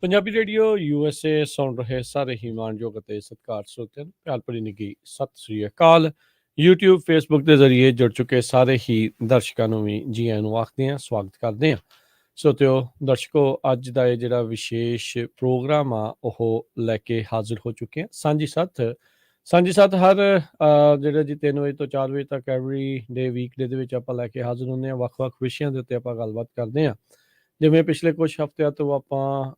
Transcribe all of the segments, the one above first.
Punjabi radio USA ਸੁਣ ਰਹੇ ਸਾਰੇ ਹੀ ਮਾਣਯੋਗ ਅਤੇ ਸਤਿਕਾਰ ਸਰੋਤਿਆਂ ਨੂੰ ਪਿਆਰ ਭਰੀ ਨਿੱਘੀ ਸਤਿ ਸ੍ਰੀ ਅਕਾਲ। YouTube, Facebook ਦੇ ਜ਼ਰੀਏ ਜੁੜ ਚੁੱਕੇ ਸਾਰੇ ਹੀ ਦਰਸ਼ਕਾਂ ਨੂੰ ਵੀ ਜੀ ਆਇਆਂ ਨੂੰ ਆਖਦੇ ਹਾਂ, ਸਵਾਗਤ ਕਰਦੇ ਹਾਂ। ਸਰੋਤਿਓ ਦਰਸ਼ਕੋ, ਅੱਜ ਦਾ ਇਹ ਜਿਹੜਾ ਵਿਸ਼ੇਸ਼ ਪ੍ਰੋਗਰਾਮ ਆ ਉਹ ਲੈ ਕੇ ਹਾਜ਼ਰ ਹੋ ਚੁੱਕੇ ਹਾਂ। ਸਾਂਝੀ ਸੱਥ ਹਰ ਜਿਹੜਾ ਜੀ 3 ਵਜੇ ਤੋਂ 4 ਵਜੇ ਤੱਕ ਐਵਰੀ ਡੇ ਵੀਕਡੇ ਦੇ ਵਿੱਚ ਆਪਾਂ ਲੈ ਕੇ ਹਾਜ਼ਰ ਹੁੰਦੇ ਹਾਂ। ਵੱਖ-ਵੱਖ ਵਿਸ਼ਿਆਂ ਦੇ ਉੱਤੇ ਆਪਾਂ ਗੱਲਬਾਤ ਕਰਦੇ ਹਾਂ। ਜਿਵੇਂ ਪਿਛਲੇ ਕੁਝ ਹਫ਼ਤਿਆਂ ਤੋਂ ਆਪਾਂ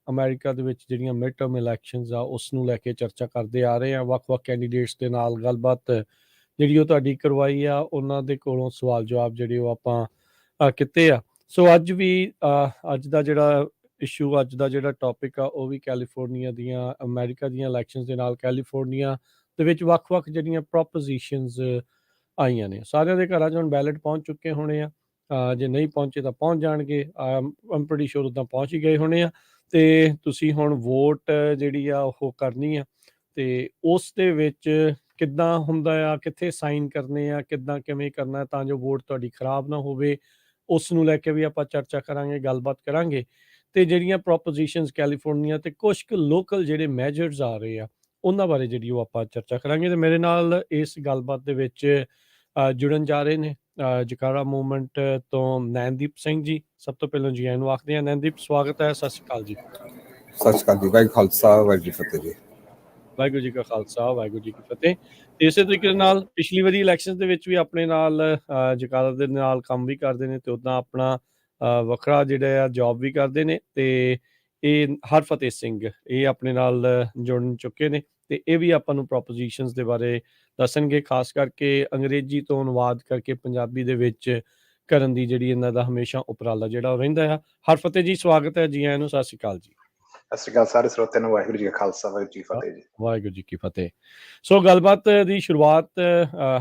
ਅਮਰੀਕਾ ਦੇ ਵਿੱਚ ਜਿਹੜੀਆਂ ਮਿਡ ਟਰਮ ਇਲੈਕਸ਼ਨਸ ਆ ਉਸ ਨੂੰ ਲੈ ਕੇ ਚਰਚਾ ਕਰਦੇ ਆ ਰਹੇ ਹਾਂ। ਵੱਖ-ਵੱਖ ਕੈਂਡੀਡੇਟਸ ਦੇ ਨਾਲ ਗੱਲਬਾਤ ਜਿਹੜੀ ਉਹ ਤੁਹਾਡੀ ਕਰਵਾਈ ਆ, ਉਹਨਾਂ ਦੇ ਕੋਲੋਂ ਸਵਾਲ ਜਵਾਬ ਜਿਹੜੇ ਉਹ ਆਪਾਂ ਕੀਤੇ ਆ। ਸੋ ਅੱਜ ਦਾ ਜਿਹੜਾ ਇਸ਼ੂ, ਅੱਜ ਦਾ ਜਿਹੜਾ ਟੌਪਿਕ ਆ ਉਹ ਵੀ ਕੈਲੀਫੋਰਨੀਆ ਦੀਆਂ, ਅਮਰੀਕਾ ਦੀਆਂ ਇਲੈਕਸ਼ਨਸ ਦੇ ਨਾਲ ਕੈਲੀਫੋਰਨੀਆ ਦੇ ਵਿੱਚ ਵੱਖ-ਵੱਖ ਜਿਹੜੀਆਂ ਪ੍ਰੋਪੋਜੀਸ਼ਨਸ ਆਈਆਂ ਨੇ। ਸਾਰਿਆਂ ਦੇ ਘਰਾਂ 'ਚ ਹੁਣ ਬੈਲਟ ਪਹੁੰਚ ਚੁੱਕੇ ਹੋਣੇ ਆ। ਜੇ ਨਹੀਂ ਪਹੁੰਚੇ ਤਾਂ ਪਹੁੰਚ ਜਾਣਗੇ। ਆਮ ਪ੍ਰਟੀ ਸ਼ੋਰ ਉੱਦਾਂ ਪਹੁੰਚ ਹੀ ਗਏ ਹੋਣੇ ਆ। ਅਤੇ ਤੁਸੀਂ ਹੁਣ ਵੋਟ ਜਿਹੜੀ ਆ ਉਹ ਕਰਨੀ ਆ, ਅਤੇ ਉਸ ਦੇ ਵਿੱਚ ਕਿੱਦਾਂ ਹੁੰਦਾ ਆ, ਕਿੱਥੇ ਸਾਈਨ ਕਰਨੇ ਆ, ਕਿਵੇਂ ਕਰਨਾ ਤਾਂ ਜੋ ਵੋਟ ਤੁਹਾਡੀ ਖਰਾਬ ਨਾ ਹੋਵੇ, ਉਸ ਨੂੰ ਲੈ ਕੇ ਵੀ ਆਪਾਂ ਚਰਚਾ ਕਰਾਂਗੇ, ਗੱਲਬਾਤ ਕਰਾਂਗੇ। ਅਤੇ ਜਿਹੜੀਆਂ ਪ੍ਰੋਪੋਜੀਸ਼ਨਸ ਕੈਲੀਫੋਰਨੀਆ ਅਤੇ ਕੁਛ ਕੁ ਲੋਕਲ ਜਿਹੜੇ ਮੈਜਰਸ ਆ ਰਹੇ ਆ ਉਹਨਾਂ ਬਾਰੇ ਜਿਹੜੀ ਉਹ ਆਪਾਂ ਚਰਚਾ ਕਰਾਂਗੇ। ਅਤੇ ਮੇਰੇ ਨਾਲ ਇਸ ਗੱਲਬਾਤ ਦੇ ਵਿੱਚ ਜੁੜਨ ਜਾ ਰਹੇ ਨੇ ਜਕਾਰਾ ਮੂਵਮੈਂਟ ਤੋਂ ਨੈਨਦੀਪ ਸਿੰਘ ਜੀ। ਸਭ ਤੋਂ ਪਹਿਲਾਂ ਜੀ ਆਇਆਂ ਨੂੰ ਆਖਦੇ ਹਾਂ। ਨੈਨਦੀਪ, ਸਵਾਗਤ ਹੈ। ਸਤਿ ਸ਼੍ਰੀ ਅਕਾਲ ਜੀ। ਸਤਿ ਸ਼੍ਰੀ ਅਕਾਲ ਜੀ। ਵਾਹਿਗੁਰੂ ਖਾਲਸਾ, ਵਾਹਿਗੁਰੂ ਜੀ ਫਤਿਹ ਜੀ। ਵਾਹਿਗੁਰੂ ਜੀ ਕਾ ਖਾਲਸਾ, ਵਾਹਿਗੁਰੂ ਜੀ ਕੀ ਫਤਿਹ। ਤੇ ਇਸੇ ਤਰੀਕੇ ਨਾਲ ਪਿਛਲੀ ਵਾਰੀ ਇਲੈਕਸ਼ਨ ਦੇ ਵਿੱਚ ਵੀ ਆਪਣੇ ਨਾਲ ਜਕਾਰਾ ਦੇ ਨਾਲ ਕੰਮ ਵੀ ਕਰਦੇ ਨੇ, ਅਤੇ ਉੱਦਾਂ ਆਪਣਾ ਵੱਖਰਾ ਜਿਹੜਾ ਆ ਜੋਬ ਵੀ ਕਰਦੇ ਨੇ। ਅਤੇ ਇਹ ਹਰਫਤਿਹ ਸਿੰਘ ਇਹ ਆਪਣੇ ਨਾਲ ਜੁੜ ਚੁੱਕੇ ਨੇ, ਅਤੇ ਇਹ ਵੀ ਆਪਾਂ ਨੂੰ ਪ੍ਰੋਪੋਜੀਸ਼ਨਸ ਦੇ ਬਾਰੇ ਦੱਸਣਗੇ, ਖਾਸ ਕਰਕੇ ਅੰਗਰੇਜ਼ੀ ਤੋਂ ਅਨੁਵਾਦ ਕਰਕੇ ਪੰਜਾਬੀ ਦੇ ਵਿੱਚ ਕਰਨ ਦੀ ਜਿਹੜੀ ਇਹਨਾਂ ਦਾ ਹਮੇਸ਼ਾ ਉਪਰਾਲਾ ਜਿਹੜਾ ਉਹ ਰਹਿੰਦਾ ਆ। ਹਰਫਤਿਹ ਜੀ, ਸਵਾਗਤ ਹੈ ਜੀ ਆਇਆਂ ਨੂੰ। ਸਤਿ ਸ਼੍ਰੀ ਅਕਾਲ ਜੀ। ਸਤਿ ਸ਼੍ਰੀ ਅਕਾਲ ਸਾਰੇ ਸਰੋਤਿਆਂ ਨੂੰ। ਵਾਹਿਗੁਰੂ ਜੀ ਕਾ ਖਾਲਸਾ, ਵਾਹਿਗੁਰੂ ਜੀ ਕੀ ਫਤਿਹ ਜੀ। ਵਾਹਿਗੁਰੂ ਜੀ ਕੀ ਫਤਿਹ। ਸੋ ਗੱਲਬਾਤ ਦੀ ਸ਼ੁਰੂਆਤ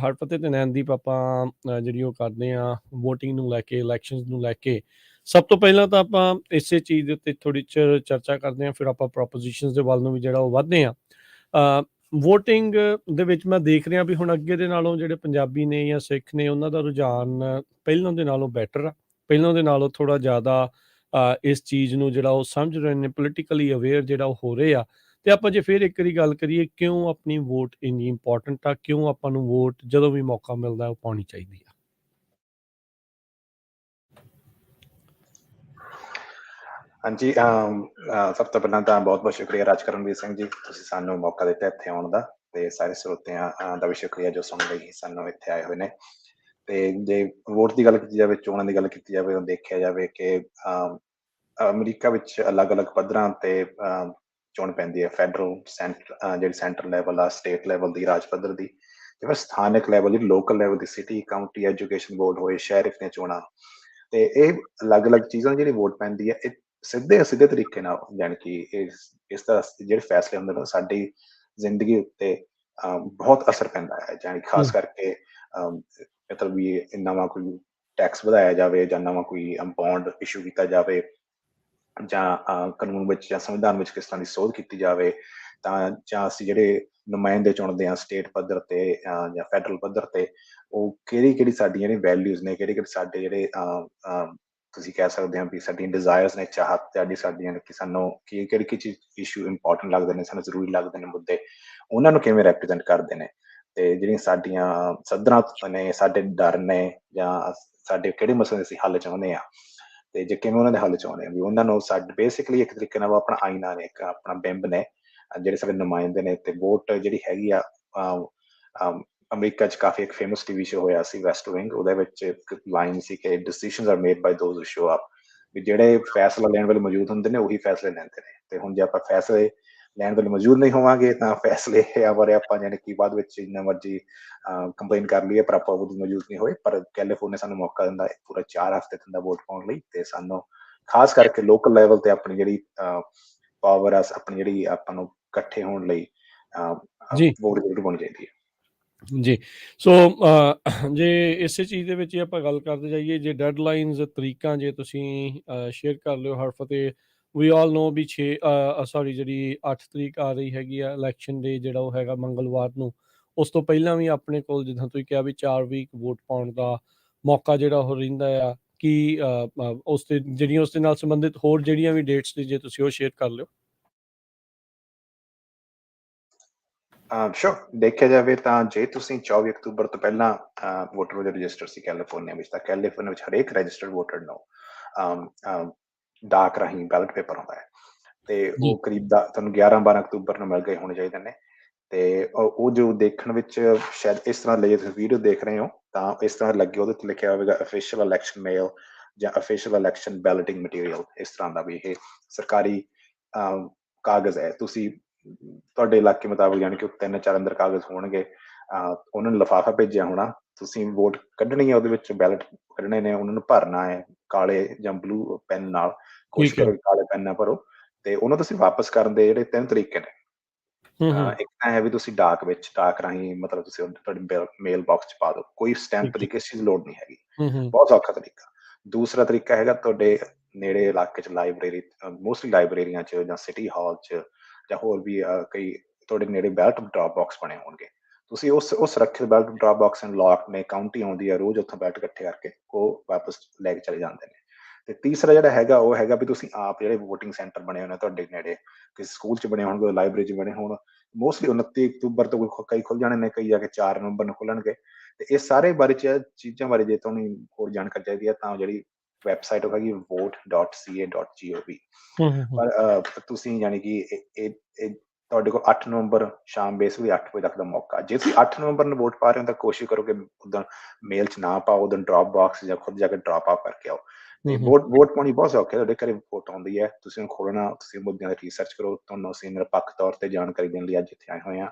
ਹਰਫਤਿਹ ਤੇ ਨੈਨਦੀਪ ਆਪਾਂ ਜਿਹੜੀ ਉਹ ਕਰਦੇ ਹਾਂ ਵੋਟਿੰਗ ਨੂੰ ਲੈ ਕੇ, ਇਲੈਕਸ਼ਨਸ ਨੂੰ ਲੈ ਕੇ। ਸਭ ਤੋਂ ਪਹਿਲਾਂ ਤਾਂ ਆਪਾਂ ਇਸੇ ਚੀਜ਼ ਦੇ ਉੱਤੇ ਥੋੜ੍ਹੀ ਚਰਚਾ ਕਰਦੇ ਹਾਂ, ਫਿਰ ਆਪਾਂ ਪ੍ਰੋਪੋਜੀਸ਼ਨਸ ਦੇ ਵੱਲ ਨੂੰ ਵੀ ਜਿਹੜਾ ਉਹ ਵੱਧਦੇ ਹਾਂ। ਵੋਟਿੰਗ ਦੇ ਵਿੱਚ ਮੈਂ ਦੇਖ ਰਿਹਾ ਵੀ ਹੁਣ ਅੱਗੇ ਦੇ ਨਾਲੋਂ ਜਿਹੜੇ ਪੰਜਾਬੀ ਨੇ ਜਾਂ ਸਿੱਖ ਨੇ ਉਹਨਾਂ ਦਾ ਰੁਝਾਨ ਪਹਿਲਾਂ ਦੇ ਨਾਲੋਂ ਬੈਟਰ ਆ, ਪਹਿਲਾਂ ਦੇ ਨਾਲੋਂ ਥੋੜ੍ਹਾ ਜ਼ਿਆਦਾ ਇਸ ਚੀਜ਼ ਨੂੰ ਜਿਹੜਾ ਉਹ ਸਮਝ ਰਹੇ ਨੇ, ਪੋਲੀਟੀਕਲੀ ਅਵੇਅਰ ਜਿਹੜਾ ਉਹ ਹੋ ਰਹੇ ਆ। ਅਤੇ ਆਪਾਂ ਜੇ ਫਿਰ ਇੱਕ ਵਾਰੀ ਗੱਲ ਕਰੀਏ, ਕਿਉਂ ਆਪਣੀ ਵੋਟ ਇੰਨੀ ਇੰਪੋਰਟੈਂਟ ਆ, ਕਿਉਂ ਆਪਾਂ ਨੂੰ ਵੋਟ ਜਦੋਂ ਵੀ ਮੌਕਾ ਮਿਲਦਾ ਉਹ ਪਾਉਣੀ ਚਾਹੀਦੀ ਆ? ਹਾਂਜੀ, ਸਭ ਤੋਂ ਪਹਿਲਾਂ ਤਾਂ ਬਹੁਤ ਬਹੁਤ ਸ਼ੁਕਰੀਆ ਰਾਜਕਰਨਵੀਰ ਸਿੰਘ ਜੀ, ਤੁਸੀਂ ਸਾਨੂੰ ਮੌਕਾ ਦਿੱਤਾ ਇੱਥੇ ਆਉਣ ਦਾ, ਅਤੇ ਸਾਰੇ ਸਰੋਤਿਆਂ ਦਾ ਵੀ ਸ਼ੁਕਰੀਆ ਜੋ ਸੁਣ ਲਈ ਸਾਨੂੰ ਇੱਥੇ ਆਏ ਹੋਏ ਨੇ। ਅਤੇ ਜੇ ਵੋਟ ਦੀ ਗੱਲ ਕੀਤੀ ਜਾਵੇ, ਚੋਣਾਂ ਦੀ ਗੱਲ ਕੀਤੀ ਜਾਵੇ, ਤਾਂ ਦੇਖਿਆ ਜਾਵੇ ਕਿ ਅਮਰੀਕਾ ਵਿੱਚ ਅਲੱਗ-ਅਲੱਗ ਪੱਧਰਾਂ 'ਤੇ ਚੋਣ ਪੈਂਦੀ ਹੈ। ਫੈਡਰਲ, ਜਿਹੜੀ ਸੈਂਟਰ ਲੈਵਲ ਆ, ਸਟੇਟ ਲੈਵਲ ਦੀ, ਰਾਜ ਪੱਧਰ ਦੀ, ਤੇ ਫਿਰ ਸਥਾਨਕ ਲੈਵਲ ਦੀ, ਲੋਕਲ ਲੈਵਲ ਦੀ, ਸਿਟੀ, ਕਾਊਂਟੀ, ਐਜੂਕੇਸ਼ਨ ਬੋਰਡ ਹੋਏ, ਸ਼ਹਿਰ ਦੀਆਂ ਚੋਣਾਂ। ਅਤੇ ਇਹ ਅਲੱਗ-ਅਲੱਗ ਚੀਜ਼ਾਂ ਜਿਹੜੀ ਵੋਟ ਪੈਂਦੀ ਹੈ, ਇਹ ਸਿੱਧੇ ਤਰੀਕੇ ਨਾਲ, ਜਾਣੀ ਕਿ ਇਸ ਦਾ ਜਿਹੜੇ ਫੈਸਲੇ ਹੁੰਦੇ ਨੇ ਸਾਡੀ ਜ਼ਿੰਦਗੀ ਉੱਤੇ ਬਹੁਤ ਅਸਰ ਪੈਂਦਾ ਹੈ। ਜਾਣੀ ਖਾਸ ਕਰਕੇ ਮਤਲਬ ਵੀ ਨਵਾਂ ਕੋਈ ਟੈਕਸ ਵਧਾਇਆ ਜਾਵੇ, ਜਾਂ ਨਵਾਂ ਕੋਈ ਬੌਂਡ ਇਸ਼ੂ ਕੀਤਾ ਜਾਵੇ, ਜਾਂ ਕਾਨੂੰਨ ਵਿੱਚ ਜਾਂ ਸੰਵਿਧਾਨ ਵਿੱਚ ਕਿਸ ਤਰ੍ਹਾਂ ਦੀ ਸੋਧ ਕੀਤੀ ਜਾਵੇ, ਤਾਂ ਜਾਂ ਅਸੀਂ ਜਿਹੜੇ ਨੁਮਾਇੰਦੇ ਚੁਣਦੇ ਹਾਂ ਸਟੇਟ ਪੱਧਰ 'ਤੇ ਜਾਂ ਫੈਡਰਲ ਪੱਧਰ 'ਤੇ, ਉਹ ਕਿਹੜੀ ਸਾਡੀਆਂ ਜਿਹੜੀਆਂ ਵੈਲਿਊਜ਼ ਨੇ, ਕਿਹੜੇ ਸਾਡੇ ਜਿਹੜੇ ਤੁਸੀਂ ਕਹਿ ਸਕਦੇ ਹੋ ਵੀ ਸਾਡੀਆਂ ਡਿਜ਼ਾਇਰਸ ਨੇ, ਚਾਹਤ ਸਾਡੀਆਂ ਕਿ ਸਾਨੂੰ ਕਿਹੜੀ ਚੀਜ਼ ਇਸ਼ੂ ਇੰਪੋਰਟੈਂਟ ਲੱਗਦੇ ਨੇ, ਸਾਨੂੰ ਜ਼ਰੂਰੀ ਲੱਗਦੇ ਨੇ ਮੁੱਦੇ, ਉਹਨਾਂ ਨੂੰ ਕਿਵੇਂ ਰੈਪਰਜੈਂਟ ਕਰਦੇ ਨੇ। ਅਤੇ ਜਿਹੜੀਆਂ ਸਾਡੀਆਂ ਸੱਧਰਾਂ ਨੇ, ਸਾਡੇ ਡਰ ਨੇ, ਜਾਂ ਸਾਡੇ ਕਿਹੜੇ ਮਸਲੇ ਅਸੀਂ ਹੱਲ ਚਾਹੁੰਦੇ ਹਾਂ, ਅਤੇ ਜੇ ਕਿਵੇਂ ਉਹਨਾਂ ਦੇ ਹੱਲ ਚਾਹੁੰਦੇ ਹਾਂ, ਵੀ ਉਹਨਾਂ ਨੂੰ ਸਾਡੇ ਬੇਸਿਕਲੀ ਇੱਕ ਤਰੀਕੇ ਨਾਲ ਆਪਣਾ ਆਈਨਾ ਨੇ, ਇੱਕ ਆਪਣਾ ਬਿੰਬ ਨੇ, ਜਿਹੜੇ ਸਾਡੇ ਨੁਮਾਇੰਦੇ ਨੇ। ਅਤੇ ਵੋਟ ਜਿਹੜੀ ਹੈਗੀ ਆ, ਅਮਰੀਕਾ 'ਚ ਕਾਫੀ ਇੱਕ ਫੇਮਸ TV ਸ਼ੋ ਹੋਇਆ ਸੀ ਵੈਸਟ ਵਿੰਗ, ਉਹਦੇ ਵਿੱਚ ਇੱਕ ਲਾਈਨ ਸੀ ਕਿ decisions are made by those who show up, ਵੀ ਜਿਹੜੇ ਫੈਸਲਾ ਲੈਣ ਵਾਲੇ ਮੌਜੂਦ ਹੁੰਦੇ ਨੇ ਉਹੀ ਫੈਸਲੇ ਲੈਂਦੇ ਨੇ। ਅਤੇ ਹੁਣ ਜੇ ਆਪਾਂ ਫੈਸਲੇ ਲੈਣ ਵਾਲੇ ਮੌਜੂਦ ਨਹੀਂ ਹੋਵਾਂਗੇ, ਤਾਂ ਫੈਸਲੇ ਬਾਰੇ ਆਪਾਂ ਜਾਣੀ ਕਿ ਬਾਅਦ ਵਿੱਚ ਜਿੰਨਾ ਮਰਜ਼ੀ ਕੰਪਲੇਨ ਕਰ ਲਈਏ, ਪਰ ਆਪਾਂ ਉਹਦੀ ਮੌਜੂਦ ਨਹੀਂ ਹੋਏ। ਪਰ ਕੈਲੀਫੋਰਨੀਆ ਸਾਨੂੰ ਮੌਕਾ ਦਿੰਦਾ ਹੈ ਪੂਰਾ 4 ਹਫ਼ਤੇ ਦਿੰਦਾ ਵੋਟ ਪਾਉਣ ਲਈ, ਅਤੇ ਸਾਨੂੰ ਖਾਸ ਕਰਕੇ ਲੋਕਲ ਲੈਵਲ 'ਤੇ ਆਪਣੀ ਜਿਹੜੀ ਪਾਵਰ ਆ, ਆਪਣੀ ਜਿਹੜੀ ਆਪਾਂ ਨੂੰ ਇਕੱਠੇ ਹੋਣ ਲਈ ਵੋਟ ਜ਼ਰੂਰ ਪਾਉਣੀ ਚਾਹੀਦੀ ਹੈ ਜੀ। ਸੋ ਜੇ ਇਸੇ ਚੀਜ਼ ਦੇ ਵਿੱਚ ਹੀ ਆਪਾਂ ਗੱਲ ਕਰਦੇ ਜਾਈਏ, ਜੇ ਡੈਡਲਾਈਨਸ, ਤਰੀਕਾਂ ਜੇ ਤੁਸੀਂ ਸ਼ੇਅਰ ਕਰ ਲਿਓ ਹਰਫਤਿਹ, ਵੀ ਆਲ ਨੋ ਵੀ 6 ਸੌਰੀ ਜਿਹੜੀ 8 ਤਰੀਕ ਆ ਰਹੀ ਹੈਗੀ ਆ ਇਲੈਕਸ਼ਨ ਡੇ ਜਿਹੜਾ ਉਹ ਹੈਗਾ ਮੰਗਲਵਾਰ ਨੂੰ। ਉਸ ਤੋਂ ਪਹਿਲਾਂ ਵੀ ਆਪਣੇ ਕੋਲ ਜਿੱਦਾਂ ਤੁਸੀਂ ਕਿਹਾ ਵੀ 4 ਵੀਕ ਵੋਟ ਪਾਉਣ ਦਾ ਮੌਕਾ ਜਿਹੜਾ ਉਹ ਰਹਿੰਦਾ ਆ। ਕੀ ਉਸ ਤੇ ਜਿਹੜੀਆਂ ਉਸ ਦੇ ਨਾਲ ਸੰਬੰਧਿਤ ਹੋਰ ਜਿਹੜੀਆਂ ਵੀ ਡੇਟਸ ਨੇ ਜੇ ਤੁਸੀਂ ਉਹ ਸ਼ੇਅਰ ਕਰ ਲਿਓ। ਸ਼ੋਰ, ਦੇਖਿਆ ਜਾਵੇ ਤਾਂ ਜੇ ਤੁਸੀਂ 24 ਅਕਤੂਬਰ ਤੋਂ ਪਹਿਲਾਂ ਵੋਟਰ ਵਜੋਂ ਰਜਿਸਟਰ ਸੀ ਕੈਲੀਫੋਰਨੀਆ ਵਿੱਚ, ਤਾਂ ਕੈਲੀਫੋਰਨੀਆ ਵਿੱਚ ਹਰੇਕ ਰਜਿਸਟਰਡ ਵੋਟਰ ਨੂੰ ਡਾਕ ਰਾਹੀਂ ਬੈਲਟ ਪੇਪਰ ਆਉਂਦਾ ਹੈ ਤੇ ਜੀ ਉਹ ਕਰੀਬ ਤੁਹਾਨੂੰ 11-12 ਅਕਤੂਬਰ ਨੂੰ ਮਿਲ ਗਏ ਹੋਣੇ ਚਾਹੀਦੇ ਨੇ। ਤੇ ਉਹ ਜੋ ਦੇਖਣ ਵਿੱਚ ਸ਼ਾਇਦ ਇਸ ਤਰ੍ਹਾਂ ਲਈ ਤੁਸੀਂ ਵੀਡੀਓ ਦੇਖ ਰਹੇ ਹੋ ਤਾਂ ਇਸ ਤਰ੍ਹਾਂ ਲੱਗੇ, ਉਹਦੇ ਤੇ ਲਿਖਿਆ ਹੋਵੇਗਾ ਅਫੀਸ਼ੀਅਲ ਇਲੈਕਸ਼ਨ ਮੇਲ ਜਾਂ ਅਫੀਸ਼ੀਅਲ ਇਲੈਕਸ਼ਨ ਬੈਲਟਿੰਗ ਮਟੀਰੀਅਲ, ਇਸ ਤਰ੍ਹਾਂ ਦਾ ਵੀ ਇਹ ਸਰਕਾਰੀ ਕਾਗਜ਼ ਹੈ। ਤੁਸੀਂ ਤੁਹਾਡੇ ਇਲਾਕੇ ਮੁਤਾਬਕ ਯਾਨੀ ਕਿ 3-4 ਅੰਦਰ ਕਾਗਜ਼ ਹੋਣਗੇ, ਉਹਨਾਂ ਨੂੰ ਲਿਫਾਫਾ ਭੇਜਿਆ ਹੋਣਾ, ਤੁਸੀਂ ਵੋਟ ਕੱਢਣੀ ਹੈ, ਉਹਦੇ ਵਿੱਚ ਬੈਲਟ ਕੱਢਣੇ ਨੇ, ਉਹਨਾਂ ਨੂੰ ਭਰਨਾ ਹੈ ਕਾਲੇ ਜਾਂ ਬਲੂ ਪੈਨ ਨਾਲ। ਕੋਸ਼ਿਸ਼ ਠੀਕ ਹੈ। ਕਰੋ ਕਾਲੇ ਪੈਨ ਨਾਲ ਭਰੋ ਤੇ ਉਹਨੂੰ ਤੁਸੀਂ ਵਾਪਸ ਕਰਨ ਦੇ ਜਿਹੜੇ 3 ਤਰੀਕੇ ਨੇ। ਇੱਕ ਤਾਂ ਹੈ ਵੀ ਤੁਸੀਂ ਡਾਕ ਰਾਹੀਂ ਮਤਲਬ ਤੁਸੀਂ ਤੁਹਾਡੀ ਮੇਲ ਬਾਕਸ ਚ ਪਾ ਦਿਓ, ਕੋਈ ਸਟੈਂਪ ਦੀ ਕਿਸੇ ਚੀਜ਼ ਦੀ ਲੋੜ ਨਹੀਂ ਹੈਗੀ, ਬਹੁਤ ਸੌਖਾ ਤਰੀਕਾ। ਦੂਸਰਾ ਤਰੀਕਾ ਹੈਗਾ ਤੁਹਾਡੇ ਨੇੜੇ ਇਲਾਕੇ ਚ ਲਾਇਬ੍ਰੇਰੀ, ਮੋਸਟਲੀ ਲਾਇਬ੍ਰੇਰੀਆਂ ਚ ਜਾਂ ਸਿਟੀ ਹਾਲ ਚ ਜਾਂ ਹੋਰ ਵੀ ਕਈ ਤੁਹਾਡੇ ਨੇੜੇ ਬੈਲਟ ਡ੍ਰੌਪ ਬਾਕਸ ਬਣੇ ਹੋਣਗੇ। ਤੁਸੀਂ ਉਸ ਸੁਰੱਖਿਅਤ ਬੈਲਟ ਡ੍ਰੌਪ ਬਾਕਸ ਨੂੰ ਲੌਕ ਨੇ, ਕਾਊਂਟੀ ਆਉਂਦੀ ਹੈ ਰੋਜ਼, ਉੱਥੋਂ ਬੈਲਟ ਇਕੱਠੇ ਕਰਕੇ ਉਹ ਵਾਪਸ ਲੈ ਕੇ ਚਲੇ ਜਾਂਦੇ ਨੇ। ਤੇ ਤੀਸਰਾ ਜਿਹੜਾ ਹੈਗਾ ਉਹ ਹੈਗਾ ਵੀ ਤੁਸੀਂ ਆਪ ਜਿਹੜੇ ਵੋਟਿੰਗ ਸੈਂਟਰ ਬਣੇ ਹੋਏ ਨੇ ਤੁਹਾਡੇ ਨੇੜੇ, ਕਿਸੇ ਸਕੂਲ ਚ ਬਣੇ ਹੋਣਗੇ, ਲਾਇਬ੍ਰੇਰੀ ਚ ਬਣੇ ਹੋਣ, ਮੋਸਟਲੀ 29 ਅਕਤੂਬਰ ਤੋਂ ਕਈ ਖੁੱਲ ਜਾਣੇ ਨੇ, ਕਈ ਜਾ ਕੇ 4 ਨਵੰਬਰ ਨੂੰ ਖੁੱਲਣਗੇ। ਤੇ ਇਹ ਸਾਰੇ ਬਾਰੇ ਚੀਜ਼ਾਂ ਬਾਰੇ ਜੇ ਤੁਹਾਨੂੰ ਹੋਰ ਜਾਣਕਾਰੀ ਚਾਹੀਦੀ ਹੈ ਤਾਂ ਜਿਹੜੀ ਵੈਬਸਾਈਟ ਹੋਵੇਗੀ vote.ca.gov। ਪਰ ਤੁਸੀਂ ਯਾਨੀ ਕਿ ਇਹ ਤੁਹਾਡੇ ਕੋਲ 8 ਨਵੰਬਰ ਸ਼ਾਮ ਬੇਸਿਕਲੀ 8 ਵਜੇ ਤੱਕ ਦਾ ਮੌਕਾ। ਜੇ ਤੁਸੀਂ 8 ਨਵੰਬਰ ਨੂੰ ਵੋਟ ਪਾ ਰਹੇ ਹੋ ਤਾਂ ਕੋਸ਼ਿਸ਼ ਕਰੋ ਕਿ ਉਦੋਂ ਮੇਲ ਚ ਨਾ ਪਾਓ, ਉਦੋਂ ਡ੍ਰੌਪ ਬਾਕਸ ਜਾਂ ਖੁਦ ਜਾ ਕੇ ਡ੍ਰੌਪ ਆਫ ਕਰਕੇ ਆਓ। ਤੇ ਵੋਟ ਪਾਉਣੀ ਬਹੁਤ ਸੌਖੀ ਹੈ, ਤੁਹਾਡੇ ਘਰੇ ਵੋਟ ਆਉਂਦੀ ਹੈ, ਤੁਸੀਂ ਉਹਨੂੰ ਖੋਲਣਾ, ਤੁਸੀਂ ਮੁੱਦਿਆਂ ਦੀ ਰਿਸਰਚ ਕਰੋ। ਤੁਹਾਨੂੰ ਅਸੀਂ ਨਿਰਪੱਖ ਤੌਰ ਤੇ ਜਾਣਕਾਰੀ ਦੇਣ ਲਈ ਅੱਜ ਇੱਥੇ ਆਏ ਹੋਏ ਹਾਂ।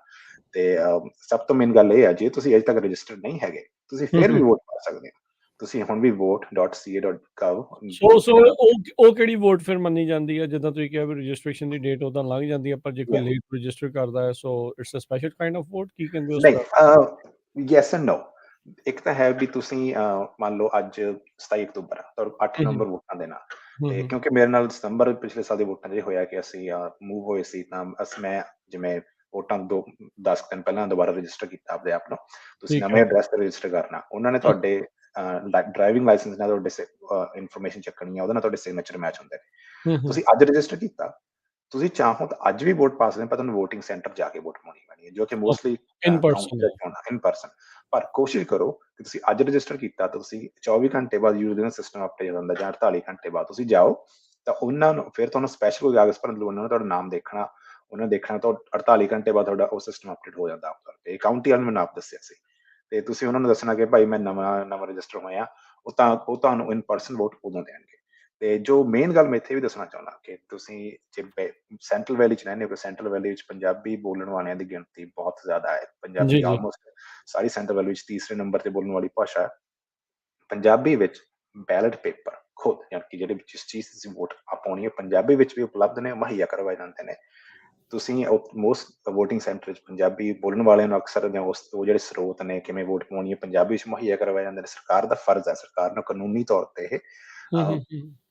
ਤੇ ਸਭ ਤੋਂ ਮੇਨ ਗੱਲ ਇਹ ਹੈ, ਜੇ ਤੁਸੀਂ ਅਜੇ ਤੱਕ ਰਜਿਸਟਰਡ ਨਹੀਂ ਹੈਗੇ ਤੁਸੀਂ ਫਿਰ ਵੀ ਵੋਟ ਪਾ ਸਕਦੇ ਹੋ। ਤੁਸੀਂ ਹੁਣ ਵੀ vote.ca.gov ਸੋ ਉਹ ਕਿਹੜੀ ਵੋਟ ਫਿਰ ਮੰਨੀ ਜਾਂਦੀ ਹੈ? ਜਿੱਦਾਂ ਤੁਸੀਂ ਕਿਹਾ ਵੀ ਰਜਿਸਟ੍ਰੇਸ਼ਨ ਦੀ ਡੇਟ ਉਦੋਂ ਲੰਘ ਜਾਂਦੀ ਹੈ, ਪਰ ਜੇ ਕੋਈ ਲੇਟ ਰਜਿਸਟਰ ਕਰਦਾ ਹੈ so it's a special kind of vote, ਕੀ ਕਹਿੰਦੇ ਉਸ ਨਹੀਂ, ਯੈਸ ਐਂਡ ਨੋ। ਇੱਕ ਤਾਂ ਹੈ ਵੀ ਤੁਸੀਂ ਮੰਨ ਲਓ ਅੱਜ 27 ਅਕਤੂਬਰ ਆ, ਤੁਹਾਨੂੰ 8 ਨਵੰਬਰ ਵੋਟਾਂ ਦੇਣਾ। ਤੇ ਕਿਉਂਕਿ ਮੇਰੇ ਨਾਲ ਦਸੰਬਰ ਪਿਛਲੇ ਸਾਲ ਦੀ ਵੋਟਾਂ ਜੇ ਹੋਇਆ ਕਿ ਅਸੀਂ ਮੂਵ ਹੋਏ ਸੀ, ਤਾਂ ਮੈਂ ਜਿਵੇਂ ਵੋਟਾਂ 10 ਦਿਨ ਪਹਿਲਾਂ ਦੁਬਾਰਾ ਰਜਿਸਟਰ ਕੀਤਾ ਆਪਣੇ ਆਪ ਨੂੰ। ਤੁਸੀਂ ਨਵੇਂ ਐਡਰੈਸ ਤੇ ਰਜਿਸਟਰ ਕਰਨਾ, ਉਹਨਾਂ ਨੇ ਤੁਹਾਡੇ ਡਰਾਈਵਿੰਗ ਲਾਇਸੈਂਸ ਨਾਲ ਤੁਹਾਡੇ ਇਨਫੋਰਮੇਸ਼ਨ ਚੱਕਣੀ ਹੈ, ਉਹਦੇ ਨਾਲ ਤੁਹਾਡੇ ਸਿਗਨੇਚਰ ਮੈਚ ਹੁੰਦੇ ਨੇ। ਤੁਸੀਂ ਅੱਜ ਰਜਿਸਟਰ ਕੀਤਾ, ਤੁਸੀਂ ਚਾਹੋ ਤਾਂ ਅੱਜ ਵੀ ਵੋਟ ਪਾ ਸਕਦੇ ਹੋ, ਪਰ ਤੁਹਾਨੂੰ ਵੋਟਿੰਗ ਸੈਂਟਰ ਜਾ ਕੇ ਵੋਟ ਪਾਉਣੀ ਪੈਣੀ ਹੈ, ਜੋ ਕਿ ਮੋਸਟਲੀ ਇਨ ਪਰਸਨ ਇਨ ਪਰਸਨ। ਪਰ ਕੋਸ਼ਿਸ਼ ਕਰੋ ਕਿ ਤੁਸੀਂ ਅੱਜ ਰਜਿਸਟਰ ਕੀਤਾ ਤਾਂ ਤੁਸੀਂ 24 ਘੰਟੇ ਬਾਅਦ ਯੂਜ਼ਰ ਦਾ ਸਿਸਟਮ ਅਪਡੇਟ ਹੁੰਦਾ ਜਾਂ 48 ਘੰਟੇ ਬਾਅਦ ਤੁਸੀਂ ਜਾਓ ਤਾਂ ਉਹਨਾਂ ਨੂੰ ਫਿਰ ਤੁਹਾਨੂੰ ਸਪੈਸ਼ਲ ਕੋਈ ਕਾਗਜ਼ ਭਰਨ ਦੀ ਲੋੜ ਨਹੀਂ, ਤੁਹਾਡਾ ਨਾਮ ਦੇਖਣਾ, ਉਹਨਾਂ ਨੇ ਦੇਖਣਾ ਤਾਂ 48 ਘੰਟੇ ਬਾਅਦ ਤੁਹਾਡਾ ਉਹ ਸਿਸਟਮ ਅਪਡੇਟ ਹੋ ਜਾਂਦਾ ਆਮ ਤੌਰ ਤੇ। ਕਾਊਂਟੀ ਵਾਲੇ ਮੈਨੂੰ ਆਪ ਦੱਸਿਆ ਸੀ। ਤੇ ਤੁਸੀਂ ਉਹਨਾਂ ਨੂੰ ਦੱਸਣਾ ਕਿ ਭਾਈ ਮੈਂ ਨਵਾਂ ਰਜਿਸਟਰ ਹੋਇਆ, ਉਹ ਤੁਹਾਨੂੰ ਇਨ ਪਰਸਨ ਵੋਟ ਉਦੋਂ ਦੇਣਗੇ। ਤੇ ਜੋ ਮੇਨ ਗੱਲ ਮੈਂ ਇੱਥੇ ਵੀ ਦੱਸਣਾ ਚਾਹੁੰਦਾ ਕਿ ਤੁਸੀਂ ਜੇ ਸੈਂਟਰਲ ਵੈਲੀ ਚ ਰਹਿੰਦੇ ਹੋ, ਸੈਂਟਰਲ ਵੈਲੀ ਵਿੱਚ ਪੰਜਾਬੀ ਬੋਲਣ ਵਾਲਿਆਂ ਦੀ ਗਿਣਤੀ ਬਹੁਤ ਜ਼ਿਆਦਾ ਹੈ। ਪੰਜਾਬੀ ਆਲਮੋਸਟ ਸਾਰੀ ਸੈਂਟਰਲ ਵੈਲੀ ਵਿੱਚ ਤੀਸਰੇ ਨੰਬਰ ਤੇ ਬੋਲਣ ਵਾਲੀ ਭਾਸ਼ਾ ਹੈ। ਪੰਜਾਬੀ ਵਿੱਚ ਬੈਲਟ ਪੇਪਰ ਖੁਦ ਯਾਨੀ ਕਿ ਜਿਹੜੇ ਜਿਸ ਚੀਜ਼ ਤੁਸੀਂ ਵੋਟ ਪਾਉਣੀ ਹੈ ਪੰਜਾਬੀ ਵਿੱਚ ਵੀ ਉਪਲਬਧ ਨੇ, ਮੁਹੱਈਆ ਕਰਵਾਏ ਜਾਂਦੇ ਨੇ। ਤੁਸੀਂ ਮੋਸਟ ਵੋਟਿੰਗ ਸੈਂਟਰ ਵਿੱਚ ਪੰਜਾਬੀ ਬੋਲਣ ਵਾਲਿਆਂ ਨੂੰ ਅਕਸਰ ਜਾਂ ਉਹ ਜਿਹੜੇ ਸਰੋਤ ਨੇ ਕਿਵੇਂ ਵੋਟ ਪਾਉਣੀ ਹੈ ਪੰਜਾਬੀ ਵਿੱਚ ਮੁਹੱਈਆ ਕਰਵਾਏ ਜਾਂਦੇ ਨੇ। ਸਰਕਾਰ ਦਾ ਫਰਜ਼ ਹੈ, ਸਰਕਾਰ ਨੂੰ ਕਾਨੂੰਨੀ ਤੌਰ ਤੇ ਇਹ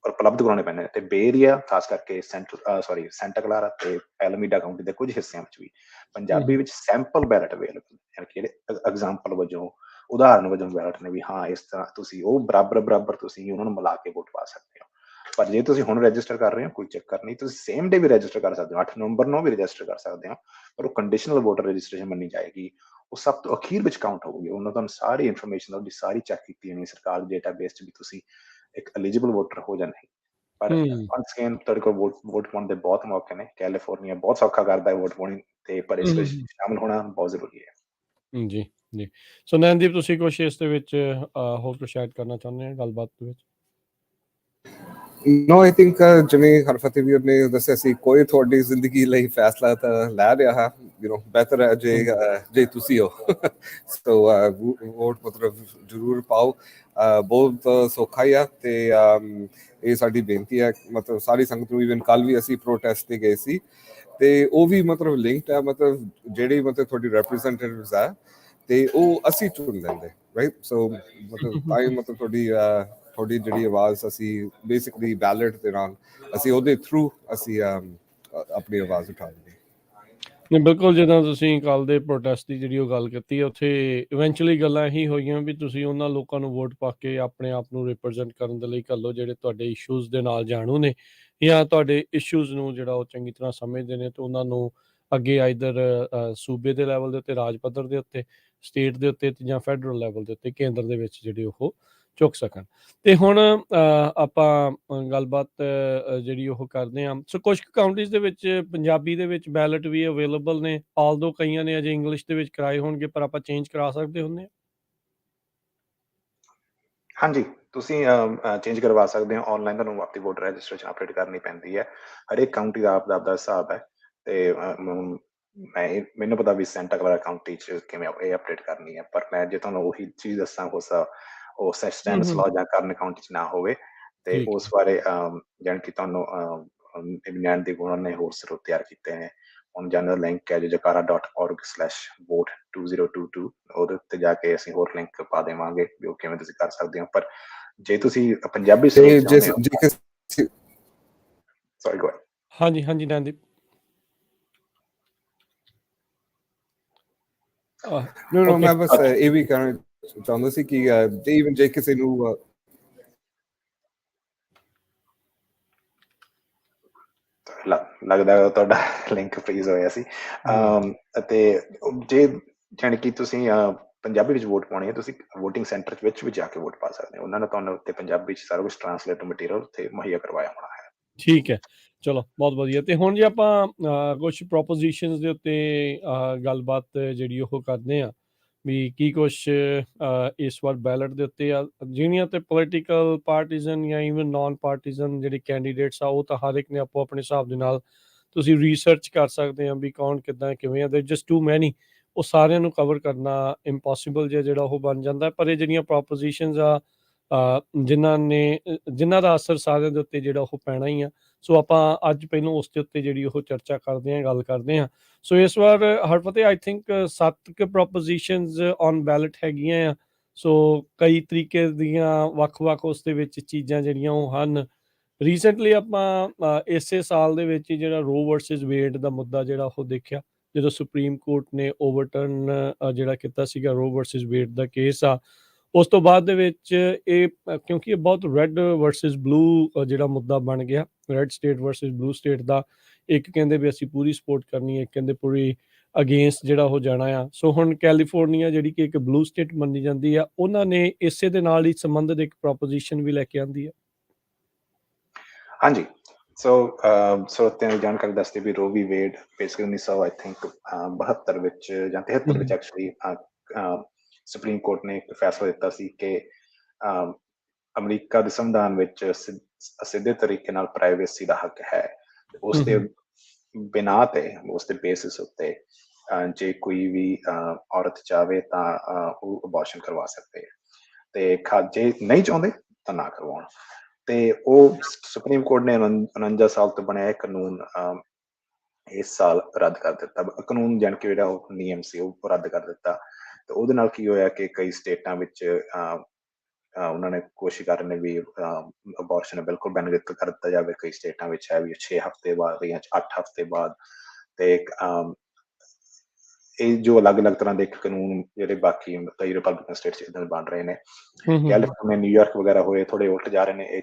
ਉਪਲਬਧ ਕਰਾਉਣੇ ਪੈਂਦੇ ਨੇ। ਤੇ ਬੇ ਏਰੀਆ ਖਾਸ ਕਰਕੇ ਸੈਂਟਾ ਕਲਾਰਾ ਤੇ ਐਲਮੀਡਾ ਕਾਊਂਟੀ ਦੇ ਕੁਝ ਹਿੱਸਿਆਂ ਵਿੱਚ ਵੀ ਪੰਜਾਬੀ ਵਿੱਚ ਸੈਂਪਲ ਬੈਲਟ ਅਵੇਲੇਬਲ, ਯਾਨੀ ਕਿ ਜਿਹੜੇ ਐਗਜ਼ਾਮਪਲ ਵਜੋਂ ਉਦਾਹਰਨ ਵਜੋਂ ਬੈਲਟ ਨੇ ਵੀ ਹਾਂ ਇਸ ਤਰ੍ਹਾਂ ਤੁਸੀਂ ਉਹ ਬਰਾਬਰ ਤੁਸੀਂ ਉਹਨਾਂ ਨੂੰ ਮਿਲਾ ਕੇ ਵੋਟ ਪਾ ਸਕਦੇ ਹੋ। ਪਰ ਜੇ ਤੁਸੀਂ ਹੁਣ ਰਜਿਸਟਰ ਕਰ ਰਹੇ ਹੋ ਕੋਈ ਚੱਕਰ ਨਹੀਂ, ਤੁਸੀਂ ਸੇਮ ਡੇ ਵੀ ਰਜਿਸਟਰ ਕਰ ਸਕਦੇ ਹੋ, 8 ਨਵੰਬਰ ਨੂੰ ਵੀ ਰਜਿਸਟਰ ਕਰ ਸਕਦੇ ਹੋ, ਪਰ ਉਹ ਕੰਡੀਸ਼ਨਲ ਵੋਟਰ ਰਜਿਸਟ੍ਰੇਸ਼ਨ ਮੰਨੀ ਜਾਏਗੀ। ਉਹ ਸਭ ਤੋਂ ਅਖੀਰ ਵਿੱਚ ਕਾਊਂਟ ਹੋਊਗੀ, ਉਹਨਾਂ ਤੁਹਾਨੂੰ ਸਾਰੀ ਇਨਫੋਰਮੇਸ਼ਨ ਤੁਹਾਡੀ ਸਾਰੀ ਚੈੱਕ ਕੀਤੀ ਜਾਣੀ ਸਰਕਾਰ ਦੇ ਡੇਟਾਬੇਸ 'ਚ ਵੀ ਤੁਸੀਂ ਇੱਕ ਐਲੀਜੀਬਲ ਵੋਟਰ ਹੋ ਜਾਂ ਨਹੀਂ। ਪਰ ਵਨਸ ਅਗੇਨ ਤੁਹਾਡੇ ਕੋਲ ਵੋਟ ਪਾਉਣ ਦੇ ਬਹੁਤ ਮੌਕੇ ਨੇ। ਕੈਲੀਫੋਰਨੀਆ ਬਹੁਤ ਸੌਖਾ ਕਰਦਾ ਹੈ ਵੋਟ ਪਾਉਣੀ ਤੇ, ਪਰ ਇਸ ਵਿੱਚ ਸ਼ਾਮਲ ਹੋਣਾ ਬਹੁਤ ਜ਼ਰੂਰੀ ਹੈ। ਜੀ। ਸੋ ਨੈਨਦੀਪ, ਤੁਸੀਂ ਕੁਛ ਇਸ ਦੇ ਵਿੱਚ ਹੋਰ ਕੁਛ ਐਡ ਕਰਨਾ ਚਾਹੁੰਦੇ ਹੋ ਗੱਲਬਾਤ ਦੇ ਵਿੱਚ? ਨੋ, ਆਈ ਥਿੰਕ ਜਿਵੇਂ ਹਰਫਤਿਹ ਵੀਰ ਨੇ ਦੱਸਿਆ ਸੀ, ਕੋਈ ਤੁਹਾਡੀ ਜ਼ਿੰਦਗੀ ਲਈ ਫੈਸਲਾ ਤਾਂ ਲੈ ਰਿਹਾ ਬਿਹਤਰ ਹੈ ਜੇ ਤੁਸੀਂ ਹੋ। ਸੋ ਵੋਟ ਮਤਲਬ ਜ਼ਰੂਰ ਪਾਓ, ਬਹੁਤ ਸੌਖਾ ਹੀ ਆ। ਤੇ ਇਹ ਸਾਡੀ ਬੇਨਤੀ ਹੈ ਮਤਲਬ ਸਾਰੀ ਸੰਗਤ ਨੂੰ। ਇਵਨ ਕੱਲ੍ਹ ਵੀ ਅਸੀਂ ਪ੍ਰੋਟੈਸਟ ਤੇ ਗਏ ਸੀ ਤੇ ਉਹ ਵੀ ਮਤਲਬ ਲਿੰਕਡ ਹੈ, ਮਤਲਬ ਜਿਹੜੀ ਮਤਲਬ ਤੁਹਾਡੀ ਰੈਪਰੈਜ਼ੈਂਟੇਟਿਵਸ ਹੈ ਤੇ ਉਹ ਅਸੀਂ ਚੁਣ ਲੈਂਦੇ, ਰਾਈਟ। ਸੋ ਮਤਲਬ ਤਾਂ ਹੀ ਮਤਲਬ ਤੁਹਾਡੀ ਜਿਹੜੀ ਆਵਾਜ਼ ਅਸੀਂ ਬੇਸਿਕਲੀ ਬੈਲਟ ਦੇ ਨਾਲ ਅਸੀਂ ਉਹਦੇ ਥਰੂ ਅਸੀਂ ਆਪਣੀ ਆਵਾਜ਼ ਉਠਾਵਾਂਗੇ। ਨਹੀਂ, ਬਿਲਕੁਲ ਜਿੱਦਾਂ ਤੁਸੀਂ ਕੱਲ੍ਹ ਦੇ ਪ੍ਰੋਟੈਸਟ ਦੀ ਜਿਹੜੀ ਉਹ ਗੱਲ ਕੀਤੀ ਹੈ, ਉੱਥੇ ਇਵੈਂਚੁਅਲੀ ਗੱਲਾਂ ਇਹੀ ਹੋਈਆਂ ਵੀ ਤੁਸੀਂ ਉਹਨਾਂ ਲੋਕਾਂ ਨੂੰ ਵੋਟ ਪਾ ਕੇ ਆਪਣੇ ਆਪ ਨੂੰ ਰਿਪਰੈਜ਼ੈਂਟ ਕਰਨ ਦੇ ਲਈ ਘੱਲੋ ਜਿਹੜੇ ਤੁਹਾਡੇ ਇਸ਼ੂਜ਼ ਦੇ ਨਾਲ ਜਾਣੂ ਨੇ ਜਾਂ ਤੁਹਾਡੇ ਇਸ਼ੂਜ਼ ਨੂੰ ਜਿਹੜਾ ਉਹ ਚੰਗੀ ਤਰ੍ਹਾਂ ਸਮਝਦੇ ਨੇ ਤੇ ਉਹਨਾਂ ਨੂੰ ਅੱਗੇ ਆਈਦਰ ਸੂਬੇ ਦੇ ਲੈਵਲ ਦੇ ਉੱਤੇ, ਰਾਜ ਪੱਧਰ ਦੇ ਉੱਤੇ, ਸਟੇਟ ਦੇ ਉੱਤੇ ਤੇ ਜਾਂ ਫੈਡਰਲ ਲੈਵਲ ਦੇ ਉੱਤੇ, ਕੇਂਦਰ ਦੇ ਵਿੱਚ ਜਿਹੜੇ ਉਹ ਚੁੱਕ ਸਕਣ। ਤੇ ਹੁਣ ਆਪਾਂ ਗੱਲਬਾਤ ਜਿਹੜੀ ਉਹ ਕਰਦੇ ਹਾਂ। ਸੋ ਕੁਝ ਕਾਊਂਟੀਜ਼ ਦੇ ਵਿੱਚ ਪੰਜਾਬੀ ਦੇ ਵਿੱਚ ਬੈਲਟ ਵੀ ਅਵੇਲੇਬਲ ਨੇ, ਆਲਦੋ ਕਈਆਂ ਨੇ ਅਜੇ ਇੰਗਲਿਸ਼ ਦੇ ਵਿੱਚ ਕਰਾਏ ਹੋਣਗੇ, ਪਰ ਆਪਾਂ ਚੇਂਜ ਕਰਾ ਸਕਦੇ ਹੁੰਦੇ ਹਾਂ। ਹਾਂਜੀ, ਤੁਸੀਂ ਚੇਂਜ ਕਰਵਾ ਸਕਦੇ ਹੋ ਆਨਲਾਈਨ। ਤੁਹਾਨੂੰ ਆਪਣੀ ਵੋਟਰ ਰਜਿਸਟ੍ਰੇਸ਼ਨ ਅਪਡੇਟ ਕਰਨੀ ਪੈਂਦੀ ਹੈ। ਹਰੇਕ ਕਾਊਂਟੀ ਦਾ ਆਪਦਾ ਹਿਸਾਬ ਹੈ ਤੇ ਮੈਨੂੰ ਪਤਾ ਵੀ ਸੈਂਟਾ ਕਲਾਰਾ ਕਾਊਂਟੀ 'ਚ ਕਿਵੇਂ ਇਹ ਅਪਡੇਟ ਕਰਨੀ ਹੈ, ਪਰ ਮੈਂ ਜੇ ਤੁਹਾਨੂੰ ਉਹੀ ਚੀਜ਼ ਦੱਸਾਂ ਉਹ ਸਟੈਨਸ ਲਾਅ ਜਾਂ ਕਰਨ ਕਾਊਂਟੀ 'ਚ ਨਾ ਹੋਵੇ ਤੇ ਠੀਕ ਉਸ ਬਾਰੇ ਜਾਣੀ ਕਿ ਤੁਹਾਨੂੰ ਵਿਗਿਆਨ ਦੇ ਗੁਣਾਂ ਨੇ ਹੋਰ ਸਰੋਤ ਤਿਆਰ ਕੀਤੇ ਨੇ। ਹੁਣ ਜਨਰਲ ਲਿੰਕ ਹੈ ਜੋ jakarta.org/vote2022 ਉਹਦੇ ਉੱਤੇ ਜਾ ਕੇ ਅਸੀਂ ਹੋਰ ਲਿੰਕ ਪਾ ਦੇਵਾਂਗੇ ਵੀ ਉਹ ਕਿਵੇਂ ਤੁਸੀਂ ਕਰ ਸਕਦੇ ਹੋ। ਪਰ ਜੇ ਤੁਸੀਂ ਪੰਜਾਬੀ ਸਰੋਤ ਚਾਹੁੰਦੇ ਹੋ, ਸੌਰੀ ਗੋ ਅਹੈਡ। ਹਾਂਜੀ ਹਾਂਜੀ ਨੈਨਦੀਪ। ਮੈਂ ਬਸ ਇਹ ਵੀ ਕਹਿਣਾ ਚਾਹੁੰਦਾ ਸੀ ਕਿ ਈਵਨ ਜੇ ਕਿਸੇ ਨੂੰ ਲੱਗਦਾ ਤੁਹਾਡਾ ਲਿੰਕ ਫ੍ਰੀਜ਼ ਹੋਇਆ ਸੀ। ਅਤੇ ਜੇ ਜਾਣੀ ਕਿ ਤੁਸੀਂ ਪੰਜਾਬੀ ਵਿੱਚ ਵੋਟ ਪਾਉਣੀ ਹੈ, ਤੁਸੀਂ ਵੋਟਿੰਗ ਸੈਂਟਰ ਵਿੱਚ ਵੀ ਜਾ ਕੇ ਵੋਟ ਪਾ ਸਕਦੇ ਹੋ। ਉਹਨਾਂ ਨੇ ਤੁਹਾਨੂੰ ਉੱਤੇ ਪੰਜਾਬੀ 'ਚ ਸਾਰਾ ਕੁਝ ਟਰਾਂਸਲੇਟ ਮਟੀਰੀਅਲ ਉੱਥੇ ਮੁਹੱਈਆ ਕਰਵਾਇਆ ਹੋਣਾ ਹੈ। ਠੀਕ ਹੈ, ਚਲੋ ਬਹੁਤ ਵਧੀਆ। ਤੇ ਹੁਣ ਜੇ ਆਪਾਂ ਕੁਛ ਪ੍ਰੋਪੋਜੀਸ਼ਨਸ ਦੇ ਉੱਤੇ ਗੱਲਬਾਤ ਜਿਹੜੀ ਉਹ ਕਰਦੇ ਹਾਂ ਵੀ ਕੀ ਕੁਛ ਇਸ ਵਾਰ ਬੈਲਟ ਦੇ ਉੱਤੇ ਆ, ਜਿਹੜੀਆਂ ਤੇ ਪੋਲੀਟੀਕਲ ਪਾਰਟੀਜ਼ਨ ਜਾਂ ਈਵਨ ਨਾਨ ਪਾਰਟੀਜ਼ਨ ਜਿਹੜੇ ਕੈਂਡੀਡੇਟਸ ਆ, ਉਹ ਤਾਂ ਹਰ ਇੱਕ ਨੇ ਆਪੋ ਆਪਣੇ ਹਿਸਾਬ ਦੇ ਨਾਲ ਤੁਸੀਂ ਰਿਸਰਚ ਕਰ ਸਕਦੇ ਆ ਵੀ ਕੌਣ ਕਿੱਦਾਂ ਕਿਵੇਂ ਆ। ਦੇ ਜਸਟ ਟੂ ਮੈਨੀ, ਉਹ ਸਾਰਿਆਂ ਨੂੰ ਕਵਰ ਕਰਨਾ ਇੰਪੋਸੀਬਲ ਜਿਹੜਾ ਉਹ ਬਣ ਜਾਂਦਾ। ਪਰ ਇਹ ਜਿਹੜੀਆਂ ਪ੍ਰੋਪੋਜੀਸ਼ਨਸ ਆ ਜਿਨ੍ਹਾਂ ਦਾ ਅਸਰ ਸਾਰਿਆਂ ਦੇ ਉੱਤੇ ਜਿਹੜਾ ਉਹ ਪੈਣਾ ਹੀ ਆ। ਸੋ ਆਪਾਂ ਅੱਜ ਪਹਿਲਾਂ ਉਸ ਦੇ ਉੱਤੇ ਜਿਹੜੀ ਉਹ ਚਰਚਾ ਕਰਦੇ ਹਾਂ, ਗੱਲ ਕਰਦੇ ਹਾਂ। ਸੋ ਇਸ ਵਾਰ ਹਰਫਤਿਹ ਆਈ ਥਿੰਕ 7 ਪ੍ਰੋਪੋਜੀਸ਼ਨਸ ਔਨ ਬੈਲਟ ਹੈਗੀਆਂ ਆ। ਸੋ ਕਈ ਤਰੀਕੇ ਦੀਆਂ ਵੱਖ-ਵੱਖ ਉਸ ਦੇ ਵਿੱਚ ਚੀਜ਼ਾਂ ਜਿਹੜੀਆਂ ਉਹ ਹਨ। ਰੀਸੈਂਟਲੀ ਆਪਾਂ ਇਸੇ ਸਾਲ ਦੇ ਵਿੱਚ ਜਿਹੜਾ ਰੋ ਵਰਸਿਸ ਵੇਡ ਦਾ ਮੁੱਦਾ ਜਿਹੜਾ ਉਹ ਦੇਖਿਆ, ਜਦੋਂ ਸੁਪਰੀਮ ਕੋਰਟ ਨੇ ਓਵਰਟਰਨ ਜਿਹੜਾ ਕੀਤਾ ਸੀਗਾ ਰੋ ਵਰਸਿਸ ਵੇਡ ਦਾ ਕੇਸ ਆ। ਉਸ ਤੋਂ ਬਾਅਦ ਦੇ ਵਿੱਚ ਇਹ ਕਿਉਂਕਿ ਇਹ ਬਹੁਤ ਰੈੱਡ ਵਰਸਿਸ ਬਲੂ ਜਿਹੜਾ ਮੁੱਦਾ ਬਣ ਗਿਆ, red state versus blue state ਦਾ। ਇੱਕ ਕਹਿੰਦੇ ਵੀ ਅਸੀਂ ਪੂਰੀ ਸਪੋਰਟ ਕਰਨੀ ਹੈ, ਇੱਕ ਕਹਿੰਦੇ ਪੂਰੀ ਅਗੇਂਸਟ ਜਿਹੜਾ ਹੋ ਜਾਣਾ ਆ। ਸੋ ਹੁਣ ਕੈਲੀਫੋਰਨੀਆ ਜਿਹੜੀ ਕਿ ਇੱਕ ਬਲੂ ਸਟੇਟ ਮੰਨੀ ਜਾਂਦੀ ਆ, ਉਹਨਾਂ ਨੇ ਇਸੇ ਦੇ ਨਾਲ ਹੀ ਸੰਬੰਧਿਤ ਇੱਕ ਪ੍ਰੋਪੋਜੀਸ਼ਨ ਵੀ ਲੈ ਕੇ ਆਂਦੀ ਹੈ। ਹਾਂਜੀ, ਸੋ ਸਰੋਤਿਆਂ ਦੀ ਜਾਣਕਾਰੀ ਦੱਸਦੇ ਵੀ ਰੋ ਵੀ ਵੇਡ ਬੇਸਿਕਲੀ 1972 ਵਿੱਚ ਜਾਂ 73 ਵਿੱਚ ਐਕਚੁਅਲੀ ਸੁਪਰੀਮ ਕੋਰਟ ਨੇ ਇੱਕ ਫੈਸਲਾ ਦਿੱਤਾ ਸੀ ਕਿ ਅਮਰੀਕਾ ਦੇ ਸੰਵਿਧਾਨ ਵਿੱਚ ਸਿੱਧੇ ਤਰੀਕੇ ਨਾਲ ਪ੍ਰਾਈਵੇਸੀ ਦਾ ਹੱਕ ਹੈ। ਉਸ ਦੇ ਬਿਨਾਂ ਤੇ ਉਸ ਦੇ ਬੇਸਿਸ ਉੱਤੇ ਜੇ ਕੋਈ ਵੀ ਔਰਤ ਚਾਹਵੇ ਤਾਂ ਉਹ ਅਬੋਰਸ਼ਨ ਕਰਵਾ ਸਕਦੇ ਤੇ ਜੇ ਨਹੀਂ ਚਾਹੁੰਦੇ ਤਾਂ ਨਾ ਕਰਵਾਉਣ। ਤੇ ਉਹ ਸੁਪਰੀਮ ਕੋਰਟ ਨੇ 49 ਸਾਲ ਤੋਂ ਬਣਿਆ ਇਹ ਕਾਨੂੰਨ ਇਸ ਸਾਲ ਰੱਦ ਕਰ ਦਿੱਤਾ। ਕਾਨੂੰਨ ਜਾਣ ਕੇ ਜਿਹੜਾ ਉਹ ਨਿਯਮ ਸੀ ਉਹ ਰੱਦ ਕਰ ਦਿੱਤਾ। ਤੇ ਉਹਦੇ ਨਾਲ ਕੀ ਹੋਇਆ ਕਿ ਕਈ ਸਟੇਟਾਂ ਵਿੱਚ ਉਹਨਾਂ ਨੇ ਕੋਸ਼ਿਸ਼ ਕਰ ਰਹੇ ਨੇ ਵੀ ਅਬੋਰਸ਼ਨ ਬਿਲਕੁਲ ਬੈਨ ਕਰ ਦਿੱਤਾ ਜਾਵੇ। ਕਈ ਸਟੇਟਾਂ ਵਿੱਚ ਹੈ ਵੀ 6 ਹਫ਼ਤੇ ਬਾਅਦ ਜਾਂ 8 ਹਫ਼ਤੇ ਬਾਅਦ। ਤੇ ਇਹ ਜੋ ਅਲੱਗ-ਅਲੱਗ ਤਰ੍ਹਾਂ ਦੇ ਕਾਨੂੰਨ ਜਿਹੜੇ ਬਾਕੀ ਕਈ ਰਿਪਬਲਿਕਨ ਸਟੇਟਸ ਇੱਦਾਂ ਬਣ ਰਹੇ ਨੇ। ਕੈਲੀਫੋਰਨੀਆ, ਨਿਊਯਾਰਕ ਵਗੈਰਾ ਹੋਏ ਥੋੜੇ ਉਲਟ ਜਾ ਰਹੇ ਨੇ ਇਹ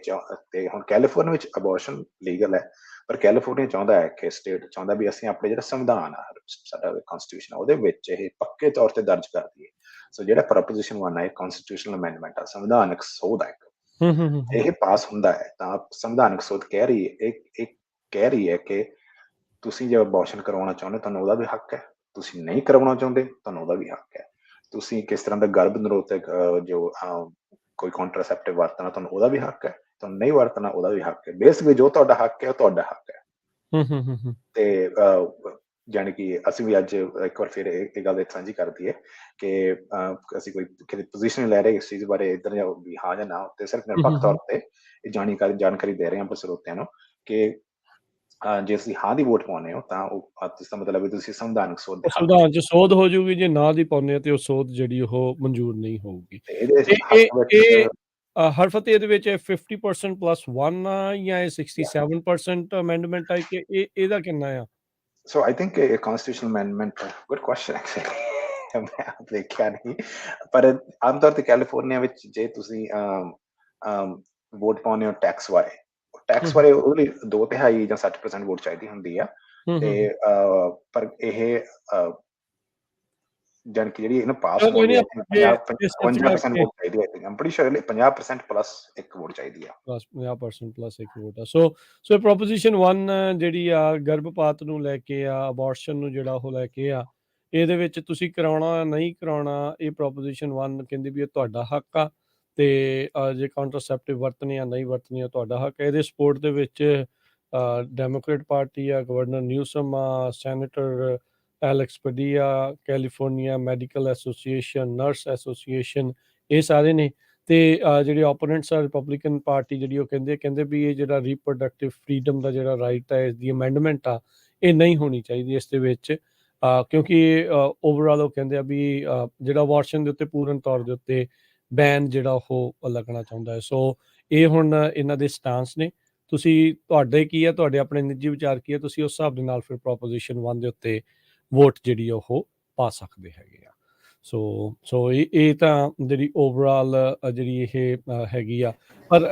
ਤੇ ਹੁਣ ਕੈਲੀਫੋਰਨੀਆ ਵਿੱਚ ਅਬੋਰਸ਼ਨ ਲੀਗਲ ਹੈ, ਪਰ ਕੈਲੀਫੋਰਨੀਆ ਚਾਹੁੰਦਾ ਹੈ ਕਿ ਸਟੇਟ ਚਾਹੁੰਦਾ ਵੀ ਅਸੀਂ ਆਪਣੇ ਜਿਹੜਾ ਸੰਵਿਧਾਨ ਆ, ਸਾਡਾ ਕਨਸਟੀਟਿਊਸ਼ਨ ਆ, ਉਹਦੇ ਵਿੱਚ ਇਹ ਪੱਕੇ ਤੌਰ ਤੇ ਦਰਜ ਕਰ ਦਈਏ। ਸੋ ਜਿਹੜਾ ਪ੍ਰੋਪੋਜੀਸ਼ਨ 1 ਹੈ ਕਨਸਟੀਟਿਊਸ਼ਨਲ ਅਮੈਂਡਮੈਂਟ ਆ, ਸੰਵਿਧਾਨਕ ਸੋਧ ਹੈ, ਇਹ ਪਾਸ ਹੁੰਦਾ ਹੈ ਤਾਂ ਸੰਵਿਧਾਨਕ ਸੋਧ ਕਹਿ ਰਹੀ ਹੈ ਕਿ ਤੁਸੀਂ ਜੇ ਅਬੋਰਸ਼ਨ ਕਰਵਾਉਣਾ ਚਾਹੁੰਦੇ ਤੁਹਾਨੂੰ ਉਹਦਾ ਵੀ ਹੱਕ ਹੈ, ਤੁਸੀਂ ਨਹੀਂ ਕਰਵਾਉਣਾ ਚਾਹੁੰਦੇ ਤੁਹਾਨੂੰ ਉਹਦਾ ਵੀ ਹੱਕ ਹੈ। ਤੁਸੀਂ ਕਿਸ ਤਰ੍ਹਾਂ ਦਾ ਗਰਭ ਨਿਰੋਧਕ ਜੋ ਕੋਈ ਕੰਟਰਾਸੈਪਟਿਵ ਵਰਤਣਾ ਤੁਹਾਨੂੰ ਉਹਦਾ ਵੀ ਹੱਕ ਹੈ, ਤੁਹਾਨੂੰ ਨਹੀਂ ਵਰਤਣਾ ਉਹਦਾ ਵੀ ਹੱਕ ਹੈ। ਬੇਸਿਕਲੀ ਜੋ ਤੁਹਾਡਾ ਹੱਕ ਹੈ ਉਹ ਤੁਹਾਡਾ ਹੱਕ ਹੈ। ਤੇ ਜਾਣੀ ਕਿ ਅਸੀਂ ਵੀ ਅੱਜ ਇੱਕ ਵਾਰ ਫਿਰ ਇਹ ਗੱਲ ਸਾਂਝੀ ਕਰ ਦਈਏ ਕਿ ਅਸੀਂ ਕੋਈ ਪੋਜੀਸ਼ਨ ਲੈ ਰਹੇ ਇਸ ਚੀਜ਼ ਬਾਰੇ ਇੱਧਰ ਵੀ ਹਾਂ ਜਾਂ ਨਾ, ਤੇ ਸਿਰਫ ਨਿਰਪੱਖ ਤੌਰ ਤੇ ਇਹ ਜਾਣਕਾਰੀ ਦੇ ਰਹੇ ਹਾਂ ਆਪਾਂ ਸਰੋਤਿਆਂ ਨੂੰ ਕਿ ਜੇ ਤੁਸੀਂ ਹਾਂ ਦੀ ਵੋਟ ਪਾਉਂਦੇ ਹੋ ਤਾਂ ਇਸਦਾ ਮਤਲਬ ਹੈ ਤੁਸੀਂ ਸੰਵਿਧਾਨਕ ਸੋਧ ਦੇ ਸੰਵਿਧਾਨ 'ਚ ਸੋਧ ਹੋ ਜਾਊਗੀ, ਜੇ ਨਾ ਦੀ ਪਾਉਂਦੇ ਆ ਤੇ ਉਹ ਸੋਧ ਜਿਹੜੀ ਉਹ ਮਨਜ਼ੂਰ ਨਹੀਂ ਹੋਊਗੀ। ਇਹਦੇ ਹੱਕ ਵਿੱਚ ਹਰਫਤ ਇਹਦੇ ਵਿੱਚ 50% +1 ਆ ਜਾਂ ਇਹ 67% ਅਮੈਂਡਮੈਂਟ ਆ ਕਿ ਇਹਦਾ ਕਿੰਨਾ ਆ? So I think a constitutional amendment, good question actually. ਮੈਂ ਆਪ ਦੇਖਿਆ ਨਹੀਂ, ਪਰ ਆਮ ਤੌਰ ਤੇ ਕੈਲੀਫੋਰਨੀਆ ਵਿੱਚ ਜੇ ਤੁਸੀਂ ਵੋਟ ਪਾਉਂਦੇ ਹੋ ਟੈਕਸ ਬਾਰੇ, ਹੂੰ, ਉਹਦੇ ਲਈ 2/3 ਜਾਂ 60% ਵੋਟ ਚਾਹੀਦੀ ਹੁੰਦੀ ਆ। ਹੂੰ, ਤੇ ਹੂੰ। ਪਰ ਇਹ ਜਾਣੀ ਕਿ ਜਿਹੜੀ ਇਹਨੂੰ ਪਾਸ ਚਲੋ ਕੋਈ ਹੋਣ ਲਈ ਨਹੀਂ, I ਆਪਾਂ think ਅੱਗੇ ਡਿਸਕਸ 55% ਕਰਕੇ ਵੋਟ ਚਾਹੀਦੀ ਹੈ। I'm pretty sure 50% ਪਲੱਸ ਇੱਕ ਵੋਟ ਚਾਹੀਦੀ ਆ। 50% ਪਲੱਸ ਇੱਕ ਵੋਟ ਆ। ਸੋ ਪ੍ਰੋਪੋਜੀਸ਼ਨ 1 ਜਿਹੜੀ ਆ ਗਰਭਪਾਤ ਨੂੰ ਲੈ ਕੇ ਆ, ਅਬੋਰਸ਼ਨ ਨੂੰ ਜਿਹੜਾ ਉਹ ਲੈ ਕੇ ਆ, ਇਹਦੇ ਵਿੱਚ ਤੁਸੀਂ ਕਰਾਉਣਾ ਨਹੀਂ ਕਰਾਉਣਾ, ਇਹ ਪ੍ਰੋਪੋਜੀਸ਼ਨ 1 ਕਹਿੰਦੀ ਵੀ ਇਹ ਤੁਹਾਡਾ ਹੱਕ ਆ। ਤੇ ਜੇ ਕਾਂਟਰਾਸੈਪਟਿਵ ਵਰਤਣੇ ਆ ਨਹੀਂ ਵਰਤਣੇ ਆ ਤੁਹਾਡਾ ਹੱਕ ਹੈ। ਇਹਦੇ ਸਪੋਰਟ ਦੇ ਵਿੱਚ ਡੈਮੋਕ੍ਰੇਟ ਪਾਰਟੀ ਆ, ਗਵਰਨਰ ਨਿਊਸਮ ਆ, senator Alex Padilla, California medical association, nurse association, ਇਹ ਸਾਰੇ ਨੇ। ਤੇ ਜਿਹੜੇ ਓਪੋਨੈਂਟਸ ਆ ਰਿਪਬਲਿਕਨ ਪਾਰਟੀ ਜਿਹੜੀ ਉਹ ਕਹਿੰਦੇ ਵੀ ਇਹ ਜਿਹੜਾ ਰੀਪਰੋਡਕਟਿਵ ਫਰੀਡਮ ਦਾ ਜਿਹੜਾ ਰਾਈਟ ਹੈ, ਇਸ ਦੀ ਅਮੈਂਡਮੈਂਟ ਆ, ਇਹ ਨਹੀਂ ਹੋਣੀ ਚਾਹੀਦੀ ਇਸ ਦੇ ਵਿੱਚ, ਕਿਉਂਕਿ ਓਵਰਆਲ ਉਹ ਕਹਿੰਦੇ ਆ ਵੀ ਜਿਹੜਾ ਅਬੋਰਸ਼ਨ ਦੇ ਉੱਤੇ ਪੂਰਨ ਤੌਰ ਦੇ ਉੱਤੇ ਬੈਨ ਜਿਹੜਾ ਉਹ ਲੱਗਣਾ ਚਾਹੁੰਦਾ ਹੈ। ਸੋ ਇਹ ਹੁਣ ਇਹਨਾਂ ਦੇ ਸਟਾਂਸ ਨੇ। ਤੁਸੀਂ ਤੁਹਾਡੇ ਕੀ ਆ, ਤੁਹਾਡੇ ਆਪਣੇ ਨਿੱਜੀ ਵਿਚਾਰ ਕੀ ਆ, ਤੁਸੀਂ ਉਸ ਹਿਸਾਬ ਦੇ ਨਾਲ ਫਿਰ ਪ੍ਰੋਪੋਜੀਸ਼ਨ 1 ਦੇ ਉੱਤੇ ਵੋਟ ਜਿਹੜੀ ਉਹ ਪਾ ਸਕਦੇ ਹੈਗੇ ਆ। ਸੋ ਇਹ ਤਾਂ ਜਿਹੜੀ ਓਵਰਆਲ ਜਿਹੜੀ ਇਹ ਹੈਗੀ ਆ। ਪਰ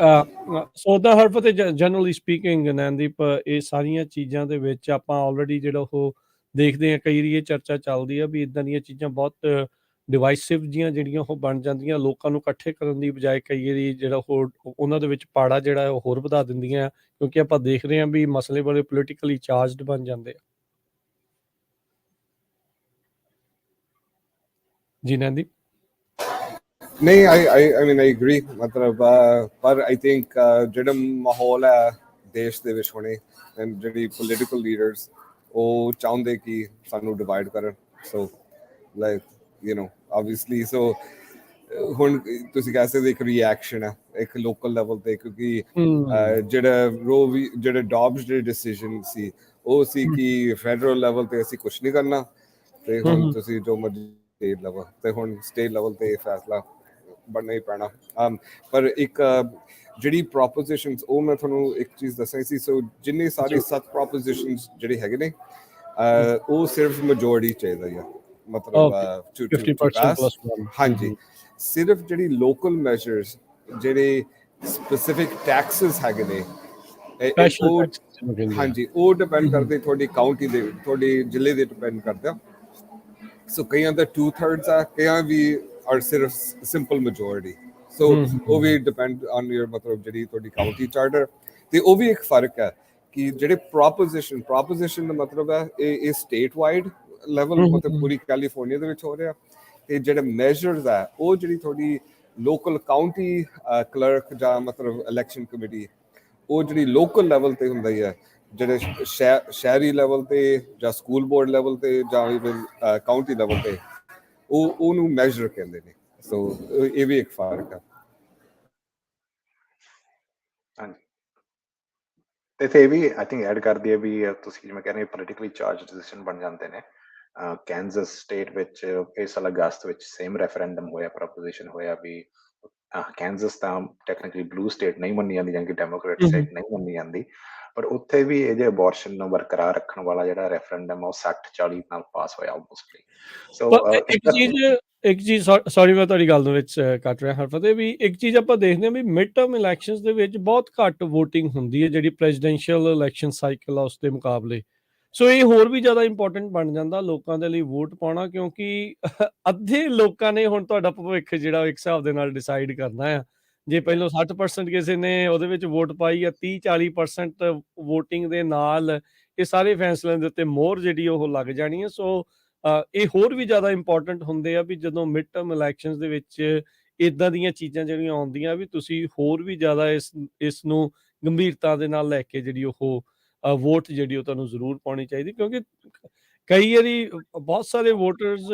ਸੋ ਉਹਦਾ ਹਰਫਤ ਜਨਰਲੀ ਸਪੀਕਿੰਗ ਨੈਨਦੀਪ, ਇਹ ਸਾਰੀਆਂ ਚੀਜ਼ਾਂ ਦੇ ਵਿੱਚ ਆਪਾਂ ਆਲਰੇਡੀ ਜਿਹੜਾ ਉਹ ਦੇਖਦੇ ਹਾਂ, ਕਈ ਵਾਰੀ ਇਹ ਚਰਚਾ ਚੱਲਦੀ ਆ ਵੀ ਇੱਦਾਂ ਦੀਆਂ ਚੀਜ਼ਾਂ ਬਹੁਤ ਡਿਵਾਈਸਿਵ ਜੀਆਂ ਜਿਹੜੀਆਂ ਉਹ ਬਣ ਜਾਂਦੀਆਂ, ਲੋਕਾਂ ਨੂੰ ਇਕੱਠੇ ਕਰਨ ਦੀ ਬਜਾਏ ਕਈ ਵਾਰੀ ਜਿਹੜਾ ਉਹ ਉਹਨਾਂ ਦੇ ਵਿੱਚ ਪਾੜਾ ਜਿਹੜਾ ਉਹ ਹੋਰ ਵਧਾ ਦਿੰਦੀਆਂ, ਕਿਉਂਕਿ ਆਪਾਂ ਦੇਖ ਰਹੇ ਹਾਂ ਵੀ ਮਸਲੇ ਬੜੇ ਪੋਲੀਟੀਕਲੀ ਚਾਰਜਡ ਬਣ ਜਾਂਦੇ ਆ। ਜੀ ਨੈਨਦੀਪ। ਨਹੀਂ, I mean I agree, ਮਤਲਬ ਪਰ I think ਜਿਹੜਾ ਮਾਹੌਲ ਹੈ ਦੇਸ਼ ਦੇ ਵਿੱਚ ਹੁਣੇ, ਜਿਹੜੀ ਪੋਲੀਟੀਕਲ ਲੀਡਰਸ ਉਹ ਚਾਹੁੰਦੇ ਕਿ ਸਾਨੂੰ ਡਿਵਾਈਡ ਕਰਨ। ਸੋ ਲਾਈਕ obviously, ਸੋ ਹੁਣ ਤੁਸੀਂ ਕਹਿ ਸਕਦੇ ਇੱਕ ਰਿਐਕਸ਼ਨ ਹੈ ਇੱਕ ਲੋਕਲ ਲੈਵਲ ਤੇ, ਕਿਉਂਕਿ ਜਿਹੜੇ ਡੌਬਸ ਦੇ ਡਿਸੀਜਨ ਸੀ ਉਹ ਸੀ ਕਿ ਫੈਡਰਲ ਲੈਵਲ ਤੇ ਅਸੀਂ ਕੁਝ ਨਹੀਂ ਕਰਨਾ, ਤੇ ਹੁਣ ਤੁਸੀਂ ਜੋ ਮਰਜ਼ੀ ਸਟੇਟ ਲੈਵਲ ਤੇ, ਹੁਣ ਸਟੇਟ ਲੈਵਲ ਤੇ ਫੈਸਲਾ ਬਣਨਾ ਹੀ ਪੈਣਾ। ਪਰ ਇੱਕ ਜਿਹੜੀ ਪ੍ਰੋਪੋਜੀਸ਼ਨਸ, ਉਹ ਮੈਂ ਤੁਹਾਨੂੰ ਇੱਕ ਚੀਜ਼ ਦੱਸਣੀ ਸੀ। ਸੋ ਜਿੰਨੇ ਸਾਰੇ 7 ਪ੍ਰੋਪੋਜੀਸ਼ਨਸ ਜਿਹੜੇ ਹੈਗੇ ਨੇ, ਉਹ ਸਿਰਫ ਮੈਜੋਰਟੀ ਚਾਹੀਦਾ ਹੈ, ਮਤਲਬ 50% +1। ਹਾਂਜੀ, ਸਿਰਫ ਜਿਹੜੀ ਲੋਕਲ ਮੈਜਰਸ, ਜਿਹੜੇ ਸਪੈਸੀਫਿਕ ਟੈਕਸਿਸ ਹੈਗੇ ਨੇ, ਹਾਂਜੀ, ਉਹ ਡਿਪੈਂਡ ਕਰਦੇ ਤੁਹਾਡੀ ਕਾਊਂਟੀ ਦੇ, ਤੁਹਾਡੇ ਜ਼ਿਲ੍ਹੇ ਦੇ ਡਿਪੈਂਡ ਕਰਦਾ। ਸੋ ਕਈਆਂ ਦਾ 2/3 ਆ, ਕਈਆਂ ਵੀ ਆਰ ਸਿਰਫ ਸਿੰਪਲ ਮੈਜੋਰਟੀ। ਸੋ ਉਹ ਵੀ ਡਿਪੈਂਡ ਔਨ ਯੂਰ, ਮਤਲਬ ਜਿਹੜੀ ਤੁਹਾਡੀ ਕਾਊਂਟੀ ਚਾਰਟਰ। ਤੇ ਉਹ ਵੀ ਇੱਕ ਫਰਕ ਹੈ ਕਿ ਜਿਹੜੇ ਪ੍ਰੋਪੋਜੀਸ਼ਨ ਦਾ ਮਤਲਬ ਹੈ ਇਹ ਸਟੇਟ ਵਾਈਡ ਲੈਵਲ, ਮਤਲਬ ਪੂਰੀ ਕੈਲੀਫੋਰਨੀਆ ਦੇ ਵਿੱਚ ਹੋ ਰਿਹਾ। ਤੇ ਜਿਹੜੇ ਮੈਜਰਸ ਆ ਉਹ ਜਿਹੜੀ ਤੁਹਾਡੀ ਲੋਕਲ ਕਾਊਂਟੀ ਕਲਰਕ ਜਾਂ ਮਤਲਬ ਇਲੈਕਸ਼ਨ ਕਮੇਟੀ, ਉਹ ਜਿਹੜੀ ਲੋਕਲ ਲੈਵਲ ਤੇ ਹੁੰਦਾ ਹੀ ਹੈ, ਜਿਹੜੇ ਸ਼ਹਿਰੀ ਲੈਵਲ ਤੇ ਜਾਂ ਸਕੂਲ ਬੋਰਡ ਲੈਵਲ ਤੇ ਜਾਂ ਇਵਨ ਕਾਊਂਟੀ ਲੈਵਲ ਤੇ, ਉਹਨੂੰ ਮੈਜਰ ਕਹਿੰਦੇ ਨੇ। ਸੋ ਇਹ ਵੀ ਇੱਕ ਫਰਕ ਹੈ। ਹਾਂਜੀ, ਤੇ ਇਹ ਵੀ ਆਈ ਥਿੰਕ ਐਡ ਕਰਦੀ ਹੈ ਵੀ ਤੁਸੀਂ ਜਿਵੇਂ ਕਹਿੰਦੇ ਪੋਲੀਟੀਕਲੀ ਚਾਰਜ ਡਿਸੀਜਨ ਬਣ ਜਾਂਦੇ ਨੇ। ਕੈਨਜ਼ਸ ਸਟੇਟ ਵਿੱਚ ਇਸ ਸਾਲ ਅਗਸਤ ਵਿੱਚ ਸੇਮ ਰੈਫਰੈਂਡਮ ਹੋਇਆ, ਪ੍ਰੋਪੋਜੀਸ਼ਨ ਹੋਇਆ ਵੀ ਕੈਨਜ਼ਸ ਤਾਂ ਟੈਕਨੀਕਲੀ ਬਲੂ ਸਟੇਟ ਨਹੀਂ ਮੰਨੀ ਜਾਂਦੀ, ਜਾਂ ਕਿ ਡੈਮੋਕ੍ਰੇਟ ਸਟੇਟ ਨਹੀਂ ਮੰਨੀ ਜਾਂਦੀ, ਪਰ ਉੱਥੇ ਵੀ ਇਹ ਜੇ ਅਬੋਰਸ਼ਨ ਨੂੰ ਬਰਕਰਾਰ ਰੱਖਣ ਵਾਲਾ ਜਿਹੜਾ ਰੈਫਰੈਂਡਮ ਆ ਉਹ 60-40 ਨਾਲ ਪਾਸ ਹੋਇਆ ਆਲਮੋਸਟਲੀ। ਸੋ ਇੱਕ ਚੀਜ਼ ਸੌਰੀ ਮੈਂ ਤੁਹਾਡੀ ਗੱਲ ਦੇ ਵਿੱਚ ਕੱਟ ਰਿਹਾ ਹਰਫਤ, ਵੀ ਇੱਕ ਚੀਜ਼ ਆਪਾਂ ਦੇਖਦੇ ਹਾਂ ਵੀ ਮਿਡ ਟਰਮ ਇਲੈਕਸ਼ਨਸ ਦੇ ਵਿੱਚ ਬਹੁਤ ਘੱਟ ਵੋਟਿੰਗ ਹੁੰਦੀ ਹੈ ਜਿਹੜੀ ਪ੍ਰੈਜ਼ੀਡੈਂਸ਼ੀਅਲ ਇਲੈਕਸ਼ਨ ਸਾਈਕਲ ਆ ਉਸ ਦੇ ਮੁਕਾਬਲੇ। ਸੋ ਇਹ ਹੋਰ ਵੀ ਜ਼ਿਆਦਾ ਇੰਪੋਰਟੈਂਟ ਬਣ ਜਾਂਦਾ ਲੋਕਾਂ ਦੇ ਲਈ ਵੋਟ ਪਾਉਣਾ, ਕਿਉਂਕਿ ਅੱਧੇ ਲੋਕਾਂ ਨੇ ਹੁਣ ਤੁਹਾਡਾ ਭਵਿੱਖ ਜਿਹੜਾ ਇੱਕ ਹਿਸਾਬ ਦੇ ਨਾਲ ਡਿਸਾਈਡ ਕਰਨਾ ਆ। ਜੇ ਪਹਿਲਾਂ 60% ਕਿਸੇ ਨੇ ਉਹਦੇ ਵਿੱਚ ਵੋਟ ਪਾਈ ਆ, 30-40% ਵੋਟਿੰਗ ਦੇ ਨਾਲ ਇਹ ਸਾਰੇ ਫੈਸਲਿਆਂ ਦੇ ਉੱਤੇ ਮੋਹਰ ਜਿਹੜੀ ਉਹ ਲੱਗ ਜਾਣੀ ਹੈ। ਸੋ ਇਹ ਹੋਰ ਵੀ ਜ਼ਿਆਦਾ ਇੰਪੋਰਟੈਂਟ ਹੁੰਦੇ ਆ ਵੀ ਜਦੋਂ ਮਿਡ ਟਰਮ ਇਲੈਕਸ਼ਨਸ ਦੇ ਵਿੱਚ ਇੱਦਾਂ ਦੀਆਂ ਚੀਜ਼ਾਂ ਜਿਹੜੀਆਂ ਆਉਂਦੀਆਂ, ਵੀ ਤੁਸੀਂ ਹੋਰ ਵੀ ਜ਼ਿਆਦਾ ਇਸ ਨੂੰ ਗੰਭੀਰਤਾ ਦੇ ਨਾਲ ਲੈ ਕੇ ਜਿਹੜੀ ਉਹ ਵੋਟ ਜਿਹੜੀ ਉਹ ਤੁਹਾਨੂੰ ਜ਼ਰੂਰ ਪਾਉਣੀ ਚਾਹੀਦੀ, ਕਿਉਂਕਿ ਕਈ ਵਾਰੀ ਬਹੁਤ ਸਾਰੇ ਵੋਟਰਸ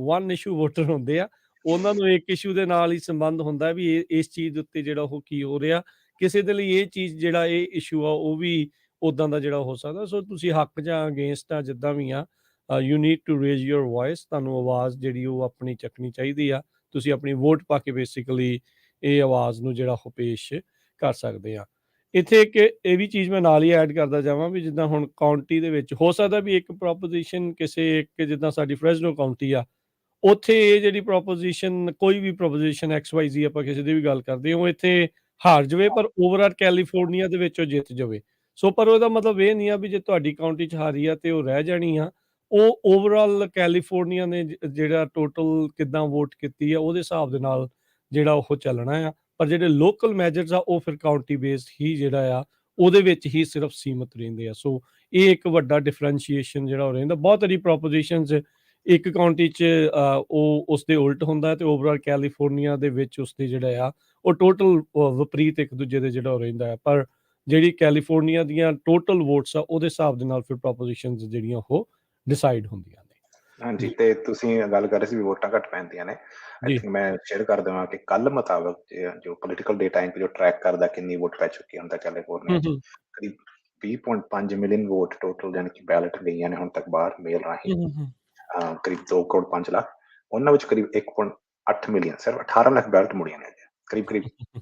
ਵਨ ਇਸ਼ੂ ਵੋਟਰ ਹੁੰਦੇ ਆ, ਉਹਨਾਂ ਨੂੰ ਇੱਕ ਇਸ਼ੂ ਦੇ ਨਾਲ ਹੀ ਸੰਬੰਧ ਹੁੰਦਾ ਵੀ ਇਸ ਚੀਜ਼ ਦੇ ਉੱਤੇ ਜਿਹੜਾ ਉਹ ਕੀ ਹੋ ਰਿਹਾ, ਕਿਸੇ ਦੇ ਲਈ ਇਹ ਚੀਜ਼ ਜਿਹੜਾ ਇਹ ਇਸ਼ੂ ਆ ਉਹ ਵੀ ਉੱਦਾਂ ਦਾ ਜਿਹੜਾ ਹੋ ਸਕਦਾ। ਸੋ ਤੁਸੀਂ ਹੱਕ ਜਾਂ ਅਗੇਂਸਟ ਆ, ਜਿੱਦਾਂ ਵੀ ਆ, you need to raise your voice, ਤੁਹਾਨੂੰ ਆਵਾਜ਼ ਜਿਹੜੀ ਉਹ ਆਪਣੀ ਚੱਕਣੀ ਚਾਹੀਦੀ ਆ। ਤੁਸੀਂ ਆਪਣੀ ਵੋਟ ਪਾ ਕੇ ਬੇਸਿਕਲੀ ਇਹ ਆਵਾਜ਼ ਨੂੰ ਜਿਹੜਾ ਉਹ ਪੇਸ਼ ਕਰ ਸਕਦੇ ਹਾਂ। ਇੱਥੇ ਇੱਕ ਇਹ ਵੀ ਚੀਜ਼ ਮੈਂ ਨਾਲ ਹੀ ਐਡ ਕਰਦਾ ਜਾਵਾਂ ਵੀ ਜਿੱਦਾਂ ਹੁਣ ਕਾਉਂਟੀ ਦੇ ਵਿੱਚ ਹੋ ਸਕਦਾ ਵੀ ਇੱਕ ਪ੍ਰੋਪੋਜੀਸ਼ਨ ਕਿਸੇ ਇੱਕ ਜਿੱਦਾਂ ਸਾਡੀ ਫਰੈਜ਼ਨੋ ਕਾਉਂਟੀ ਆ, ਉੱਥੇ ਇਹ ਜਿਹੜੀ ਪ੍ਰੋਪੋਜੀਸ਼ਨ ਕੋਈ ਵੀ ਪ੍ਰੋਪੋਜੀਸ਼ਨ XYZ ਆਪਾਂ ਕਿਸੇ ਦੀ ਵੀ ਗੱਲ ਕਰਦੇ ਹਾਂ, ਉਹ ਇੱਥੇ ਹਾਰ ਜਾਵੇ ਪਰ ਓਵਰਆਲ ਕੈਲੀਫੋਰਨੀਆ ਦੇ ਵਿੱਚ ਉਹ ਜਿੱਤ ਜਾਵੇ। ਸੋ ਪਰ ਉਹਦਾ ਮਤਲਬ ਇਹ ਨਹੀਂ ਆ ਵੀ ਜੇ ਤੁਹਾਡੀ ਕਾਉਂਟੀ 'ਚ ਹਾਰੀ ਆ ਤੇ ਉਹ ਰਹਿ ਜਾਣੀ ਆ। ਉਹ ਓਵਰਆਲ ਕੈਲੀਫੋਰਨੀਆ ਨੇ ਜਿਹੜਾ ਟੋਟਲ ਕਿੱਦਾਂ ਵੋਟ ਕੀਤੀ ਆ ਉਹਦੇ ਹਿਸਾਬ ਦੇ ਨਾਲ ਜਿਹੜਾ ਉਹ ਚੱਲਣਾ ਆ। ਪਰ ਜਿਹੜੇ ਲੋਕਲ ਮੈਜਰਸ ਆ ਉਹ ਫਿਰ ਕਾਉਂਟੀ ਬੇਸਡ ਹੀ ਜਿਹੜਾ ਆ ਉਹਦੇ ਵਿੱਚ ਹੀ ਸਿਰਫ ਸੀਮਤ ਰਹਿੰਦੇ ਆ। ਸੋ ਇਹ ਇੱਕ ਵੱਡਾ ਡਿਫਰੈਂਸ਼ੀਏਸ਼ਨ ਜਿਹੜਾ ਉਹ ਰਹਿੰਦਾ। ਬਹੁਤ ਸਾਰੀ ਪ੍ਰੋਪੋਜੀਸ਼ਨਸ ਇੱਕ ਕਾਉਂਟੀ 'ਚ ਉਹ ਉਸਦੇ ਉਲਟ ਹੁੰਦਾ ਤੇ ਓਵਰਆਲ ਕੈਲੀਫੋਰਨੀਆ ਦੇ ਵਿੱਚ ਉਸਦੇ ਜਿਹੜਾ ਆ ਉਹ ਟੋਟਲ ਵਿਪਰੀਤ ਇੱਕ ਦੂਜੇ ਦੇ ਜਿਹੜਾ ਉਹ ਰਹਿੰਦਾ ਹੈ। ਪਰ ਜਿਹੜੀ ਕੈਲੀਫੋਰਨੀਆ ਦੀਆਂ ਟੋਟਲ ਵੋਟਸ ਆ ਉਹਦੇ ਹਿਸਾਬ ਦੇ ਨਾਲ ਫਿਰ ਪ੍ਰੋਪੋਜੀਸ਼ਨਸ ਜਿਹੜੀਆਂ ਉਹ ਡਿਸਾਈਡ ਹੁੰਦੀਆਂ ਨੇ। ਹਾਂਜੀ, ਤੇ ਤੁਸੀਂ ਗੱਲ ਕਰ ਰਹੇ ਸੀ ਵੀ ਵੋਟਾਂ ਘੱਟ ਪੈਂਦੀਆਂ ਨੇ। ਆਈ ਥਿੰਕ ਮੈਂ ਸ਼ੇਅਰ ਕਰ ਦੇਵਾਂ ਕਿ ਕੱਲ ਮੁਤਾਬਕ ਜੋ ਪੋਲੀਟੀਕਲ ਡੇਟਾ ਇੰਕ ਜੋ ਟਰੈਕ ਕਰਦਾ ਕਿੰਨੀ ਵੋਟ ਪੈ ਚੁੱਕੀ ਹੁੰਦਾ ਕੈਲੀਫੋਰਨੀਆ 'ਚ, ਕਰੀਬ 20.5 ਮਿਲੀਅਨ ਵੋਟ ਟੋਟਲ ਯਾਨੀ ਕਿ ਬੈਲਟ ਗਈਆਂ ਨੇ ਹੁਣ ਤੱਕ ਬਾਹਰ ਮੇਲ ਰਾਹੀਂ, ਕਰੀਬ 2 ਕਰੋੜ 5 ਲੱਖ। ਉਹਨਾਂ ਵਿੱਚ ਕਰੀਬ 1.8 ਮਿਲੀਅਨ ਸਿਰਫ 18 ਲੱਖ ਬੈਲਟ ਮੁੜੀਆਂ ਨੇ, ਕਰੀਬ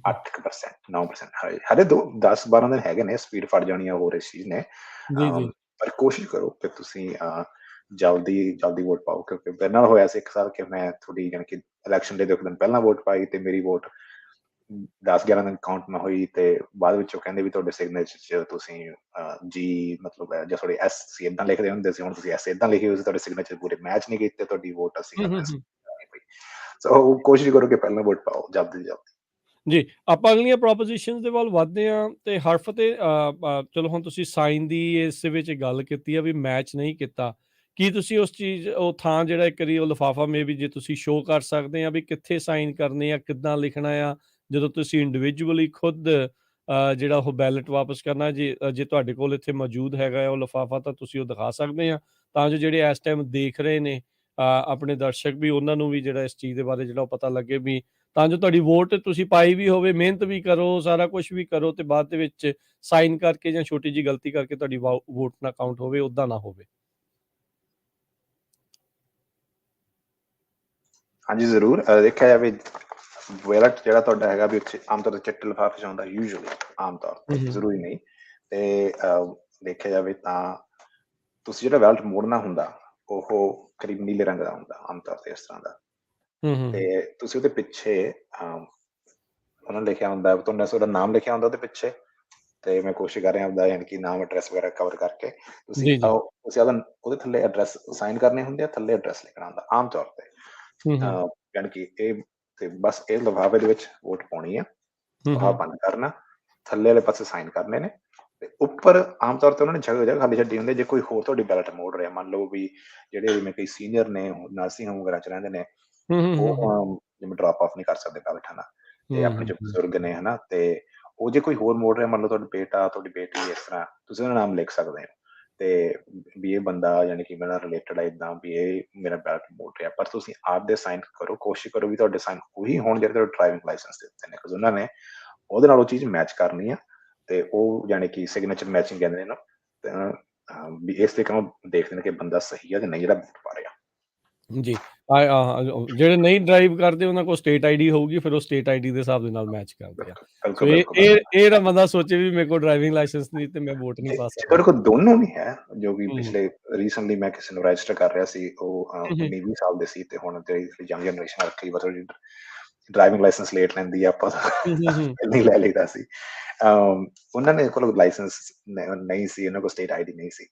8% 9%। ਹਲੇ 10-12 ਦਿਨ ਹੈਗੇ ਨੇ, ਸਪੀਡ ਫੜ ਜਾਣੀ ਆ ਹੋਰ ਇਸ ਚੀਜ਼ ਨੇ। ਪਰ ਕੋਸ਼ਿਸ਼ ਕਰੋ ਕਿ ਤੁਸੀਂ ਜਲਦੀ ਵੋਟ ਪਾਓ, ਕਿਉਂਕਿ ਮੇਰੇ ਨਾਲ ਹੋਇਆ ਸੀ 1 ਸਾਲ ਕਿ ਮੈਂ ਥੋੜੀ ਜਾਣੀ ਕਿ ਇਲੈਕਸ਼ਨ ਦੇ 2 ਦਿਨ ਪਹਿਲਾਂ ਵੋਟ ਪਾਈ ਤੇ ਮੇਰੀ ਵੋਟ 10-11 ਦਿਨ ਕਾਊਂਟ ਨਾ ਹੋਈ ਤੇ ਬਾਅਦ ਵਿੱਚ ਉਹ ਕਹਿੰਦੇ ਵੀ ਤੁਹਾਡੇ ਸਿਗਨੇਚਰ 'ਚ ਤੁਸੀਂ ਜੀ ਮਤਲਬ ਜਾਂ ਤੁਹਾਡੇ ਐਸ ਸੀ ਏਦਾਂ ਲਿਖਦੇ ਹੁੰਦੇ ਸੀ, ਹੁਣ ਤੁਸੀਂ ਐਸ ਏਦਾਂ ਲਿਖੇ ਹੋਏ ਸੀ, ਤੁਹਾਡੇ ਸਿਗਨੇਚਰ ਪੂਰੇ ਮੈਚ ਨਹੀਂ ਕੀਤੇ, ਤੁਹਾਡੀ ਵੋਟ ਅਸੀਂ ਸੋ ਕੋਸ਼ਿਸ਼ ਕਰੋ ਕਿ ਪਹਿਲਾਂ ਵੋਟ ਪਾਓ ਜਲਦੀ ਤੋਂ ਜਲਦੀ। ਜੀ, ਆਪਾਂ ਅਗਲੀਆਂ ਪ੍ਰੋਪੋਜੀਸ਼ਨਸ ਦੇ ਵੱਲ ਵੱਧਦੇ ਹਾਂ ਤੇ ਹਰਫਤਿਹ ਚਲੋ ਹੁਣ ਤੁਸੀਂ ਸਾਈਨ ਦੀ ਇਸ ਵਿੱਚ ਗੱਲ ਕੀਤੀ ਆ ਵੀ ਮੈਚ ਨਹੀਂ ਕੀਤਾ, ਕੀ ਤੁਸੀਂ ਉਸ ਚੀਜ਼ ਉਹ ਥਾਂ ਜਿਹੜਾ ਇੱਕ ਵਾਰੀ ਉਹ ਲਿਫਾਫਾ ਮੇ ਵੀ ਜੇ ਤੁਸੀਂ ਸ਼ੋਅ ਕਰ ਸਕਦੇ ਆ ਵੀ ਕਿੱਥੇ ਸਾਈਨ ਕਰਨੇ ਆ, ਕਿੱਦਾਂ ਲਿਖਣਾ ਆ ਜਦੋਂ ਤੁਸੀਂ ਇੰਡੀਵਿਜੂਅਲੀ ਖੁਦ ਜਿਹੜਾ ਉਹ ਬੈਲਟ ਵਾਪਸ ਕਰਨਾ, ਜੇ ਤੁਹਾਡੇ ਕੋਲ ਇੱਥੇ ਮੌਜੂਦ ਹੈਗਾ ਉਹ ਲਿਫਾਫਾ ਤਾਂ ਤੁਸੀਂ ਉਹ ਦਿਖਾ ਸਕਦੇ ਆ ਤਾਂ ਜੋ ਜਿਹੜੇ ਇਸ ਟਾਈਮ ਦੇਖ ਰਹੇ ਨੇ ਆਪਣੇ ਦਰਸ਼ਕ ਵੀ ਉਹਨਾਂ ਨੂੰ ਵੀ ਜਿਹੜਾ ਇਸ ਚੀਜ਼ ਦੇ ਬਾਰੇ ਜਿਹੜਾ ਉਹ ਪਤਾ ਲੱਗੇ ਵੀ ਤਾਂ ਜੋ ਤੁਹਾਡੀ ਵੋਟ ਤੁਸੀਂ ਪਾਈ ਵੀ ਹੋਵੇ, ਮਿਹਨਤ ਵੀ ਕਰੋ, ਸਾਰਾ ਕੁਝ ਵੀ ਕਰੋ ਤੇ ਬਾਅਦ ਦੇ ਵਿੱਚ ਸਾਈਨ ਕਰਕੇ ਜਾਂ ਛੋਟੀ ਜਿਹੀ ਗਲਤੀ ਕਰਕੇ ਤੁਹਾਡੀ ਵੋਟ ਨਾ ਕਾਊਂਟ ਹੋਵੇ, ਉੱਦਾਂ ਨਾ ਹੋਵੇ। ਹਾਂਜੀ ਜ਼ਰੂਰ, ਦੇਖਿਆ ਜਾਵੇ ਬੈਲਟ ਜਿਹੜਾ ਤੁਹਾਡਾ ਹੈਗਾ ਵੀ ਆਮ ਤੌਰ ਤੇ ਚਿੱਟੇ ਲਿਫਾਫੇ 'ਚ ਆਉਂਦਾ ਯੂਜੂਅਲੀ, ਆਮ ਤੌਰ ਤੇ ਜ਼ਰੂਰੀ ਨਹੀਂ। ਤੇ ਦੇਖਿਆ ਜਾਵੇ ਤਾਂ ਤੁਸੀਂ ਜਿਹੜਾ ਬੈਲਟ ਮੋੜਨਾ ਹੁੰਦਾ ਉਹ ਕਰੀਬ ਨੀਲੇ ਰੰਗ ਦਾ ਹੁੰਦਾ ਆਮ ਤੌਰ ਤੇ ਇਸ ਤਰ੍ਹਾਂ ਦਾ, ਤੇ ਤੁਸੀਂ ਉਹਦੇ ਪਿੱਛੇ ਉਹਨਾਂ ਲਿਖਿਆ ਹੁੰਦਾ, ਤੁਹਾਡਾ ਨਾਮ ਲਿਖਿਆ ਹੁੰਦਾ ਉਹਦੇ ਪਿੱਛੇ, ਤੇ ਮੈਂ ਕੋਸ਼ਿਸ਼ ਕਰ ਰਿਹਾ ਆਪਦਾ ਯਾਨੀ ਕਿ ਨਾਮ ਐਡਰੈਸ ਵਗੈਰਾ ਕਵਰ ਕਰਕੇ ਤੁਸੀਂ ਉਹਦੇ ਥੱਲੇ ਐਡਰੈਸ ਸਾਈਨ ਕਰਨੇ ਹੁੰਦੇ ਆ, ਥੱਲੇ ਐਡਰੈਸ ਲਿਖਣਾ ਹੁੰਦਾ ਆਮ ਤੌਰ ਤੇ, ਯਾਨੀ ਕਿ ਇਹ ਤੇ ਬਸ ਇਹ ਲਿਫਾਫੇ ਦੇ ਵਿੱਚ ਵੋਟ ਪਾਉਣੀ ਆ, ਲਿਫਾਫਾ ਬੰਦ ਕਰਨਾ, ਥੱਲੇ ਵਾਲੇ ਪਾਸੇ ਸਾਈਨ ਕਰਨੇ ਨੇ ਤੇ ਉੱਪਰ ਆਮ ਤੌਰ ਤੇ ਉਹਨਾਂ ਨੇ ਜਗ੍ਹਾ ਖਾਲੀ ਛੱਡੀ ਹੁੰਦੀ। ਜੇ ਕੋਈ ਹੋਰ ਤੁਹਾਡੀ ਬੈਲਟ ਮੋੜ ਰਿਹਾ, ਮੰਨ ਲਓ ਵੀ ਜਿਹੜੇ ਜਿਵੇਂ ਕਈ ਸੀਨੀਅਰ ਨੇ ਨਰਸਿੰਗ ਹੋਮ ਵਗੈਰਾ 'ਚ ਰਹਿੰਦੇ ਨੇ, ਉਹ ਜਿਵੇਂ ਡਰੋਪ ਆਫ ਨਹੀਂ ਕਰ ਸਕਦੇ ਬੈਲਟਾਂ ਦਾ, ਤੇ ਆਪਣੇ ਜੋ ਬਜ਼ੁਰਗ ਨੇ ਹਨਾ, ਤੇ ਉਹ ਜੇ ਕੋਈ ਹੋਰ ਮੋੜ ਰਿਹਾ, ਮੰਨ ਲਓ ਤੁਹਾਡਾ ਬੇਟਾ, ਤੁਹਾਡੀ ਬੇਟੀ, ਇਸ ਤਰ੍ਹਾਂ ਤੁਸੀਂ ਉਹਦਾ ਨਾਮ ਲਿਖ ਸਕਦੇ ਹੋ ਤੇ ਵੀ ਇਹ ਬੰਦਾ ਯਾਨੀ ਕਿ ਮੇਰਾ ਰਿਲੇਟਡ ਹੈ ਇੱਦਾਂ ਵੀ ਇਹ ਮੇਰਾ ਬੈਲਟ ਮੋੜ ਰਿਹਾ। ਪਰ ਤੁਸੀਂ ਆਪਦੇ ਸਾਈਨ ਕਰੋ, ਕੋਸ਼ਿਸ਼ ਕਰੋ ਵੀ ਤੁਹਾਡੇ ਸਾਈਨ ਉਹੀ ਹੋਣ ਜਿਹੜੇ ਤੁਹਾਡੇ ਡਰਾਈਵਿੰਗ ਲਾਇਸੈਂਸ ਦੇ ਉੱਤੇ ਨੇ, ਕਿਉਂਕਿ ਉਹਨਾਂ ਨੇ ਉਹਦੇ ਨਾਲ ਉਹ ਚੀਜ਼ ਮੈਚ ਕਰਨੀ ਆ ਤੇ ਉਹ ਯਾਨੀ ਕਿ ਸਿਗਨੇਚਰ ਮੈਚਿੰਗ ਕਹਿੰਦੇ ਨੇ ਨਾ, ਵੀ ਇਸ ਤਰੀਕੇ ਨਾਲ ਦੇਖਦੇ ਨੇ ਕਿ ਬੰਦਾ ਸਹੀ ਆ ਜਾਂ ਨਹੀਂ ਜਿਹੜਾ ਵੋਟ ਪਾ ਰਿਹਾ। ਜੀ, ਜਿਹੜੇ ਨਹੀਂ ਡਰਾਈਵ ਕਰਦੇ ਉਹਨਾਂ ਕੋਲ ਸਟੇਟ ਆਈਡੀ ਹੋਊਗੀ, ਫਿਰ ਉਹ ਸਟੇਟ ਆਈਡੀ ਦੇ ਹਿਸਾਬ ਦੇ ਨਾਲ ਮੈਚ ਕਰਦੇ ਆ। ਸੋ ਇਹ ਨਾ ਬੰਦਾ ਸੋਚੇ ਵੀ ਮੇਰੇ ਕੋਲ ਡਰਾਈਵਿੰਗ ਲਾਇਸੈਂਸ ਨਹੀਂ ਤੇ ਮੈਂ ਵੋਟ ਨਹੀਂ ਪਾ ਸਕਦਾ। ਤੁਹਾਡੇ ਕੋਲ ਦੋਨੋਂ ਨਹੀਂ ਹੈ, ਜੋ ਵੀ ਪਿਛਲੇ ਰੀਸੈਂਟਲੀ ਮੈਂ ਕਿਸੇ ਨੂੰ ਰਜਿਸਟਰ ਕਰ ਰਿਹਾ ਸੀ, ਉਹ 19-20 ਸਾਲ ਦੇ ਸੀ ਤੇ ਹੁਣ ਤੇ ਯੰਗ ਜਨਰੇਸ਼ਨ ਕਈ ਵਾਰ ਡਰਾਈਵਿੰਗ ਲਾਇਸੈਂਸ ਲੇਟ ਲੈਂਦੀ ਆ, ਆਪਾਂ ਪਹਿਲਾਂ ਹੀ ਲੈ ਲਈਦਾ ਸੀ। ਉਹਨਾਂ ਨੇ ਕੋਲ ਲਾਇਸੈਂਸ ਨਹੀਂ ਸੀ, ਉਹਨਾਂ ਕੋਲ ਸਟੇਟ ਆਈਡੀ ਨਹੀਂ ਸੀ,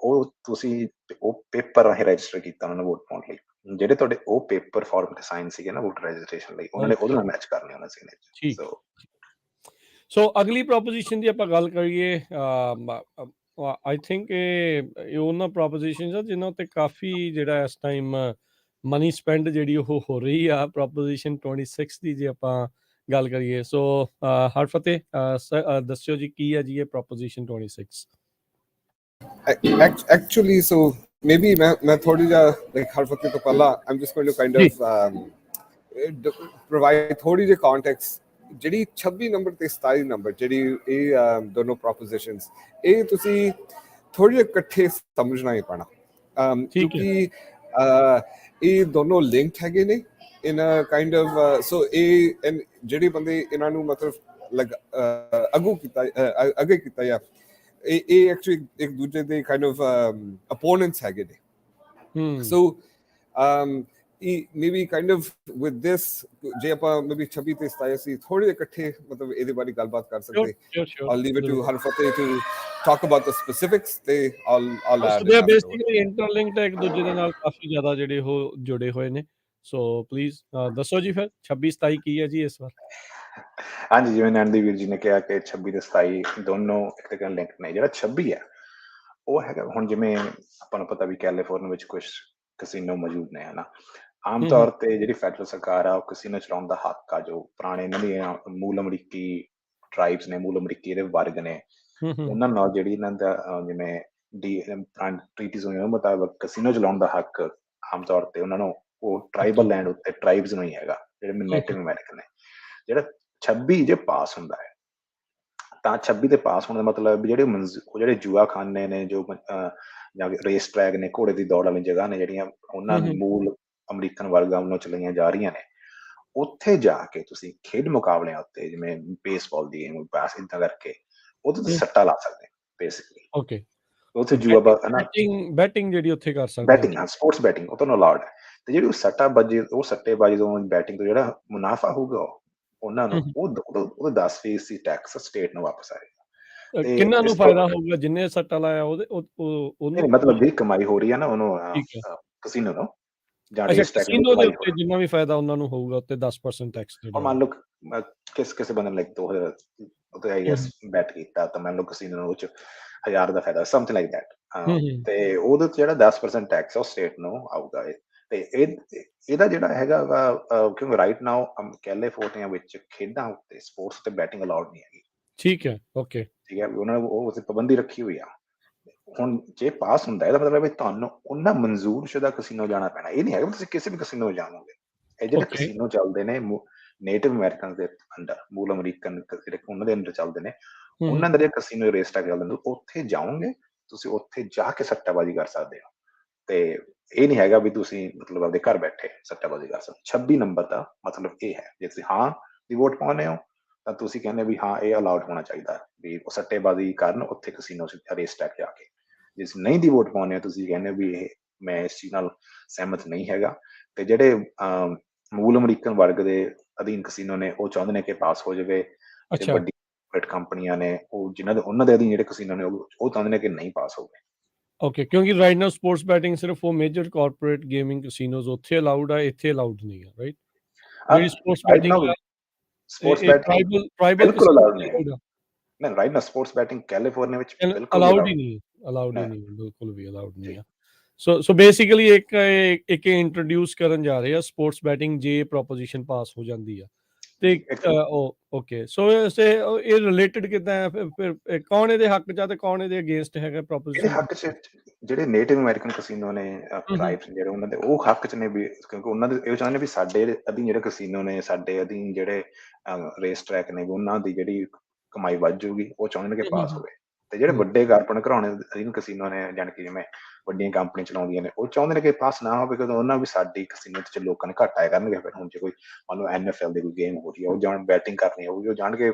ਉਹ ਤੁਸੀਂ ਉਹ ਪੇਪਰ ਰਾਹੀਂ ਰਜਿਸਟਰ ਕੀਤਾ ਉਹਨਾਂ ਨੇ ਵੋਟ ਪਾਉਣ ਲਈ, ਜਿਹੜੇ ਤੁਹਾਡੇ ਉਹ ਪੇਪਰ ਫਾਰਮ ਤੇ ਸਾਈਨ ਸੀਗੇ ਨਾ ਵੋਟਰ ਰਜਿਸਟ੍ਰੇਸ਼ਨ ਲਈ, ਉਹਨਾਂ ਨੇ ਉਹਦੇ ਨਾਲ ਮੈਚ ਕਰਨੇ ਉਹਨਾਂ ਸਿਗਨੇਚਰ। ਸੋ ਅਗਲੀ ਪ੍ਰੋਪੋਜੀਸ਼ਨ ਦੀ ਆਪਾਂ ਗੱਲ ਕਰੀਏ, ਆਈ ਥਿੰਕ ਇਹ ਉਹਨਾਂ ਪ੍ਰੋਪੋਜੀਸ਼ਨਸ ਆ ਜਿਨ੍ਹਾਂ ਉੱਤੇ ਕਾਫੀ ਜਿਹੜਾ ਇਸ ਟਾਈਮ ਮਨੀ ਸਪੈਂਡ ਜਿਹੜੀ ਉਹ ਹੋ ਰਹੀ ਆ। ਪ੍ਰੋਪੋਜੀਸ਼ਨ 26 ਦੀ ਜੇ ਆਪਾਂ ਗੱਲ ਕਰੀਏ, ਸੋ ਹਰਫਤਿਹ ਦੱਸਿਓ ਜੀ ਕੀ ਹੈ ਜੀ ਇਹ ਪ੍ਰੋਪੋਜੀਸ਼ਨ 26? Actually, so maybe मैं थोड़ी जा like हरफतह तो पहला I'm just going to kind of provide थोड़ी जी context। ਜਿਹੜੀ 26 ਨੰਬਰ ਤੇ 27 ਨੰਬਰ ਜਿਹੜੀ ਇਹ ਦੋਨੋਂ ਪ੍ਰੋਪੋਜੀਸ਼ਨਸ, ਇਹ ਤੁਸੀਂ ਥੋੜੀ ਜਿਹੀ ਇਕੱਠੇ ਸਮਝਣਾ ਹੀ ਪੈਣਾ, ਕਿਉਂਕਿ ਇਹ ਦੋਨੋਂ ਲਿੰਕਡ ਹੈਗੇ ਨੇ in a kind of so and ਜਿਹੜੇ ਬੰਦੇ ਇਹਨਾਂ ਨੂੰ ਮਤਲਬ ਅੱਗੇ ਕੀਤਾ ਜਾਂ ਇਹ ਐਕਚੁਅਲੀ ਇੱਕ ਦੂਜੇ ਦੇ kind of opponents ਹੈਗੇ ਨੇ। so maybe kind of with this ਜੇ ਆਪਾਂ maybe 26 ਤੇ 27 ਸੀ ਥੋੜੇ ਇਕੱਠੇ ਮਤਲਬ ਇਹਦੇ ਬਾਰੇ ਗੱਲਬਾਤ ਕਰ ਸਕਦੇ। I'll leave it to Harfateh to talk about the specifics ਤੇ I'll add they are basically interlinked ਇੱਕ ਦੂਜੇ ਦੇ ਨਾਲ ਕਾਫੀ ਜ਼ਿਆਦਾ ਜਿਹੜੇ ਉਹ ਜੁੜੇ ਹੋਏ ਨੇ। ਸੋ ਪਲੀਜ਼ ਦੱਸੋ ਜੀ ਫਿਰ 26 27 ਕੀ ਹੈ ਜੀ ਇਸ ਵਾਰ? ਹਾਂਜੀ, ਜਿਵੇਂ ਨੰਦੀਵੀਰ ਜੀ ਨੇ ਕਿਹਾ ਕਿ 26 ਤੇ 27 ਦੋਨੋਂ ਇੱਕ ਤਰੀਕੇ ਨਾਲ ਲਿੰਕ ਨੇ। ਜਿਹੜਾ 26 ਹੈ ਉਹ ਹੈਗਾ ਹੁਣ ਜਿਵੇਂ ਆਪਾਂ ਨੂੰ ਪਤਾ ਵੀ ਕੈਲੀਫੋਰਨੀਆ ਵਿੱਚ ਕੁਝ ਕਸੀਨੋ ਮੌਜੂਦ ਨੇ ਹਨਾ। ਆਮ ਤੌਰ ਤੇ ਜਿਹੜੀ ਫੈਡਰਲ ਸਰਕਾਰ ਆ ਉਹ ਕਸੀਨੋ ਚਲਾਉਣ ਦਾ ਹੱਕ ਆ ਜੋ ਪੁਰਾਣੇ ਇਹਨਾਂ ਦੀਆਂ ਮੂਲ ਅਮਰੀਕੀ ਟਰਾਈਬਸ ਨੇ, ਮੂਲ ਅਮਰੀਕੀ ਦੇ ਵਰਗ ਨੇ, ਉਹਨਾਂ ਨਾਲ ਜਿਹੜੀ ਇਹਨਾਂ ਦਾ ਜਿਵੇਂ ਟ੍ਰੀਟੀਜ਼ ਹੋਈਆਂ ਮੁਤਾਬਕ ਕਸੀਨੋ ਚਲਾਉਣ ਦਾ ਹੱਕ ਆਮ ਤੌਰ ਤੇ ਉਹਨਾਂ ਨੂੰ ਉਹ ਟਰਾਈਬਲ ਲੈਂਡ ਉੱਤੇ ਟਰਾਈਬਸ ਨੂੰ ਹੀ ਹੈਗਾ, ਜਿਹੜੇ ਨੇਟਿਵ ਅਮਰੀਕਨ ਨੇ। ਜਿਹੜਾ 26 ਜੇ ਪਾਸ ਹੁੰਦਾ ਹੈ ਤਾਂ 26 ਦੇ ਪਾਸ ਹੋਣ ਦਾ ਮਤਲਬ ਜਿਹੜੇ ਜੂਆਖਾਨੇ ਨੇ ਜੋ ਜਾਂ ਰੇਸ ਟਰੈਕ ਨੇ, ਘੋੜੇ ਦੀ ਦੌੜ ਵਾਲੀ ਜਗ੍ਹਾ ਨੇ ਜਿਹੜੀਆਂ ਉਹਨਾਂ ਮੂਲ ਅਮਰੀਕਨ ਵਰਗਾਂ ਵੱਲੋਂ ਚਲਾਈਆਂ ਜਾ ਰਹੀਆਂ ਨੇ, ਉੱਥੇ ਜਾ ਕੇ ਤੁਸੀਂ ਖੇਡ ਮੁਕਾਬਲਿਆਂ ਉੱਤੇ ਜਿਵੇਂ ਬੇਸਬਾਲ ਦੀ ਗੇਮ ਪਾਸ ਇੱਦਾਂ ਕਰਕੇ ਉਹਦੇ ਤੇ ਸੱਟਾ ਲਾ ਸਕਦੇ ਬੇਸਿਕਲੀ। ਓਕੇ, ਉੱਥੇ ਜੂਆ ਬੈਟਿੰਗ ਜਿਹੜੀ ਉੱਥੇ ਕਰ ਸਕਦੇ ਬੈਟਿੰਗ, ਹਾਂ ਸਪੋਰਟਸ ਬੈਟਿੰਗ ਉਹ ਤੁਹਾਨੂੰ ਅਲਾਉਡ ਹੈ। ਤੇ ਜਿਹੜੀ ਉਹ ਸੱਟੇਬਾਜ਼ੀ ਤੋਂ ਬੈਟਿੰਗ ਤੋਂ ਜਿਹੜਾ ਮੁਨਾਫਾ ਹੋਊਗਾ ਉਹਨਾਂ ਨੂੰ ਉਹਦੇ 10% ਟੈਕਸ ਸਟੇਟ ਨੂੰ ਵਾਪਸ ਆਏਗਾ। ਕਿੰਨਾਂ ਨੂੰ ਫਾਇਦਾ ਹੋਊਗਾ? ਜਿੰਨੇ ਸੱਟਾ ਲਾਇਆ ਉਹਨੂੰ ਮਤਲਬ ਜਿਹੜੀ ਕਮਾਈ ਹੋ ਰਹੀ ਹੈ ਨਾ ਉਹਨੂੰ ਕਸੀਨੋ ਨੂੰ ਜਾਂ ਰੇਸ ਟਰੈਕ ਦੀ ਕਮਾਈ ਹੋ ਜਿੰਨਾ ਵੀ ਫਾਇਦਾ ਉਹਨਾਂ ਨੂੰ ਹੋਊਗਾ ਉੱਤੇ 10% ਟੈਕਸ ਜਿਹੜਾ। ਮੰਨ ਲਓ ਕਿਸੇ ਬੰਦੇ ਨੇ 2000 ਉੱਤੇ ਆਈ ਗੈਸ ਬੈਟ ਕੀਤਾ ਤਾਂ ਮੰਨ ਲਓ ਕਸੀਨੋ ਨੂੰ 1000 ਦਾ ਫਾਇਦਾ ਸਮਥਿੰਗ ਲਾਈਕ ਦੈਟ, ਤੇ ਉਹਦੇ ਤੇ ਜਿਹੜਾ 10% ਟੈਕਸ ਉਹ ਸਟੇਟ ਨੂੰ ਆਊਗਾ। ਤੇ ਇਹਦਾ ਜਿਹੜਾ ਹੈਗਾ ਵਾ ਕਿਉਂਕਿ ਰਾਈਟ ਨਾਓ ਕੈਲੀਫੋਰਨੀਆ ਵਿੱਚ ਖੇਡਾਂ ਉੱਤੇ ਸਪੋਰਟਸ ਤੇ ਬੈਟਿੰਗ ਅਲਾਉਡ ਨਹੀਂ ਹੈਗੀ। ਠੀਕ ਹੈ, ਓਕੇ, ਠੀਕ ਹੈ, ਉਹਨਾਂ ਨੇ ਉਹ ਪਾਬੰਦੀ ਰੱਖੀ ਹੋਈ ਆ। ਹੁਣ ਜੇ ਪਾਸ ਹੁੰਦਾ ਇਹਦਾ ਮਤਲਬ ਤੁਹਾਨੂੰ ਉਹਨਾਂ ਮਨਜ਼ੂਰ ਸ਼ੁਦਾ ਕਸੀਨੋ ਜਾਣਾ ਪੈਣਾ। ਇਹ ਨਹੀਂ ਹੈਗਾ ਤੁਸੀਂ ਕਿਸੇ ਵੀ ਕਸੀਨੋ ਜਾਓਗੇ। ਇਹ ਜਿਹੜੇ ਕਸੀਨੋ ਚੱਲਦੇ ਨੇ ਨੇਟਿਵ ਅਮਰੀਕਨ ਦੇ ਅੰਡਰ, ਮੂਲ ਅਮਰੀਕਨ ਜਿਹੜੇ ਉਹਨਾਂ ਦੇ ਅੰਡਰ ਚੱਲਦੇ ਨੇ, ਉਹਨਾਂ ਦੇ ਕਸੀਨੋ ਰੇਸ ਟਰੈਕ ਚੱਲਦੇ ਨੇ, ਉੱਥੇ ਜਾਓਗੇ ਤੁਸੀਂ ਉੱਥੇ ਜਾ ਕੇ ਸੱਟਾਬਾਜ਼ੀ ਕਰ ਸਕਦੇ ਹੋ। ਤੇ ਇਹ ਨਹੀਂ ਹੈਗਾ ਵੀ ਤੁਸੀਂ ਮਤਲਬ ਆਪਦੇ ਘਰ ਬੈਠੇ ਸੱਟਾਬਾਜ਼ੀ ਕਰ ਸਕਦੇ। 26 ਨੰਬਰ ਦਾ ਮਤਲਬ ਇਹ ਹੈ ਜੇ ਤੁਸੀਂ ਹਾਂ ਦੀ ਵੋਟ ਪਾਉਂਦੇ ਹੋ ਤਾਂ ਤੁਸੀਂ ਕਹਿੰਦੇ ਵੀ ਹਾਂ ਇਹ ਅਲਾਉਡ ਹੋਣਾ ਚਾਹੀਦਾ ਵੀ ਉਹ ਸੱਟੇਬਾਜ਼ੀ ਕਰਨ ਉੱਥੇ ਕਸੀਨੋ ਰੇਸ ਟਰੈਕ ਜਾ ਕੇ। ਜੇ ਨਹੀਂ ਦੀ ਵੋਟ ਪਾਉਂਦੇ ਹੋ ਤੁਸੀਂ ਕਹਿੰਦੇ ਵੀ ਇਹ ਮੈਂ ਇਸ ਚੀਜ਼ ਨਾਲ ਸਹਿਮਤ ਨਹੀਂ ਹੈਗਾ। ਤੇ ਜਿਹੜੇ ਮੂਲ ਅਮਰੀਕਨ ਵਰਗ ਦੇ ਅਧੀਨ ਕਸੀਨੋ ਨੇ ਉਹ ਚਾਹੁੰਦੇ ਨੇ ਕਿ ਪਾਸ ਹੋ ਜਾਵੇ। ਜਿਹੜੇ ਵੱਡੀ ਕੰਪਨੀਆਂ ਨੇ ਉਹ ਉਹਨਾਂ ਦੇ ਅਧੀਨ ਜਿਹੜੇ ਕਸੀਨੋ ਨੇ ਉਹ ਚਾਹੁੰਦੇ ਨੇ ਕਿ ਨਹੀਂ ਪਾਸ ਹੋਵੇ। ਓਕੇ, ਕਿਉਂਕਿ ਰਾਈਟ ਨਾਓ ਸਪੋਰਟਸ ਬੈਟਿੰਗ ਸਿਰਫ ਉਹ ਮੇਜਰ ਕਾਰਪੋਰੇਟ ਗੇਮਿੰਗ ਕਸੀਨੋਜ਼ ਉੱਥੇ ਅਲਾਉਡ ਆ, ਇੱਥੇ ਅਲਾਉਡ ਨਹੀਂ ਆ, ਰਾਈਟ? ਜਿਹੜੀ ਸਪੋਰਟਸ ਬੈਟਿੰਗ ਟ੍ਰਾਈਬਲ ਬਿਲਕੁਲ ਅਲਾਉਡ ਨਹੀਂ ਹੈ। ਨਹੀਂ, right now sports batting California ਵਿੱਚ ਬਿਲਕੁਲ ਅਲਾਉਡ ਹੀ ਨਹੀਂ, ਬਿਲਕੁਲ ਵੀ ਅਲਾਉਡ ਨਹੀਂ ਆ। ਸੋ ਬੇਸਿਕਲੀ ਇੱਕ ਇੰਟਰੋਡਿਊਸ ਕਰਨ ਜਾ ਰਹੇ ਆ ਸਪੋਰਟਸ ਬੈਟਿੰਗ ਜੇ ਪ੍ਰੋਪੋਜੀਸ਼ਨ ਪਾਸ ਹੋ ਜਾਂਦੀ ਆ ਤੇ ਓਕੇ। ਸੋ ਇਹ ਰਿਲੇਟਡ ਕਿੱਦਾਂ ਹੈ ਫਿਰ ਕੌਣ ਇਹਦੇ ਹੱਕ 'ਚ ਆ ਤੇ ਕੌਣ ਇਹਦੇ ਅਗੇਂਸਟ ਹੈਗਾ ਪ੍ਰੋਪੋਜੀਸ਼ਨ? ਇਹਦੇ ਹੱਕ 'ਚ ਜਿਹੜੇ ਨੇਟਿਵ ਅਮਰੀਕਨ ਕਸੀਨੋ ਨੇ, ਟ੍ਰਾਈਬਸ ਜਿਹੜੇ ਉਹਨਾਂ ਦੇ ਉਹ ਹੱਕ 'ਚ ਨੇ ਵੀ ਕਿਉਂਕਿ ਉਹਨਾਂ ਦੇ ਇਹ ਚਾਹੁੰਦੇ ਵੀ ਸਾਡੇ ਅਧੀਨ ਜਿਹੜੇ ਕਸੀਨੋ ਨੇ, ਸਾਡੇ ਅਧੀਨ ਜਿਹੜੇ ਰੇਸ ਟਰੈਕ ਨੇ ਉਹਨਾਂ ਦੀ ਜਿਹੜੀ ਕਮਾਈ ਵੱਧ ਜਾਊਗੀ, ਉਹ ਚਾਹੁੰਦੇ ਨੇ ਕਿ ਪਾਸ ਹੋਵੇ। ਤੇ ਜਿਹੜੇ ਵੱਡੇ ਕਾਰਪੋਰੇਟ ਘਰਾਣੇ ਅਧੀਨ ਕਸੀਨੋ ਨੇ ਜਾਣੀ ਕਿ ਜਿਵੇਂ ਵੱਡੀਆਂ ਕੰਪਨੀਆਂ ਚਲਾਉਂਦੀਆਂ ਨੇ ਉਹ ਚਾਹੁੰਦੇ ਨੇ ਕਿ ਪਾਸ ਨਾ ਹੋਵੇ ਕਿਉਂਕਿ ਉਹਨਾਂ ਵੀ ਸਾਡੀ ਕਸੀਨੋ 'ਚ ਲੋਕਾਂ ਨੇ ਘੱਟ ਆਇਆ ਕਰਨਗੇ। ਫਿਰ ਹੁਣ ਜੇ ਕੋਈ ਮੰਨ ਲਓ NFL ਦੀ ਕੋਈ ਗੇਮ ਹੋ ਰਹੀ ਹੈ, ਉਹ ਜਾਣ ਬੈਟਿੰਗ ਕਰਨੀ ਹੋਊਗੀ, ਉਹ ਜਾਣ ਕੇ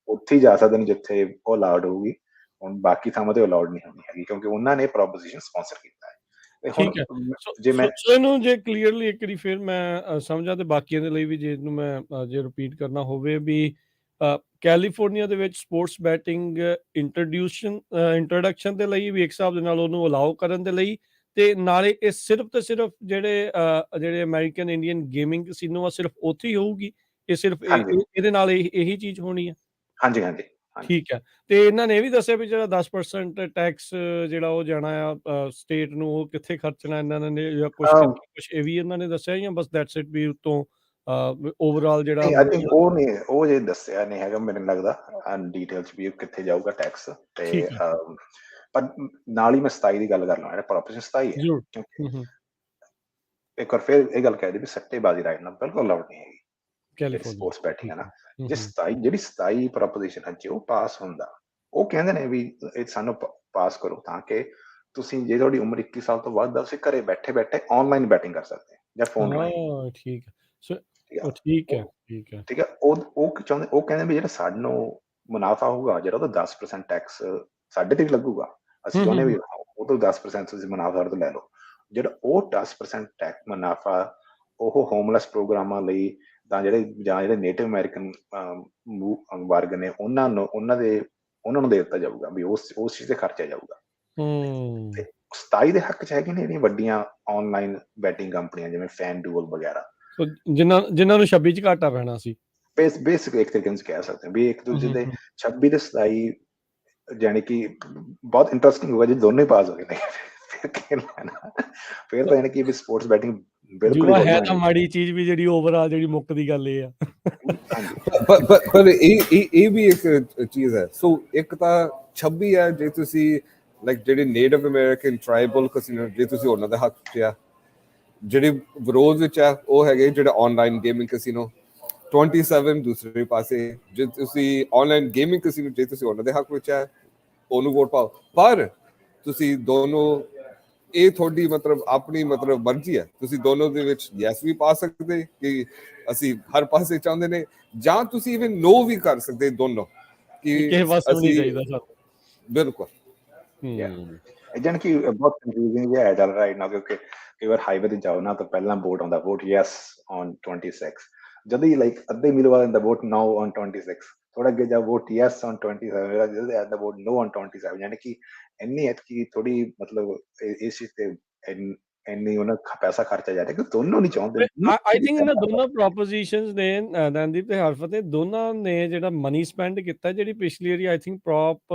ਉੱਥੇ ਹੀ ਜਾ ਸਕਦੇ ਨੇ ਜਿੱਥੇ ਉਹ ਅਲਾਉਡ ਹੋਊਗੀ। ਹੁਣ ਬਾਕੀ ਥਾਵਾਂ ਤੇ ਅਲਾਉਡ ਨਹੀਂ ਹੋਣੀ ਹੈਗੀ ਕਿਉਂਕਿ ਉਹਨਾਂ ਨੇ ਪ੍ਰੋਪੋਜੀਸ਼ਨ ਸਪਾਂਸਰ ਕੀਤਾ ਹੈ। ਠੀਕ ਹੈ, ਸੋ ਇਹਨੂੰ ਜੇ ਕਲੀਅਰਲੀ ਇੱਕ ਵਾਰੀ ਫਿਰ ਮੈਂ ਸਮਝਾਂ ਤੇ ਬਾਕੀਆਂ ਦੇ ਲਈ ਵੀ ਜੇ ਇਹਨੂੰ ਮੈਂ ਜੇ ਰਿਪੀਟ ਕਰਨਾ ਹੋਵੇ ਵੀ ਕੈਲੀਫੋਰਨੀਆ ਦੇ ਵਿੱਚ ਸਪੋਰਟਸ ਬੈਟਿੰਗ ਇੰਟਰੋਡਕਸ਼ਨ ਦੇ ਲਈ ਵੀ ਇੱਕ ਹਿਸਾਬ ਦੇ ਨਾਲ ਉਹਨੂੰ ਅਲਾਉ ਕਰਨ ਦੇ ਲਈ, ਤੇ ਨਾਲੇ ਇਹ ਸਿਰਫ ਤੇ ਸਿਰਫ ਜਿਹੜੇ ਅਮਰੀਕਨ ਇੰਡੀਅਨ ਗੇਮਿੰਗ ਕਸੀਨੋ ਆ ਸਿਰਫ ਉੱਥੇ ਹੀ ਹੋਊਗੀ? ਇਹ ਸਿਰਫ ਇਹਦੇ ਨਾਲ ਇਹੀ ਚੀਜ਼ ਹੋਣੀ ਹੈ? ਹਾਂਜੀ ਹਾਂਜੀ, ਠੀਕ ਹੈ। ਤੇ ਇਹਨਾਂ ਨੇ ਇਹ ਵੀ ਦੱਸਿਆ ਵੀ ਜਿਹੜਾ 10% ਟੈਕਸ ਜਿਹੜਾ ਉਹ ਜਾਣਾ ਆ ਸਟੇਟ ਨੂੰ, ਉਹ ਕਿੱਥੇ ਖਰਚਣਾ ਇਹਨਾਂ ਨੇ ਜਾਂ ਕੁਝ ਇਹ ਵੀ ਇਹਨਾਂ ਨੇ ਦੱਸਿਆ ਜਾਂ ਬਸ ਦੈਟਸ ਇਟ ਵੀ ਉੱਤੋਂ ਓਵਰਆਲ ਜਿਹੜਾ ਉਹ ਜੇ ਦੱਸਿਆ ਨਹੀਂ ਹੈਗਾ ਮੈਨੂੰ ਲੱਗਦਾ ਡੀਟੇਲ 'ਚ ਵੀ ਕਿੱਥੇ ਜਾਊਗਾ ਟੈਕਸ। ਤੇ ਪਰ ਨਾਲ ਹੀ ਮੈਂ 27 ਦੀ ਗੱਲ ਕਰ ਲਵਾਂ, ਜਿਹੜਾ ਪ੍ਰੋਪੋਜੀਸ਼ਨ 27 ਹੈ ਕਿਉਂਕਿ ਇੱਕ ਵਾਰ ਫਿਰ ਇਹ ਗੱਲ ਕਹਿ ਦੀ ਵੀ ਸੱਟੇਬਾਜ਼ੀ ਰਾਈਟ ਨਾਲ ਬਿਲਕੁਲ ਅਲਾਉਡ ਨਹੀਂ ਹੈਗੀ ਸਪੋਰਟਸ ਬੈਟਿੰਗ ਹੈ ਨਾ। ਜੇ 27 ਪ੍ਰੋਪੋਜੀਸ਼ਨ ਹੈ ਜੇ ਉਹ ਪਾਸ ਹੁੰਦਾ, ਉਹ ਕਹਿੰਦੇ ਨੇ ਵੀ ਇਹ ਸਾਨੂੰ ਪਾਸ ਕਰੋ ਤਾਂ ਕਿ ਤੁਸੀਂ ਜੇ ਤੁਹਾਡੀ ਉਮਰ 21 ਸਾਲ ਤੋਂ ਵੱਧ ਆ ਤੁਸੀਂ ਘਰੇ ਬੈਠੇ ਆਨਲਾਈਨ ਬੈਟਿੰਗ ਕਰ ਸਕਦੇ ਜਾਂ ਫੋਨ ਰਾਹੀਂ, ਹਾਂ ਠੀਕ ਹੈ ਸੋ ਠੀਕ ਉਹ ਆ। ਠੀਕ ਹੈ ਉਹ ਠੀਕ ਹੈ ਠੀਕ ਹੈ, ਉਹ ਕੀ ਚਾਹੁੰਦੇ, ਉਹ ਕਹਿੰਦੇ ਵੀ ਜਿਹੜਾ ਸਾਨੂੰ ਮੁਨਾਫਾ ਹੋਊਗਾ ਜਿਹੜਾ ਉਹਦਾ 10% ਟੈਕਸ ਸਾਡੇ ਤੇ ਵੀ ਲੱਗੂਗਾ। ਅਸੀਂ ਚਾਹੁੰਦੇ ਵੀ ਉਹ ਤੋਂ 10% ਤੁਸੀਂ ਮੁਨਾਫਾ ਸਾਡੇ ਤੋਂ ਲੈ ਲਓ। ਜਿਹੜਾ ਉਹ 10% ਟੈਕਸ ਮੁਨਾਫਾ ਉਹ ਹੋਮਲੈਸ ਪ੍ਰੋਗਰਾਮਾਂ ਲਈ ਤਾਂ ਜਿਹੜੇ ਨੇਟਿਵ ਅਮਰੀਕਨ ਵਰਗ ਨੇ ਉਹਨਾਂ ਨੂੰ ਦੇ ਦਿੱਤਾ ਜਾਊਗਾ, ਵੀ ਉਸ ਚੀਜ਼ ਤੇ ਖਰਚਿਆ ਜਾਊਗਾ। ਤੇ 27 ਦੇ ਹੱਕ 'ਚ ਹੈਗੇ ਨੇ ਜਿਹੜੀਆਂ ਵੱਡੀਆਂ ਆਨਲਾਈਨ ਬੈਟਿੰਗ ਕੰਪਨੀਆਂ ਜਿਵੇਂ ਫੈਨ ਡੂਅਲ ਵਗੈਰਾ, ਸੋ ਜਿਨ੍ਹਾਂ ਨੂੰ 26 ਚ ਘਾਟਾ ਪੈਣਾ ਸੀ। ਬੇਸਿਕ ਇੱਕ ਤਰੀਕੇ ਨਾਲ ਕਹਿ ਸਕਦੇ ਹਾਂ ਵੀ ਇੱਕ ਦੂਜੇ ਦੇ 26 ਤੇ 27 ਜਾਣੀ ਕਿ ਬਹੁਤ ਇੰਟਰਸਟਿੰਗ ਹੋਊਗਾ ਜੇ ਦੋਨੋਂ ਹੀ ਪਾਸ ਹੋ ਗਏ ਨੇ। ਫਿਰ ਤਾਂ ਯਾਨੀ ਕਿ ਵੀ ਸਪੋਰਟਸ ਬੈਟਿੰਗ ਬਿਲਕੁਲ ਹੀ ਜੂਆ ਬੰਦ ਹੈ ਹੋ ਤਾਂ ਜਾਣੀ। ਮਾੜੀ ਚੀਜ਼ ਵੀ ਜਿਹੜੀ ਓਵਰਆਲ ਜਿਹੜੀ ਮੁੱਕਦੀ ਗੱਲ ਇਹ ਆ। ਹਾਂਜੀ ਪਰ ਇਹ ਵੀ ਇੱਕ ਚੀਜ਼ ਹੈ। ਸੋ ਇੱਕ ਤਾਂ 26 ਹੈ ਜੇ ਤੁਸੀਂ ਲਾਈਕ ਜਿਹੜੇ ਨੇਟਿਵ ਅਮਰੀਕਨ ਟ੍ਰਾਈਬਲ ਕਸੀਨੋ ਜੇ ਤੁਸੀਂ ਉਹਨਾਂ ਦੇ ਹੱਕ 'ਚ ਆ, ਜਿਹੜੇ ਵਿਰੋਧ ਵਿੱਚ ਆ ਉਹ ਹੈਗੇ ਜਿਹੜਾ ਆਨਲਾਈਨ ਗੇਮਿੰਗ ਕਸੀਨੋ। 27 ਦੂਸਰੇ ਪਾਸੇ ਜੇ ਤੁਸੀਂ ਆਨਲਾਈਨ ਗੇਮਿੰਗ ਕਸੀਨੋ ਜੇ ਤੁਸੀਂ ਉਹਨਾਂ ਦੇ ਹੱਕ ਵਿੱਚ ਆ ਉਹਨੂੰ ਵੋਟ ਪਾਓ। ਪਰ ਤੁਸੀਂ ਦੋਨੋਂ ਇਹ ਤੁਹਾਡੀ ਮਤਲਬ ਆਪਣੀ ਮਤਲਬ ਮਰਜ਼ੀ ਹੈ, ਤੁਸੀਂ ਦੋਨੋਂ ਦੇ ਵਿੱਚ ਯੈਸ ਵੀ ਪਾ ਸਕਦੇ ਕਿ ਅਸੀਂ ਹਰ ਪਾਸੇ ਚਾਹੁੰਦੇ ਨੇ, ਜਾਂ ਤੁਸੀਂ ਇਵਨ ਨੋ ਵੀ ਕਰ ਸਕਦੇ ਦੋਨੋਂ ਕਿ ਕਿਸੇ ਪਾਸੇ ਵੀ ਨਹੀਂ ਅਸੀਂ ਚਾਹੀਦਾ ਸਾਨੂੰ। ਬਿਲਕੁਲ ਜਾਣੀ ਕਿ ਬਹੁਤ ਕਨਫਿਊਜ਼ਿੰਗ ਜਿਹਾ ਚੱਲ ਰਿਹਾ ਨਾ, ਕਿਉਂਕਿ ਕਈ ਵਾਰ ਹਾਈਵੇ ਤੇ ਜਾਓ ਨਾ ਤਾਂ ਪਹਿਲਾਂ ਵੋਟ ਆਉਂਦਾ ਵੋਟ ਯੈਸ ਔਨ 26, ਜਦੋਂ ਹੀ ਲਾਈਕ ਅੱਧੇ ਮੀਲ ਬਾਅਦ ਆਉਂਦਾ ਵੋਟ ਨੋ ਔਨ 26, ਥੋੜਾ ਅੱਗੇ ਜਾ ਵੋਟ ਯੈਸ ਔਨ 27, ਜਦੋਂ ਆਉਂਦਾ ਵੋਟ ਨੋ ਔਨ 27। ਯਾਨੀ ਕਿ ਇੰਨੀ ਐਤਕੀ ਥੋੜੀ ਮਤਲਬ ਇਸ ਚੀਜ਼ ਤੇ ਇੰਨੀ ਉਹਨਾਂ ਪੈਸਾ ਖਰਚਿਆ ਜਾ ਰਿਹਾ ਕਿ ਦੋਨੋਂ ਨਹੀਂ ਚਾਹੁੰਦੇ। ਆਈ ਥਿੰਕ ਇਹਨਾਂ ਦੋਨੋਂ ਪ੍ਰੋਪੋਜੀਸ਼ਨਸ ਨੇ ਨੰਦੀਪ ਤੇ ਹਰਫਤ ਨੇ ਦੋਨਾਂ ਨੇ ਜਿਹੜਾ ਮਨੀ ਸਪੈਂਡ ਕੀਤਾ, ਜਿਹੜੀ ਪਿਛਲੀ ਵਾਰੀ ਆਈ ਥਿੰਕ ਪ੍ਰੋਪ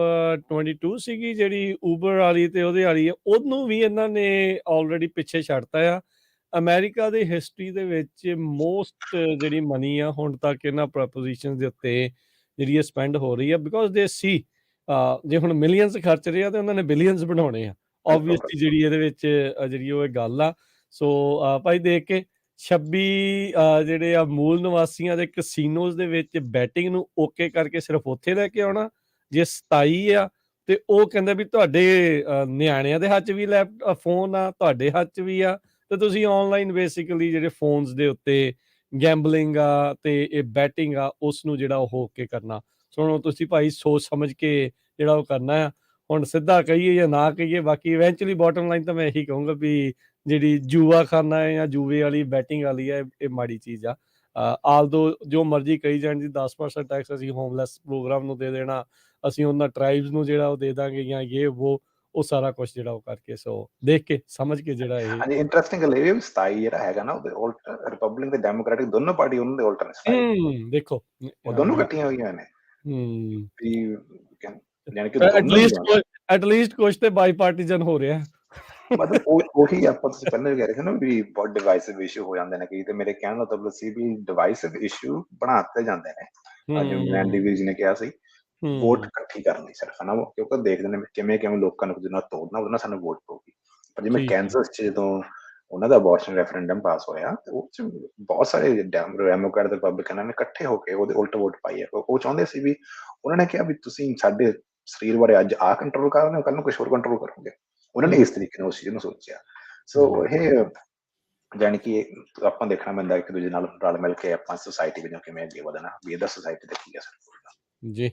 22 ਸੀਗੀ ਜਿਹੜੀ ਊਬਰ ਵਾਲੀ ਤੇ ਉਹਦੇ ਵਾਲੀ ਹੈ, ਉਹਨੂੰ ਵੀ ਇਹਨਾਂ ਨੇ ਆਲਰੇਡੀ ਪਿੱਛੇ ਛੱਡਤਾ ਆ। ਅਮਰੀਕਾ ਦੀ ਹਿਸਟਰੀ ਦੇ ਵਿੱਚ ਮੋਸਟ ਜਿਹੜੀ ਮਨੀ ਆ ਹੁਣ ਤੱਕ ਇਹਨਾਂ ਪ੍ਰੋਪੋਜੀਸ਼ਨਸ ਦੇ ਉੱਤੇ ਜਿਹੜੀ ਇਹ ਸਪੈਂਡ ਹੋ ਰਹੀ ਆ, ਬਿਕੋਜ਼ ਦੇ ਸੀ ਜੇ ਹੁਣ ਮਿਲੀਅਨਸ ਖਰਚ ਰਹੇ ਆ ਤੇ ਉਹਨਾਂ ਨੇ ਬਿਲੀਅਨਸ ਬਣਾਉਣੇ ਆ ਆਬਵੀਅਸਲੀ, ਜਿਹੜੀ ਇਹਦੇ ਵਿੱਚ ਜਿਹੜੀ ਉਹ ਗੱਲ ਆ। ਸੋ ਭਾਈ ਦੇਖ ਕੇ 26 ਜਿਹੜੇ ਆ ਮੂਲ ਨਿਵਾਸੀਆਂ ਦੇ ਕਸੀਨੋਜ਼ ਦੇ ਵਿੱਚ ਬੈਟਿੰਗ ਨੂੰ ਓਕੇ ਕਰਕੇ ਸਿਰਫ ਉੱਥੇ ਲੈ ਕੇ ਆਉਣਾ। ਜੇ 27 ਆ ਤੇ ਉਹ ਕਹਿੰਦਾ ਵੀ ਤੁਹਾਡੇ ਨਿਆਣਿਆਂ ਦੇ ਹੱਥ 'ਚ ਵੀ ਫੋਨ ਆ, ਤੁਹਾਡੇ ਹੱਥ 'ਚ ਵੀ ਆ, ਤੇ ਤੁਸੀਂ ਆਨਲਾਈਨ ਬੇਸਿਕਲੀ ਜਿਹੜੇ ਫੋਨਸ ਦੇ ਉੱਤੇ ਗੈਂਬਲਿੰਗ ਆ ਤੇ ਇਹ ਬੈਟਿੰਗ ਆ ਉਸ ਨੂੰ ਜਿਹੜਾ ਉਹ ਓਕੇ ਕਰਨਾ। ਸੋ ਹੁਣ ਤੁਸੀਂ ਭਾਈ ਸੋਚ ਸਮਝ ਕੇ ਜਿਹੜਾ ਉਹ ਕਰਨਾ ਆ। ਹੁਣ ਸਿੱਧਾ ਕਹੀਏ ਜਾਂ ਨਾ ਕਹੀਏ, ਬਾਕੀ ਇਵੈਂਚੁਅਲੀ ਬਾਟਮ ਲਾਈਨ ਤਾਂ ਮੈਂ ਇਹੀ ਕਹੂੰਗਾ ਵੀ ਜਿਹੜੀ ਜੂਆ ਖਾਨਾ ਹੈ ਜਾਂ ਜੂਵੇ ਵਾਲੀ ਬੈਟਿੰਗ ਵਾਲੀ ਹੈ ਇਹ ਮਾੜੀ ਚੀਜ਼ ਆ। ਆਲਦੋ ਜੋ ਮਰਜ਼ੀ ਕਹੀ ਜਾਣ ਜੀ 10% ਟੈਕਸ ਅਸੀਂ ਹੋਮਲੈਸ ਪ੍ਰੋਗਰਾਮ ਨੂੰ ਦੇ ਦੇਣਾ, ਅਸੀਂ ਉਹਨਾਂ ਟਰਾਈਬਸ ਨੂੰ ਜਿਹੜਾ ਉਹ ਦੇ ਦਾਂਗੇ ਜਾਂ ਇਹ ਉਹ ਸਾਰਾ ਕੁਝ ਜਿਹੜਾ ਉਹ ਕਰਕੇ। ਸੋ ਦੇਖ ਕੇ ਸਮਝ ਕੇ ਜਿਹੜਾ ਇਹ ਹਾਂਜੀ ਇੰਟਰਸਟਿੰਗ ਗੱਲ ਇਹ ਵੀ 27 ਜਿਹੜਾ ਹੈਗਾ ਨਾ ਉਹਦੇ ਉਲਟ ਰਿਪਬਲਿਕ ਤੇ ਡੈਮੋਕ੍ਰੈਟਿਕ ਦੋਨੋਂ ਪਾਰਟੀ ਉਹਨਾਂ ਦੇ ਉਲਟ ਨੇ 27 ਦੇਖੋ ਉਹ ਦੋਨੋਂ ਇਕੱਠੀਆਂ ਹੋਈਆਂ ਨੇ ਵੀ ਯਾਨੀ ਕਿ ਦੋਨੋਂ ਐਟਲੀਸਟ ਕੁਝ ਤੇ ਬਾਈ ਪਾਰਟੀਜਨ ਹੋ ਰਿਹਾ। ਮਤਲਬ ਉਹੀ ਆਪਾਂ ਤੁਸੀਂ ਪਹਿਲਾਂ ਵੀ ਕਹਿ ਰਹੇ ਸੀ ਨਾ ਵੀ ਬਹੁਤ ਡਿਵਾਈਸਿਵ ਇਸ਼ੂ ਹੋ ਜਾਂਦੇ ਨੇ ਕਈ, ਤੇ ਮੇਰੇ ਕਹਿਣ ਦਾ ਮਤਲਬ ਸੀ ਵੀ ਡਿਵਾਈਸਿਵ ਇਸ਼ੂ ਬਣਾ ਦਿੱਤੇ ਜਾਂਦੇ ਨੇ। ਜਿਵੇਂ ਮਨਦੀਪ ਜੀ ਨੇ ਕਿਹਾ ਸੀ ਵੋਟ ਇਕੱਠੀ ਕਰਨੀ ਸਿਰਫ ਹੈ ਨਾ, ਕਿਉਂਕਿ ਦੇਖਦੇ ਨੇ ਕਿਵੇਂ ਲੋਕਾਂ ਨੂੰ ਜਿਹਨਾਂ ਤੋੜਨਾ ਉਹਦੇ ਨਾਲ ਸਾਨੂੰ ਵੋਟ ਪਊਗੀ। ਪਰ ਜਿਵੇਂ ਕੈਂਸਸ 'ਚ ਜਦੋਂ ਉਹਨਾਂ ਦਾ ਅਬੋਰਸ਼ਨ ਰੈਫਰੈਂਡਮ ਪਾਸ ਹੋਇਆ ਤੇ ਉਹ 'ਚ ਬਹੁਤ ਸਾਰੇ ਡੈਮੋਕ੍ਰੈਟ ਤੇ ਰਿਪਬਲਿਕਨਾਂ ਨੇ ਇਕੱਠੇ ਹੋ ਕੇ ਉਹਦੇ ਉਲਟ ਵੋਟ ਪਾਈ ਹੈ। ਉਹ ਚਾਹੁੰਦੇ ਸੀ ਵੀ ਉਹਨਾਂ ਨੇ ਕਿਹਾ ਵੀ ਤੁਸੀਂ ਸਾਡੇ ਸਰੀਰ ਬਾਰੇ ਅੱਜ ਆਹ ਕੰਟਰੋਲ ਕਰ ਰਹੇ ਹੋ, ਕੱਲ ਨੂੰ ਕੁਛ ਹੋਰ ਕੰਟਰੋਲ ਕਰੋਗੇ। ਉਹਨਾਂ ਨੇ ਇਸ ਤਰੀਕੇ ਨਾਲ ਉਸ ਚੀਜ਼ ਨੂੰ ਸੋਚਿਆ। ਸੋ ਇਹ ਜਾਣੀ ਕਿ ਆਪਾਂ ਦੇਖਣਾ ਪੈਂਦਾ ਇੱਕ ਦੂਜੇ ਨਾਲ ਰਲ ਮਿਲ ਕੇ ਆਪਾਂ ਸੁਸਾਇਟੀ ਵਿੱਚੋਂ ਕਿਵੇਂ ਅੱਗੇ ਵਧਣਾ, ਵੀ ਇਹਦਾ ਸੁਸਾਇਟੀ ਦਾ ਕੀ ਅਸਰ। ਜੀ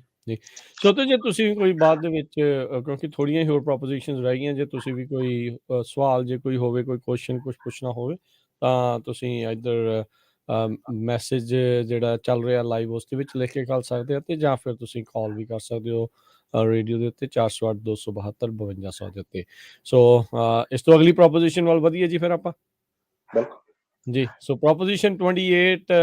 ਸੋ ਤੇ ਜੇ ਤੁਸੀਂ ਕੋਈ ਬਾਅਦ ਦੇ ਵਿੱਚ ਕਿਉਂਕਿ ਥੋੜੀਆਂ ਹੋਰ ਪ੍ਰੋਪੋਜੀਸ਼ਨਸ ਰਹਿ ਗਈਆਂ, ਜੇ ਤੁਸੀਂ ਵੀ ਕੋਈ ਸਵਾਲ ਜੇ ਕੋਈ ਹੋਵੇ, ਕੋਈ ਕੁਐਸਚਨ ਕੁਝ ਪੁੱਛਣਾ ਹੋਵੇ ਤਾਂ ਤੁਸੀਂ ਇੱਧਰ ਮੈਸੇਜ ਜਿਹੜਾ ਚੱਲ ਰਿਹਾ ਲਾਈਵ ਉਸ ਦੇ ਵਿੱਚ ਲਿਖ ਕੇ ਕਰ ਸਕਦੇ ਹੋ, ਤੇ ਜਾਂ ਫਿਰ ਤੁਸੀਂ ਕਾਲ ਵੀ ਕਰ ਸਕਦੇ ਹੋ ਰੇਡੀਓ ਦੇ ਉੱਤੇ 408 272 5200 ਦੇ ਉੱਤੇ। ਸੋ ਇਸ ਤੋਂ ਅਗਲੀ ਪ੍ਰੋਪੋਜੀਸ਼ਨ ਵੱਲ ਵਧੀਏ ਜੀ ਫਿਰ ਆਪਾਂ। ਜੀ ਸੋ ਪ੍ਰੋਪੋਜੀਸ਼ਨ 28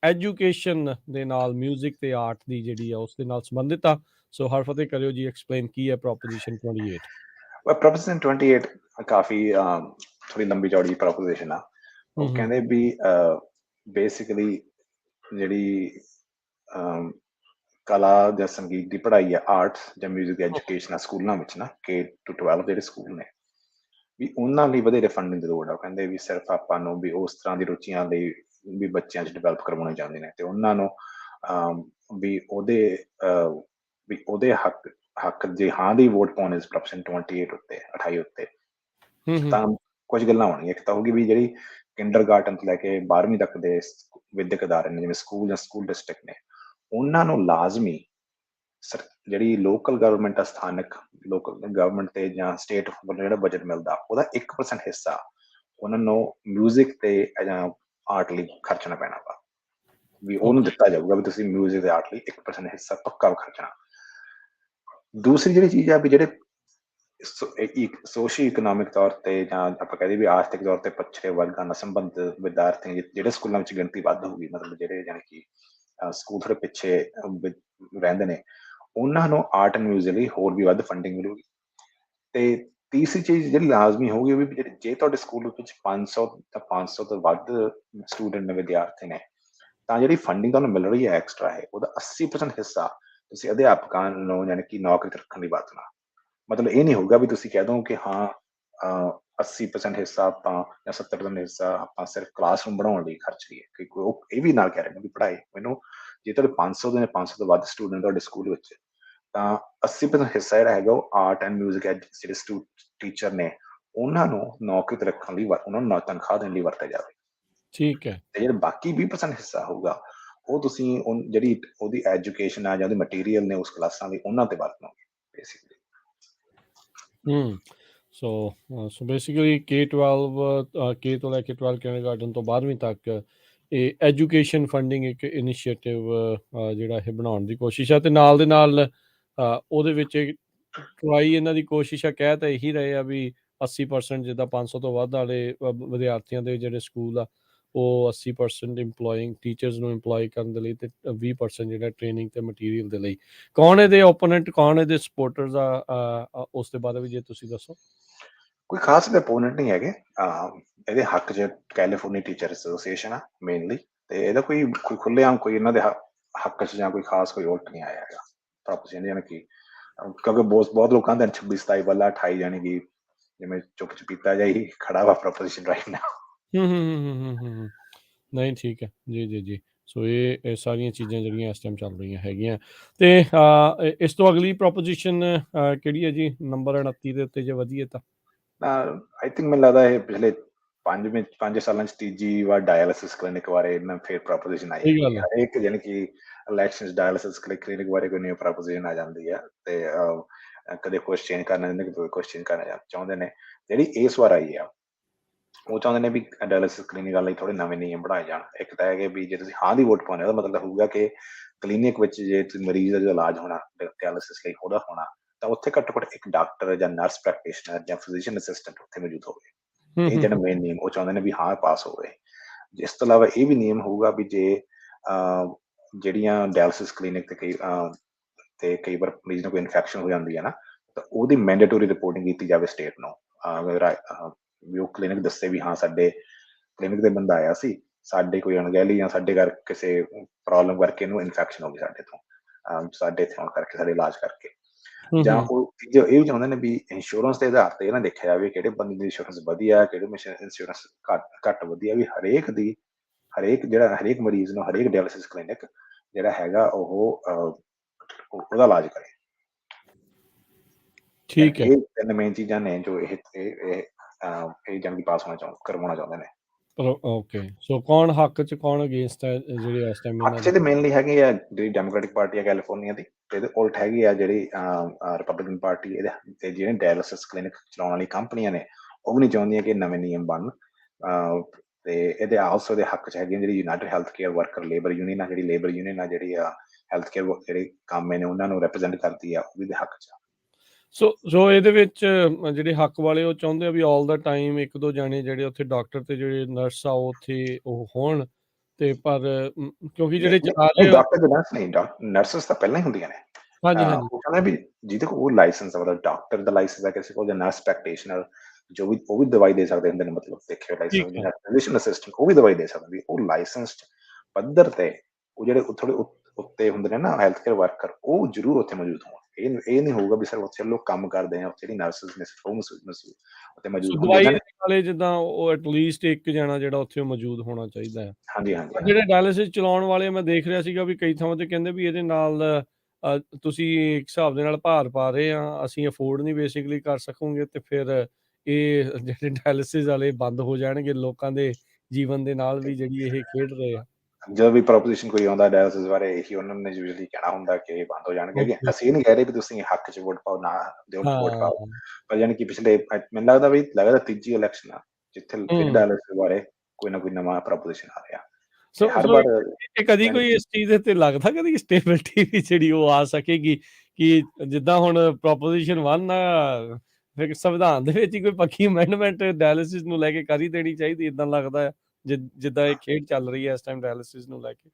ਐਜੂਕੇਸ਼ਨ ਦੇ ਨਾਲ ਮਿਊਜ਼ਿਕ ਤੇ ਆਰਟ ਦੀ ਜਿਹੜੀ ਆ ਉਸ ਦੇ ਨਾਲ ਸੰਬੰਧਿਤ ਆ। ਸੋ ਹਰਫਤਿਹ ਕਰਿਓ ਜੀ ਐਕਸਪਲੇਨ ਕੀ ਹੈ ਪ੍ਰੋਪੋਜੀਸ਼ਨ 28। ਪ੍ਰੋਪੋਜੀਸ਼ਨ 28 ਕਾਫੀ ਥੋੜੀ ਲੰਬੀ ਚੌੜੀ ਪ੍ਰੋਪੋਜੀਸ਼ਨ ਆ। ਉਹ ਕਹਿੰਦੇ ਵੀ ਬੇਸਿਕਲੀ ਜਿਹੜੀ ਕਲਾ ਜਾਂ ਸੰਗੀਤ ਦੀ ਪੜ੍ਹਾਈ ਆ, ਆਰਟਸ ਜਾਂ ਮਿਊਜ਼ਿਕ ਐਜੂਕੇਸ਼ਨ ਆ ਸਕੂਲਾਂ ਵਿੱਚ ਨਾ K to 12 ਜਿਹੜੇ ਸਕੂਲ ਨੇ ਵੀ ਉਹਨਾਂ ਲਈ ਵਧੇਰੇ ਫੰਡਿੰਗ ਦੀ ਲੋੜ ਆ। ਉਹ ਕਹਿੰਦੇ ਵੀ ਸਿਰਫ ਆਪਾਂ ਨੂੰ ਵੀ ਉਸ ਤਰ੍ਹਾਂ ਦੀ ਰੁਚੀਆਂ ਲਈ ਵੀ ਬੱਚਿਆਂ 'ਚ ਡਿਵੈਲਪ ਕਰਵਾਉਣੇ ਚਾਹੁੰਦੇ ਨੇ, ਤੇ ਉਹਨਾਂ ਨੂੰ ਵੀ ਉਹਦੇ ਹੱਕ ਜੇ ਹਾਂ ਦੀ ਵੋਟ ਪਾਉਣ ਇਸ ਪ੍ਰੋਪੋਜੀਸ਼ਨ 28 ਉੱਤੇ 28 ਉੱਤੇ ਤਾਂ ਕੁਝ ਗੱਲਾਂ ਹੋਣਗੀਆਂ। ਇੱਕ ਤਾਂ ਹੋਊਗੀ ਵੀ ਜਿਹੜੀ ਕਿੰਡਰਗਾਰਟਨ ਤੋਂ ਲੈ ਕੇ 12ਵੀਂ ਤੱਕ ਦੇ ਵਿਦਿਅਕ ਅਦਾਰੇ ਨੇ, ਜਿਵੇਂ ਸਕੂਲ ਜਾਂ ਸਕੂਲ ਡਿਸਟ੍ਰਿਕਟ ਨੇ, ਉਹਨਾਂ ਨੂੰ ਲਾਜ਼ਮੀ ਜਿਹੜੀ ਲੋਕਲ ਗਵਰਨਮੈਂਟ ਆ, ਸਥਾਨਕ ਲੋਕਲ ਗਵਰਨਮੈਂਟ ਤੇ ਜਾਂ ਸਟੇਟ ਵੱਲੋਂ ਜਿਹੜਾ ਬਜਟ ਮਿਲਦਾ, ਉਹਦਾ 1% ਹਿੱਸਾ ਉਹਨਾਂ ਨੂੰ ਮਿਊਜ਼ਿਕ ਤੇ ਜਾਂ ਆਰਟ ਲਈ ਖਰਚਣਾ ਪੈਣਾ ਵਾ। ਵੀ ਉਹਨੂੰ ਦਿੱਤਾ ਜਾਊਗਾ ਵੀ ਤੁਸੀਂ ਮਿਊਜ਼ਿਕ ਤੇ ਆਰਟ ਲਈ 1% ਹਿੱਸਾ ਪੱਕਾ ਖਰਚਣਾ। ਦੂਸਰੀ ਜਿਹੜੀ ਚੀਜ਼ ਆ ਵੀ ਜਿਹੜੇ ਸੋਸ਼ਲ ਇਕਨੋਮਿਕ ਤੌਰ ਤੇ ਜਾਂ ਆਪਾਂ ਕਹਦੇ ਵੀ ਆਰਥਿਕ ਤੌਰ ਤੇ ਪੱਛੜੇ ਵਰਗਾਂ ਨਾਲ ਸੰਬੰਧਿਤ ਵਿਦਿਆਰਥੀ ਜਿਹੜੇ ਸਕੂਲਾਂ ਵਿੱਚ ਗਿਣਤੀ ਵੱਧ ਹੋਊਗੀ, ਮਤਲਬ ਜਿਹੜੇ ਜਾਣੀ ਕਿ ਸਕੂਲ ਥੋੜੇ ਪਿੱਛੇ ਰਹਿੰਦੇ ਨੇ, ਉਹਨਾਂ ਨੂੰ ਆਰਟ ਐਂਡ ਮਿਊਜ਼ਿਕ ਲਈ ਹੋਰ ਵੀ ਵੱਧ ਫੰਡਿੰਗ ਮਿਲੂਗੀ। ਤੇ ਤੀਸਰੀ ਚੀਜ਼ ਜਿਹੜੀ ਲਾਜ਼ਮੀ ਹੋਊਗੀ ਉਹ ਵੀ ਜੇ ਤੁਹਾਡੇ ਸਕੂਲ ਵਿੱਚ 500 ਤੋਂ ਵੱਧ ਸਟੂਡੈਂਟ ਨੇ, ਵਿਦਿਆਰਥੀ ਨੇ, ਤਾਂ ਜਿਹੜੀ ਫੰਡਿੰਗ ਤੁਹਾਨੂੰ ਮਿਲ ਰਹੀ ਹੈ ਐਕਸਟਰਾ ਹੈ, ਉਹਦਾ 80% ਹਿੱਸਾ ਤੁਸੀਂ ਅਧਿਆਪਕਾਂ ਨੂੰ ਯਾਨੀ ਕਿ ਨੌਕਰੀ ਤੇ ਰੱਖਣ ਲਈ ਵਰਤਣਾ। ਮਤਲਬ ਇਹ ਨਹੀਂ ਹੋਊਗਾ ਵੀ ਤੁਸੀਂ ਕਹਿ ਦੋ ਕਿ ਹਾਂ 80% ਹਿੱਸਾ ਆਪਾਂ ਜਾਂ 70% ਹਿੱਸਾ ਆਪਾਂ ਸਿਰਫ ਕਲਾਸਰੂਮ ਬਣਾਉਣ ਲਈ ਖਰਚ ਲਈਏ। ਉਹ ਇਹ ਵੀ ਨਾਲ ਕਹਿ ਰਹੇ ਨੇ ਵੀ ਪੜ੍ਹਾਈ ਮੈਨੂੰ ਜੇ ਤੁਹਾਡੇ 500 ਤੋਂ ਵੱਧ ਸਟੂਡੈਂਟ ਤੁਹਾਡੇ ਸਕੂਲ ਵਿੱਚ, ਤਾਂ 80% ਹਿੱਸਾ ਜਿਹੜਾ ਹੈਗਾ ਉਹ ਆਰਟ ਐਂਡ ਮਿਊਜ਼ਿਕ ਜਿਹੜੇ ਟੀਚਰ ਨੇ ਉਹਨਾਂ ਨੂੰ ਨੌਕਰੀ ਤੇ ਰੱਖਣ ਲਈ, ਉਹਨਾਂ ਨੂੰ ਤਨਖਾਹ ਦੇਣ ਲਈ ਵਰਤਿਆ ਜਾਵੇ। ਠੀਕ ਹੈ। ਤੇ ਜਿਹੜਾ ਬਾਕੀ 20% ਹਿੱਸਾ ਹੋਊਗਾ ਉਹ ਤੁਸੀਂ ਜਿਹੜੀ ਉਹਦੀ ਐਜੂਕੇਸ਼ਨ ਆ ਜਾਂ ਉਹਦੇ ਮਟੀਰੀਅਲ ਨੇ ਉਸ ਕਲਾਸਾਂ ਲਈ, ਉਹਨਾਂ ਤੇ ਵਰਤੋਗੇ basically. So basically K-12 K ਤੋਂ ਲੈ ਕੇ 12 ਕਿੰਡਰਗਾਰਟਨ ਤੋਂ 12ਵੀਂ ਤੱਕ ਇਹ ਐਜੂਕੇਸ਼ਨ ਫੰਡਿੰਗ ਇੱਕ ਇਨੀਸ਼ੀਏਟਿਵ ਜਿਹੜਾ ਇਹ ਬਣਾਉਣ ਦੀ ਕੋਸ਼ਿਸ਼ ਹੈ, ਤੇ ਨਾਲ ਦੇ ਨਾਲ ਉਹਦੇ ਵਿੱਚ ਟਰਾਈ ਇਹਨਾਂ ਦੀ ਕੋਸ਼ਿਸ਼ ਹੈ, ਕਹਿ ਤਾਂ ਇਹੀ ਰਹੇ ਆ ਵੀ 80% ਜਿੱਦਾਂ 500 ਤੋਂ ਵੱਧ ਵਾਲੇ ਵਿਦਿਆਰਥੀਆਂ ਦੇ ਜਿਹੜੇ ਸਕੂਲ ਆ ਉਹ 80% ਇੰਪਲੋਇੰਗ ਟੀਚਰਸ ਨੂੰ ਇੰਪਲੋਏ ਕਰਨ ਦੇ ਲਈ, ਤੇ 20% ਜਿਹੜਾ ਟ੍ਰੇਨਿੰਗ ਤੇ ਮਟੀਰੀਅਲ ਦੇ ਲਈ। ਕੌਣ ਇਹਦੇ ਓਪੋਨੈਂਟ, ਕੌਣ ਇਹਦੇ ਸਪੋਰਟਰਸ ਆ, ਉਸ ਦੇ ਬਾਰੇ ਵੀ ਜੇ ਤੁਸੀਂ ਦੱਸੋ। ਕੋਈ ਖਾਸ ਓਪੋਨੈਂਟ ਨਹੀਂ ਹੈਗੇ ਇਹਦੇ ਹੱਕ 'ਚ। ਕੈਲੀਫੋਰਨੀਆ ਟੀਚਰ ਐਸੋਸੀਏਸ਼ਨ ਆ ਮੇਨਲੀ, ਤੇ ਇਹਦਾ ਕੋਈ ਖੁੱਲ੍ਹੇਆਮ ਕੋਈ ਇਹਨਾਂ ਦੇ ਹੱਕ 'ਚ ਜਾਂ ਕੋਈ ਖਾਸ ਕੋਈ ਵੋਟ ਨਹੀਂ ਆਇਆ ਹੈਗਾ ਪ੍ਰੋਪੋਜ਼ਿਸ਼ਨ, ਯਾਨੀ ਕਿ ਕਿਉਂਕਿ ਬਹੁਤ ਲੋਕਾਂ ਦੇ 26-27 ਵਾਲਾ 28 ਜਾਣੀ ਕਿ ਜਿਵੇਂ ਚੁੱਪ ਚਪੀਤਾ ਜਿਹਾ ਹੀ ਖੜਾ ਵਾ ਪ੍ਰੋਪੋਜ਼ਿਸ਼ਨ ਰਾਈਟ ਨਾਓ। ਨਹੀਂ ਠੀਕ ਹੈ ਜੀ। ਸੋ ਇਹ ਸਾਰੀਆਂ ਚੀਜ਼ਾਂ ਜਿਹੜੀਆਂ ਇਸ ਟਾਈਮ ਚੱਲ ਰਹੀਆਂ ਹੈਗੀਆਂ। ਤੇ ਇਸ ਤੋਂ ਅਗਲੀ ਪ੍ਰੋਪੋਜ਼ਿਸ਼ਨ ਕਿਹੜੀ ਹੈ ਜੀ, ਨੰਬਰ 29 ਦੇ ਉੱਤੇ ਜੇ ਵਧੀਏ ਤਾਂ? ਆਈ ਥਿੰਕ ਮੈਨੂੰ ਲੱਗਦਾ ਇਹ ਪਿਛਲੇ 5 ਸਾਲਾਂ 'ਚ ਤੀਜੀ ਵਾਰ ਡਾਇਲਿਸਿਸ ਕਲੀਨਿਕ ਬਾਰੇ ਇਹਨਾਂ ਫਿਰ ਪ੍ਰੋਪੋਜ਼ਿਸ਼ਨ ਆਈ ਹੈਗੀ। ਹਰੇਕ ਯਾਨੀ ਕਿ ਇਲੈਕਸ਼ਨ ਡਾਇਲਿਸਿਸ ਕਲੀਨਿਕ ਬਾਰੇ ਕੋਈ ਨਿਊ ਪ੍ਰੋਪੋਜ਼ਿਸ਼ਨ ਆ ਜਾਂਦੀ ਹੈ, ਤੇ ਕਦੇ ਕੁਛ ਚੇਂਜ ਕਰਨਾ ਚਾਹੁੰਦੇ, ਕਦੇ ਕੁਛ ਚੇਂਜ ਕਰਨਾ ਚਾਹੁੰਦੇ ਨੇ। ਜਿਹੜੀ ਇਸ ਵਾਰ ਆਈ ਆ ਉਹ ਚਾਹੁੰਦੇ ਨੇ ਵੀ ਡਾਇਲਿਸਿਸ ਕਲੀਨਿਕ ਲਈ ਥੋੜੇ ਨਵੇਂ ਨਿਯਮ ਬਣਾਏ ਜਾਣ। ਇੱਕ ਤਾਂ ਹੈਗੇ ਵੀ ਜੇ ਤੁਸੀਂ ਹਾਂ ਦੀ ਵੋਟ ਪਾਉਂਦੇ ਹੋ, ਉਹਦਾ ਮਤਲਬ ਹੋਊਗਾ ਕਿ ਕਲੀਨਿਕ ਵਿੱਚ ਜੇ ਮਰੀਜ਼ ਦਾ ਜੋ ਇਲਾਜ ਹੋਣਾ ਡਾਇਲਿਸਿਸ ਲਈ ਉਹਦਾ ਹੋਣਾ, ਤਾਂ ਉੱਥੇ ਘੱਟੋ ਘੱਟ ਇੱਕ ਡਾਕਟਰ ਜਾਂ ਨਰਸ ਪ੍ਰੈਕਟੀਸ਼ਨਰ ਜਾਂ ਫਿਜ਼ੀਸ਼ੀਅਨ ਅਸਿਸਟੈਂਟ ਉੱਥੇ ਮੌਜੂਦ ਹੋਵੇ। ਇਹ ਜਿਹੜਾ ਮੇਨ ਨਿਯਮ ਉਹ ਚਾਹੁੰਦੇ ਨੇ ਵੀ ਹਾਂ ਪਾਸ ਹੋਵੇ। ਇਸ ਤੋਂ ਇਲਾਵਾ ਇਹ ਵੀ ਨਿਯਮ ਹੋਊਗਾ ਵੀ ਜੇ ਜਿਹੜੀਆਂ ਡਾਇਲਿਸਿਸ ਕਲੀਨਿਕ ਤੇ ਕਈ ਵਾਰ ਮਰੀਜ਼ ਨੂੰ ਕੋਈ ਇਨਫੈਕਸ਼ਨ ਹੋ ਜਾਂਦੀ ਹੈ ਨਾ, ਤਾਂ ਉਹਦੀ ਮੈਂਡੇਟਰੀ ਰਿਪੋਰਟਿੰਗ ਕੀਤੀ ਜਾਵੇ ਸਟੇਟ ਨੂੰ, ਵੀ ਉਹ ਕਲੀਨਿਕ ਦੱਸੇ ਵੀ ਹਾਂ ਸਾਡੇ ਕਲੀਨਿਕ ਦੇ ਬੰਦਾ ਆਇਆ ਸੀ, ਸਾਡੇ ਕੋਈ ਅਣਗਹਿਲੀ ਜਾਂ ਸਾਡੇ ਘਰ ਕਿਸੇ ਪ੍ਰੋਬਲਮ ਕਰਕੇ ਇਹਨੂੰ ਇਨਫੈਕਸ਼ਨ ਹੋ ਗਈ ਸਾਡੇ ਇੱਥੇ ਆਉਣ ਕਰਕੇ, ਸਾਡੇ ਇਲਾਜ ਕਰਕੇ। ਜਾਂ ਉਹ ਇਹ ਵੀ ਚਾਹੁੰਦੇ ਨੇ ਵੀ ਇੰਸ਼ੋਰੈਂਸ ਦੇ ਆਧਾਰ ਤੇ ਇਹ ਨਾ ਦੇਖਿਆ ਜਾਵੇ ਕਿਹੜੇ ਬੰਦੇ ਦੀ ਇੰਸ਼ੋਰੈਂਸ ਵਧੀਆ, ਕਿਹੜੇ ਇੰਸ਼ੋਰੈਂਸ ਘੱਟ ਵਧੀਆ, ਵੀ ਹਰੇਕ ਮਰੀਜ਼ ਨੂੰ ਹਰੇਕ ਡਾਇਲਿਸਿਸ ਕਲੀਨਿਕ ਜਿਹੜਾ ਹੈਗਾ ਉਹਦਾ ਇਲਾਜ ਕਰੇ। ਠੀਕ ਹੈ। ਇਹ 3 ਮੇਨ ਚੀਜ਼ਾਂ ਨੇ ਜੋ ਇਹ ਜੰਗ ਪਾਸ ਕਰਵਾਉਣਾ ਚਾਹੁੰਦੇ ਨੇ। ਓਕੇ, ਸੋ ਕੌਣ ਹੱਕ 'ਚ, ਕੌਣ ਅਗੇਂਸਟ ਹੈ ਜਿਹੜੇ ਇਸ ਟਾਈਮ? ਹੱਕ 'ਚ ਤੇ ਮੇਨਲੀ ਹੈਗੇ ਆ ਜਿਹੜੀ ਡੈਮੋਕ੍ਰੈਟਿਕ ਪਾਰਟੀ ਆ ਕੈਲੀਫੋਰਨੀਆ ਦੀ, ਤੇ ਇਹਦੇ ਉਲਟ ਹੈਗੀ ਆ ਜਿਹੜੀ ਰਿਪਬਲਿਕਨ ਪਾਰਟੀ। ਇਹਦੇ ਤੇ ਜਿਹੜੇ ਡਾਇਲਿਸਿਸ ਕਲੀਨਿਕ ਚਲਾਉਣ ਵਾਲੀ ਕੰਪਨੀਆਂ ਨੇ ਉਹ ਵੀ ਨਹੀਂ ਚਾਹੁੰਦੀਆਂ ਕਿ ਨਵੇਂ ਨਿਯਮ ਬਣਨ। ਤੇ ਇਹਦੇ ਆਲਸੋ ਦੇ ਹੱਕ 'ਚ ਹੈਗੀਆਂ ਜਿਹੜੀ United health care worker labour union ਆ, ਜਿਹੜੀ ਹੈਲਥ ਕੇਅਰ ਜਿਹੜੇ ਕੰਮ ਨੇ ਉਹਨਾਂ ਨੂੰ ਰਿਪਰੈਜ਼ੈਂਟ ਕਰਦੀ ਆ, ਉਹ ਵੀ ਦੇ ਹੱਕ 'ਚ ਆ। ਸੋ ਇਹਦੇ ਵਿੱਚ ਜਿਹੜੇ ਹੱਕ ਵਾਲੇ ਉਹ ਚਾਹੁੰਦੇ ਆ ਵੀ ਆਲ ਦਾ ਟਾਈਮ 1-2 ਜਾਣੇ ਜਿਹੜੇ ਉੱਥੇ ਡਾਕਟਰ ਤੇ ਜਿਹੜੇ ਨਰਸ ਆ ਉੱਥੇ ਉਹ ਹੋਣ, ਤੇ ਪਰ ਕਿਉਂਕਿ ਜਿਹੜੇ ਡਾਕਟਰ ਦੇ ਨਰਸ ਨਹੀਂ, ਨਰਸਸ ਤਾਂ ਪਹਿਲਾਂ ਹੀ ਹੁੰਦੀਆਂ ਨੇ। ਉਹ ਕਹਿੰਦਾ ਵੀ ਜਿਹਦੇ ਕੋਲ ਉਹ ਲਾਇਸੈਂਸ ਆ, ਮਤਲਬ ਡਾਕਟਰ ਦਾ ਲਾਇਸੈਂਸ ਆ ਕਿਸੇ ਕੋਲ, ਜਾਂ ਨਰਸ ਪ੍ਰੈਕਟੀਸ਼ਨਰ ਉਹ ਵੀ ਦਵਾਈ ਦੇ ਸਕਦੇ ਹੁੰਦੇ ਨੇ, ਮਤਲਬ ਦੇਖਿਓ ਲਾਇਸੈਂਸ, ਫਿਜ਼ੀਸ਼ੀਅਨ ਅਸਿਸਟੈਂਟ ਉਹ ਵੀ ਦਵਾਈ ਦੇ ਸਕਦੇ ਵੀ ਉਹ ਲਾਇਸੈਂਸਡ ਪੱਧਰ ਤੇ ਉਹ ਜਿਹੜੇ ਥੋੜੇ ਉੱਤੇ ਹੁੰਦੇ ਨੇ ਨਾ ਹੈਲਥ ਕੇਅਰ ਵਰਕਰ, ਉਹ ਜ਼ਰੂਰ ਉੱਥੇ ਮੌਜੂਦ ਹੋਣ। ਇਹ ਨਹੀਂ ਹੋਊਗਾ ਵੀ ਸਿਰਫ ਉੱਥੇ ਲੋਕ ਕੰਮ ਕਰਦੇ ਆ, ਉੱਥੇ ਜਿਹੜੀ ਨਰਸਿਸ ਨੇ ਸਿਰਫ ਉਹ ਉੱਥੇ ਮੌਜੂਦ ਹੋਣ ਵਾਲੇ, ਜਿੱਦਾਂ ਉਹ ਐਟਲੀਸਟ ਇੱਕ ਜਾਣਾ ਜਿਹੜਾ ਉੱਥੇ ਮੌਜੂਦ ਹੋਣਾ ਚਾਹੀਦਾ ਹੈ। ਹਾਂਜੀ। ਜਿਹੜੇ ਡਾਇਲਿਸਿਸ ਚਲਾਉਣ ਵਾਲੇ ਮੈਂ ਦੇਖ ਰਿਹਾ ਸੀਗਾ ਵੀ ਕਈ ਥਾਵਾਂ ਤੇ ਕਹਿੰਦੇ ਵੀ ਇਹਦੇ ਨਾਲ ਤੁਸੀਂ ਇੱਕ ਹਿਸਾਬ ਦੇ ਨਾਲ ਭਾਰ ਪਾ ਰਹੇ ਆ, ਅਸੀਂ ਅਫੋਰਡ ਨਹੀਂ ਬੇਸਿਕਲੀ ਕਰ ਸਕੂਗੇ, ਤੇ ਫਿਰ ਇਹ ਜਿਹੜੇ ਡਾਇਲਿਸਿਸ ਵਾਲੇ ਬੰਦ ਹੋ ਜਾਣਗੇ, ਲੋਕਾਂ ਦੇ ਜੀਵਨ ਦੇ ਨਾਲ ਵੀ ਜਿਹੜੀ ਇਹ ਖੇਡ ਰਹੇ ਆ। ਜਦੋਂ ਵੀ ਪ੍ਰੋਪੋਜੀਸ਼ਨ ਕੋਈ ਆਉਂਦਾ ਡਾਇਲਿਸਿਸ ਬਾਰੇ, ਇਹੀ ਉਹਨਾਂ ਨੇ ਯੂਜੂਅਲੀ ਕਹਿਣਾ ਹੁੰਦਾ ਕਿ ਇਹ ਬੰਦ ਹੋ ਜਾਣਗੇ। ਕਿ ਓਕੇ। ਅਸੀਂ ਇਹ ਨਹੀਂ ਕਹਿ ਰਹੇ ਕਿ ਤੁਸੀਂ ਹੱਕ 'ਚ ਵੋਟ ਪਾਓ, ਨਾ ਦਿਓ ਵੋਟ ਪਾਓ, ਹਾਂ। ਪਰ ਯਾਨੀ ਕਿ ਪਿਛਲੇ ਮੈਨੂੰ ਲੱਗਦਾ ਵੀ ਲਗਾਤਾਰ ਤੀਜੀ ਇਲੈਕਸ਼ਨ ਆ ਜਿੱਥੇ ਫਿਰ ਡਾਇਲਿਸਿਸ ਬਾਰੇ ਕੋਈ ਨਾ ਕੋਈ ਨਵਾਂ ਪ੍ਰੋਪੋਜੀਸ਼ਨ ਆ ਰਿਹਾ। ਤੇ ਹਰ ਸੋ ਵਾਰ ਇਹ ਕਦੀ ਯਾਨੀ ਕੋਈ ਇਸ ਚੀਜ਼ ਦੇ ਉੱਤੇ ਲੱਗਦਾ ਕਦੀ ਸਟੇਬਿਲਿਟੀ ਵੀ ਜਿਹੜੀ ਉਹ ਆ ਸਕੇਗੀ ਕਿ ਜਿੱਦਾਂ ਹੁਣ ਪ੍ਰੋਪੋਜੀਸ਼ਨ 1 ਆ, ਫਿਰ ਸੰਵਿਧਾਨ ਦੇ ਵਿੱਚ ਹੀ ਕੋਈ ਪੱਕੀ ਅਮੈਂਡਮੈਂਟ ਡਾਇਲਿਸਿਸ ਨੂੰ ਲੈ ਕੇ ਕਰ ਹੀ ਦੇਣੀ ਚਾਹੀਦੀ, ਇਦਾਂ ਲੱਗਦਾ ਹੈ ਜਿੱਦਾਂ ਇਹ ਖੇਡ ਚੱਲ ਰਹੀ ਹੈ ਇਸ ਟਾਈਮ ਡਾਇਲਿਸਿਸ ਨੂੰ ਲੈ ਕੇ।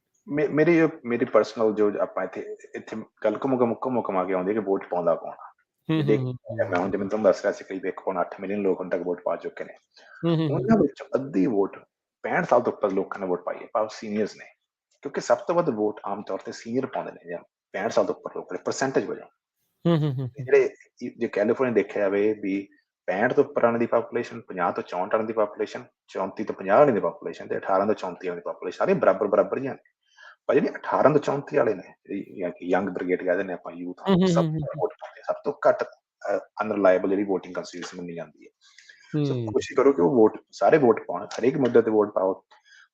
ਮੇਰੀ ਪਰਸਨਲ ਜੋ ਆਪਾਂ ਇੱਥੇ ਗੱਲ ਘੁੰਮ ਕੇ ਆਉਂਦੀ ਹੈ ਕਿ ਵੋਟ ਪਾਉਂਦਾ ਕੌਣ ਆ। ਹੂੰ ਜੇ ਹੂੰ ਮੈਂ ਹੁਣ ਜਿਵੇਂ ਤੁਹਾਨੂੰ ਦੱਸ ਰਿਹਾ ਸੀ, ਕਰੀਬ 1.8 ਮਿਲੀਅਨ ਲੋਕ ਹੁਣ ਤੱਕ ਵੋਟ ਪਾ ਚੁੱਕੇ ਨੇ। ਹੂੰ ਹੂੰ ਉਹਨਾਂ ਵਿੱਚੋਂ ਅੱਧੀ ਵੋਟ 65 ਸਾਲ ਤੋਂ ਉੱਪਰ ਲੋਕਾਂ ਨੇ ਵੋਟ ਪਾਈ ਹੈ, ਭਾਵ ਸੀਨੀਅਰਸ ਨੇ। ਕਿਉਂਕਿ ਸਭ ਤੋਂ ਵੱਧ ਵੋਟ ਆਮ ਤੌਰ ਤੇ ਸੀਨੀਅਰ ਪਾਉਂਦੇ ਨੇ, ਜਾਂ 65 ਸਾਲ ਤੋਂ ਉੱਪਰ ਲੋਕ ਨੇ ਪਰਸੈਂਟੇਜ ਵਜੋਂ। ਹੂੰ ਹੂੰ ਹੂੰ ਤੇ ਜਿਹੜੇ ਜੇ ਕੈਲੀਫੋਰਨੀਆ ਦੇਖਿਆ ਜਾਵੇ ਵੀ 65 ਤੋਂ ਉੱਪਰ ਆਉਣ ਦੀ ਪਾਪੂਲੇਸ਼ਨ, 50 ਤੋਂ 64 ਆਉਣ ਦੀ ਪਾਪੂਲੇਸ਼ਨ, 34 ਤੋਂ 50 ਆਉਣ ਦੀ ਪਾਪੂਲੇਸ਼ਨ, ਤੇ 18 ਤੋਂ 34 ਆਉਣ ਦੀ ਪਾਪੂਲੇਸ਼ਨ, ਸਾਰੇ ਬਰਾਬਰ ਹੀ ਹਨ। ਪਰ ਜਿਹੜੇ 18 ਤੋਂ 34 ਵਾਲੇ ਨੇ, ਜਿਹੜੀ ਯੰਗ ਬ੍ਰਿਗੇਡ ਕਹਿੰਦੇ ਨੇ ਆਪਾਂ, ਯੂਥ, ਉਹ ਸਭ ਤੋਂ ਵੋਟ ਪਾਉਂਦੇ, ਸਭ ਤੋਂ ਘੱਟ ਅਨਰਿਲਾਇਬਲ ਜਿਹੜੀ ਵੋਟਿੰਗ ਕੰਸਟੀਟਿਊਸ਼ਨ ਮੰਨੀ ਜਾਂਦੀ ਹੈ। ਸੋ ਕੋਸ਼ਿਸ਼ ਕਰੋ ਕਿ ਉਹ ਵੋਟ ਸਾਰੇ ਵੋਟ ਪਾਉਣ, ਹਰੇਕ ਮੁੱਦੇ ਤੇ ਵੋਟ ਪਾਓ।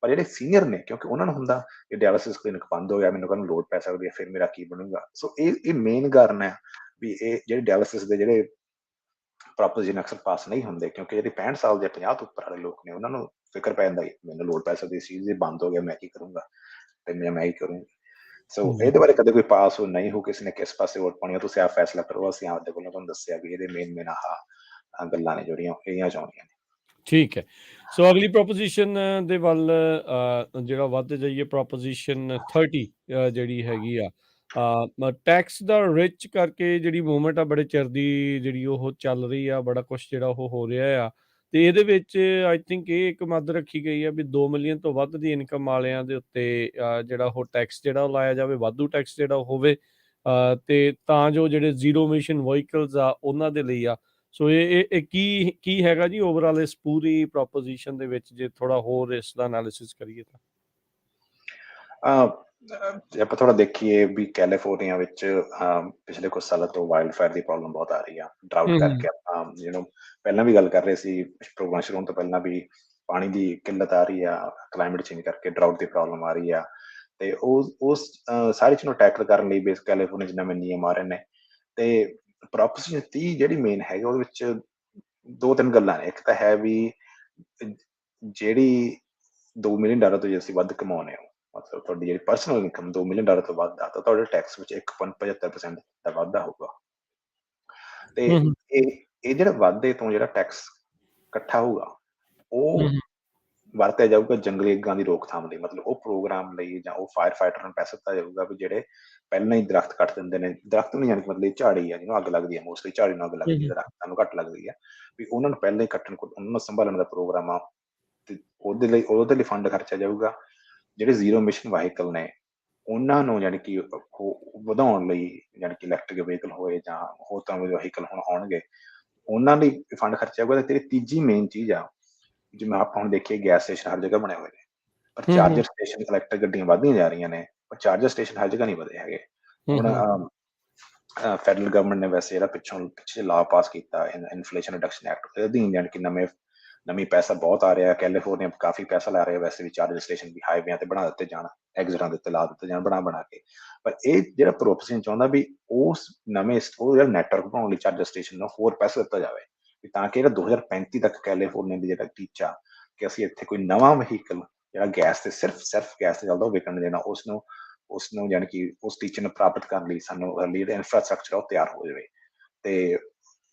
ਪਰ ਜਿਹੜੇ ਸੀਨੀਅਰ ਨੇ, ਕਿਉਂਕਿ ਉਹਨਾਂ ਨੂੰ ਹੁੰਦਾ ਕਿ ਡਾਇਲਿਸਿਸ ਕਲੀਨਿਕ ਬੰਦ ਹੋ ਗਿਆ, ਮੈਨੂੰ ਕੱਲ੍ਹ ਨੂੰ ਲੋੜ ਪੈ ਸਕਦੀ ਹੈ, ਫਿਰ ਮੇਰਾ ਕੀ ਬਣੂਗਾ। ਸੋ ਇਹ ਮੇਨ ਕਾਰਨ ਹੈ ਵੀ ਇਹ ਜਿਹੜੇ ਡਾਇਲਿਸਿਸ ਦੇ ਜਿਹੜੇ ਪ੍ਰੋਪੋਜੀਸ਼ਨ ਅਕਸਰ ਪਾਸ ਨਹੀਂ ਹੁੰਦੇ, ਕਿਉਂਕਿ ਜਿਹੜੇ 65 ਸਾਲ ਜਾਂ 50 ਤੋਂ ਉੱਪਰ ਵਾਲੇ ਲੋਕ ਨੇ, ਉਹਨਾਂ ਨੂੰ ਫਿਕਰ ਪੈ ਜਾਂਦਾ ਮੈਨੂੰ ਲੋੜ ਪੈ ਸਕਦੀ ਸੀ, ਜੇ ਬੰਦ ਹੋ ਗਿਆ ਮੈਂ ਕੀ ਕਰੂੰਗਾ, ਤੇ ਮੈਂ ਹੀ ਕਰੂੰਗੀ। ਸੋ ਇਹਦੇ ਬਾਰੇ ਕਦੇ ਕੋਈ ਪਾਸ ਹੋ ਨਹੀਂ ਹੋ, ਕਿਸੇ ਨੇ ਕਿਸ ਪਾਸੇ ਵੋਟ ਪਾਉਣੀ, ਤੁਸੀਂ ਆਪ ਫੈਸਲਾ ਕਰੋ। ਅਸੀਂ ਆਪਦੇ ਵੱਲੋਂ ਤੁਹਾਨੂੰ ਦੱਸਿਆ ਵੀ ਇਹਦੇ ਮੇਨ ਆਹ ਗੱਲਾਂ ਨੇ ਜਿਹੜੀਆਂ ਇਹ ਚਾਹੁੰਦੀਆਂ ਨੇ। ਠੀਕ ਹੈ। ਸੋ ਅਗਲੀ ਪ੍ਰੋਪੋਜੀਸ਼ਨ ਦੇ ਵੱਲ ਜਿਹੜਾ ਵੱਧ ਜਾਈਏ, ਪ੍ਰੋਪੋਜੀਸ਼ਨ 30 ਜਿਹੜੀ ਹੈਗੀ ਆ, ਟੈਕਸ ਦਾ ਰਿਚ ਕਰਕੇ ਜਿਹੜੀ ਮੂਵਮੈਂਟ ਆ, ਬੜੇ ਚਿਰ ਦੀ ਜਿਹੜੀ ਉਹ ਚੱਲ ਰਹੀ ਆ, ਬੜਾ ਕੁਛ ਜਿਹੜਾ ਉਹ ਹੋ ਰਿਹਾ ਆ। ਤੇ ਇਹਦੇ ਵਿੱਚ ਆਈ ਥਿੰਕ ਇਹ ਇੱਕ ਮੱਦ ਰੱਖੀ ਗਈ ਆ ਵੀ 2 ਮਿਲੀਅਨ ਤੋਂ ਵੱਧ ਦੀ ਇਨਕਮ ਵਾਲਿਆਂ ਦੇ ਉੱਤੇ ਜਿਹੜਾ ਉਹ ਟੈਕਸ ਜਿਹੜਾ ਉਹ ਲਾਇਆ ਜਾਵੇ, ਵਾਧੂ ਟੈਕਸ ਜਿਹੜਾ ਉਹ ਹੋਵੇ, ਤੇ ਤਾਂ ਜੋ ਜਿਹੜੇ ਜ਼ੀਰੋ ਇਮਿਸ਼ਨ ਵਹੀਕਲਸ ਆ ਉਹਨਾਂ ਦੇ ਲਈ ਆ। ਸੋ ਇਹ ਕੀ ਹੈਗਾ ਜੀ ਓਵਰਆਲ ਇਸ ਪੂਰੀ ਪ੍ਰੋਪੋਜੀਸ਼ਨ ਦੇ ਵਿੱਚ, ਜੇ ਥੋੜਾ ਹੋਰ ਇਸ ਦਾ ਐਨਾਲਿਸਿਸ ਕਰੀਏ ਤਾਂ? ਜੇ ਆਪਾਂ ਥੋੜਾ ਦੇਖੀਏ ਵੀ ਕੈਲੀਫੋਰਨੀਆ ਵਿੱਚ ਪਿਛਲੇ ਕੁਝ ਸਾਲਾਂ ਤੋਂ ਵਾਈਲਡ ਫਾਇਰ ਦੀ ਪ੍ਰੋਬਲਮ ਬਹੁਤ ਆ ਰਹੀ ਆ, ਡਰਾਊਟ ਕਰਕੇ। ਆਪਾਂ ਪਹਿਲਾਂ ਵੀ ਗੱਲ ਕਰ ਰਹੇ ਸੀ, ਪ੍ਰੋਗਰਾਮ ਸ਼ੁਰੂ ਹੋਣ ਤੋਂ ਪਹਿਲਾਂ ਵੀ, ਪਾਣੀ ਦੀ ਕਿੱਲਤ ਆ ਰਹੀ ਆ, ਕਲਾਈਮੇਟ ਚੇਂਜ ਕਰਕੇ ਡਰਾਊਟ ਦੀ ਪ੍ਰੋਬਲਮ ਆ ਰਹੀ ਆ। ਤੇ ਉਸ ਸਾਰੀ ਚੀਜ਼ ਨੂੰ ਟੈਕਲ ਕਰਨ ਲਈ ਬੇਸ ਕੈਲੀਫੋਰਨੀਆ 'ਚ ਨਵੇਂ ਨਿਯਮ ਆ ਰਹੇ ਨੇ। ਤੇ ਪ੍ਰੋਪੋਜੀਸ਼ਨ 30 ਜਿਹੜੀ ਮੇਨ ਹੈਗੀ, ਉਹਦੇ ਵਿੱਚ 2-3 ਗੱਲਾਂ ਨੇ। ਇੱਕ ਤਾਂ ਹੈ ਵੀ ਜਿਹੜੀ $2 ਮਿਲੀਅਨ ਤੋਂ ਜੇ ਅਸੀਂ ਵੱਧ ਕਮਾਉਂਦੇ ਹੋ, ਮਤਲਬ ਤੁਹਾਡੀ ਜਿਹੜੀ ਪਰਸਨਲ ਇਨਕਮ $2 ਮਿਲੀਅਨ ਤੋਂ ਵੱਧ ਆ, ਤਾਂ ਤੁਹਾਡੇ ਟੈਕਸ ਵਿੱਚ 1.75% ਦਾ ਵਾਧਾ ਹੋਊਗਾ। ਤੇ ਇਹ ਜਿਹੜਾ ਵਾਧੇ ਤੋਂ ਜਿਹੜਾ ਟੈਕਸ ਇਕੱਠਾ ਹੋਊਗਾ, ਉਹ ਵਰਤਿਆ ਜਾਊਗਾ ਜੰਗਲੀ ਅੱਗਾਂ ਦੀ ਰੋਕਥਾਮ ਲਈ। ਮਤਲਬ ਉਹ ਪ੍ਰੋਗਰਾਮ ਲਈ, ਜਾਂ ਉਹ ਫਾਇਰ ਫਾਈਟਰ ਨੂੰ ਪੈਸਾ ਦਿੱਤਾ ਜਾਊਗਾ ਵੀ ਜਿਹੜੇ ਪਹਿਲਾਂ ਹੀ ਦਰਖਤ ਕੱਟ ਦਿੰਦੇ ਨੇ। ਦਰਖਤ ਨੂੰ ਯਾਨੀ ਕਿ ਮਤਲਬ ਝਾੜੀ ਆ ਜਿਹਨੂੰ ਅੱਗ ਲੱਗਦੀ ਹੈ, ਮੋਸਟਲੀ ਝਾੜੀ ਨੂੰ ਅੱਗ ਲੱਗਦੀ ਹੈ, ਦਰਖਤਾਂ ਨੂੰ ਘੱਟ ਲੱਗਦੀ ਹੈ, ਵੀ ਉਹਨਾਂ ਨੂੰ ਪਹਿਲਾਂ ਹੀ ਕੱਟਣ, ਉਹਨਾਂ ਨੂੰ ਸੰਭਾਲਣ ਦਾ ਪ੍ਰੋਗਰਾਮ ਆ। ਤੇ ਉਹਦੇ ਲਈ ਫੰਡ ਖਰਚਿਆ ਜਾਊਗਾ। ਜਿਹੜੇ ਜ਼ੀਰੋ ਮਿਸ਼ਨ ਵਾਹੀਕਲ ਨੇ, ਉਹਨਾਂ ਨੂੰ ਯਾਨੀ ਕਿ ਵਧਾਉਣ ਲਈ, ਯਾਨੀ ਕਿ ਇਲੈਕਟ੍ਰਿਕ ਵਹੀਕਲ ਹੋਏ ਜਾਂ ਹੋਰ ਤਰ੍ਹਾਂ ਦੇ ਵਾਹੀਕਲ ਹੁਣ ਆਉਣਗੇ, ਉਹਨਾਂ ਲਈ ਫੰਡ ਖਰਚਿਆ ਜਾਊਗਾ। ਤੇ ਤੀਜੀ ਮੇਨ ਚੀਜ਼ ਆ, ਜਿਵੇਂ ਆਪਾਂ ਹੁਣ ਦੇਖੀਏ ਗੈਸ ਸਟੇਸ਼ਨ ਹਰ ਜਗ੍ਹਾ ਬਣੇ ਹੋਏ ਨੇ, ਪਰ ਚਾਰਜਰ ਸਟੇਸ਼ਨ, ਇਲੈਕਟ੍ਰਿਕ ਗੱਡੀਆਂ ਵੱਧਦੀਆਂ ਜਾ ਰਹੀਆਂ ਨੇ, ਪਰ ਚਾਰਜਰ ਸਟੇਸ਼ਨ ਹਰ ਜਗ੍ਹਾ ਨਹੀਂ ਵਧੇ ਹੈਗੇ। ਹੁਣ ਫੈਡਰਲ ਗਵਰਨਮੈਂਟ ਨੇ ਵੈਸੇ ਜਿਹੜਾ ਪਿੱਛੇ ਲਾਅ ਪਾਸ ਕੀਤਾ, ਇਨਫਲੇਸ਼ਨ ਰਿਡਕਸ਼ਨ ਐਕਟ, ਉਹਦੇ ਅਧੀਨ ਯਾਨੀ ਕਿ ਨਵੀਂ ਪੈਸਾ ਬਹੁਤ ਆ ਰਿਹਾ। ਕੈਲੀਫੋਰਨੀਆ ਕਾਫੀ ਪੈਸਾ ਲਾ ਰਿਹਾ ਵੈਸੇ ਵੀ, ਚਾਰਜਰ ਸਟੇਸ਼ਨ ਵੀ ਹਾਈਵੇਆਂ ਤੇ ਬਣਾ ਦਿੱਤੇ ਜਾਣ, ਐਗਜ਼ਿਟਾਂ ਦੇ ਉੱਤੇ ਲਾ ਦਿੱਤੇ ਜਾਣ ਬਣਾ ਕੇ। ਪਰ ਇਹ ਜਿਹੜਾ ਪ੍ਰੋਪੋਜੀਸ਼ਨ ਚਾਹੁੰਦਾ ਵੀ ਉਹ ਜਿਹੜਾ ਨੈਟਵਰਕ ਬਣਾਉਣ ਲਈ ਚਾਰਜਰ ਸਟੇਸ਼ਨ ਨੂੰ ਹੋਰ ਪੈਸਾ ਦਿੱਤਾ ਜਾਵੇ, ਤਾਂ ਕਿ ਜਿਹੜਾ 2035 ਤੱਕ ਕੈਲੀਫੋਰਨੀਆ ਦੀ ਜਿਹੜਾ ਟੀਚਾ ਕਿ ਅਸੀਂ ਇੱਥੇ ਕੋਈ ਨਵਾਂ ਵਹੀਕਲ ਜਿਹੜਾ ਗੈਸ ਤੇ ਸਿਰਫ ਗੈਸ ਤੇ ਚੱਲਦਾ ਉਹ ਵਿਕਣ ਦੇਣਾ, ਉਸਨੂੰ ਯਾਨੀ ਕਿ ਉਸ ਟੀਚੇ ਨੂੰ ਪ੍ਰਾਪਤ ਕਰਨ ਲਈ ਸਾਨੂੰ ਜਿਹੜਾ ਇਨਫਰਾਸਟ੍ਰਕਚਰ ਉਹ ਤਿਆਰ ਹੋ ਜਾਵੇ। ਤੇ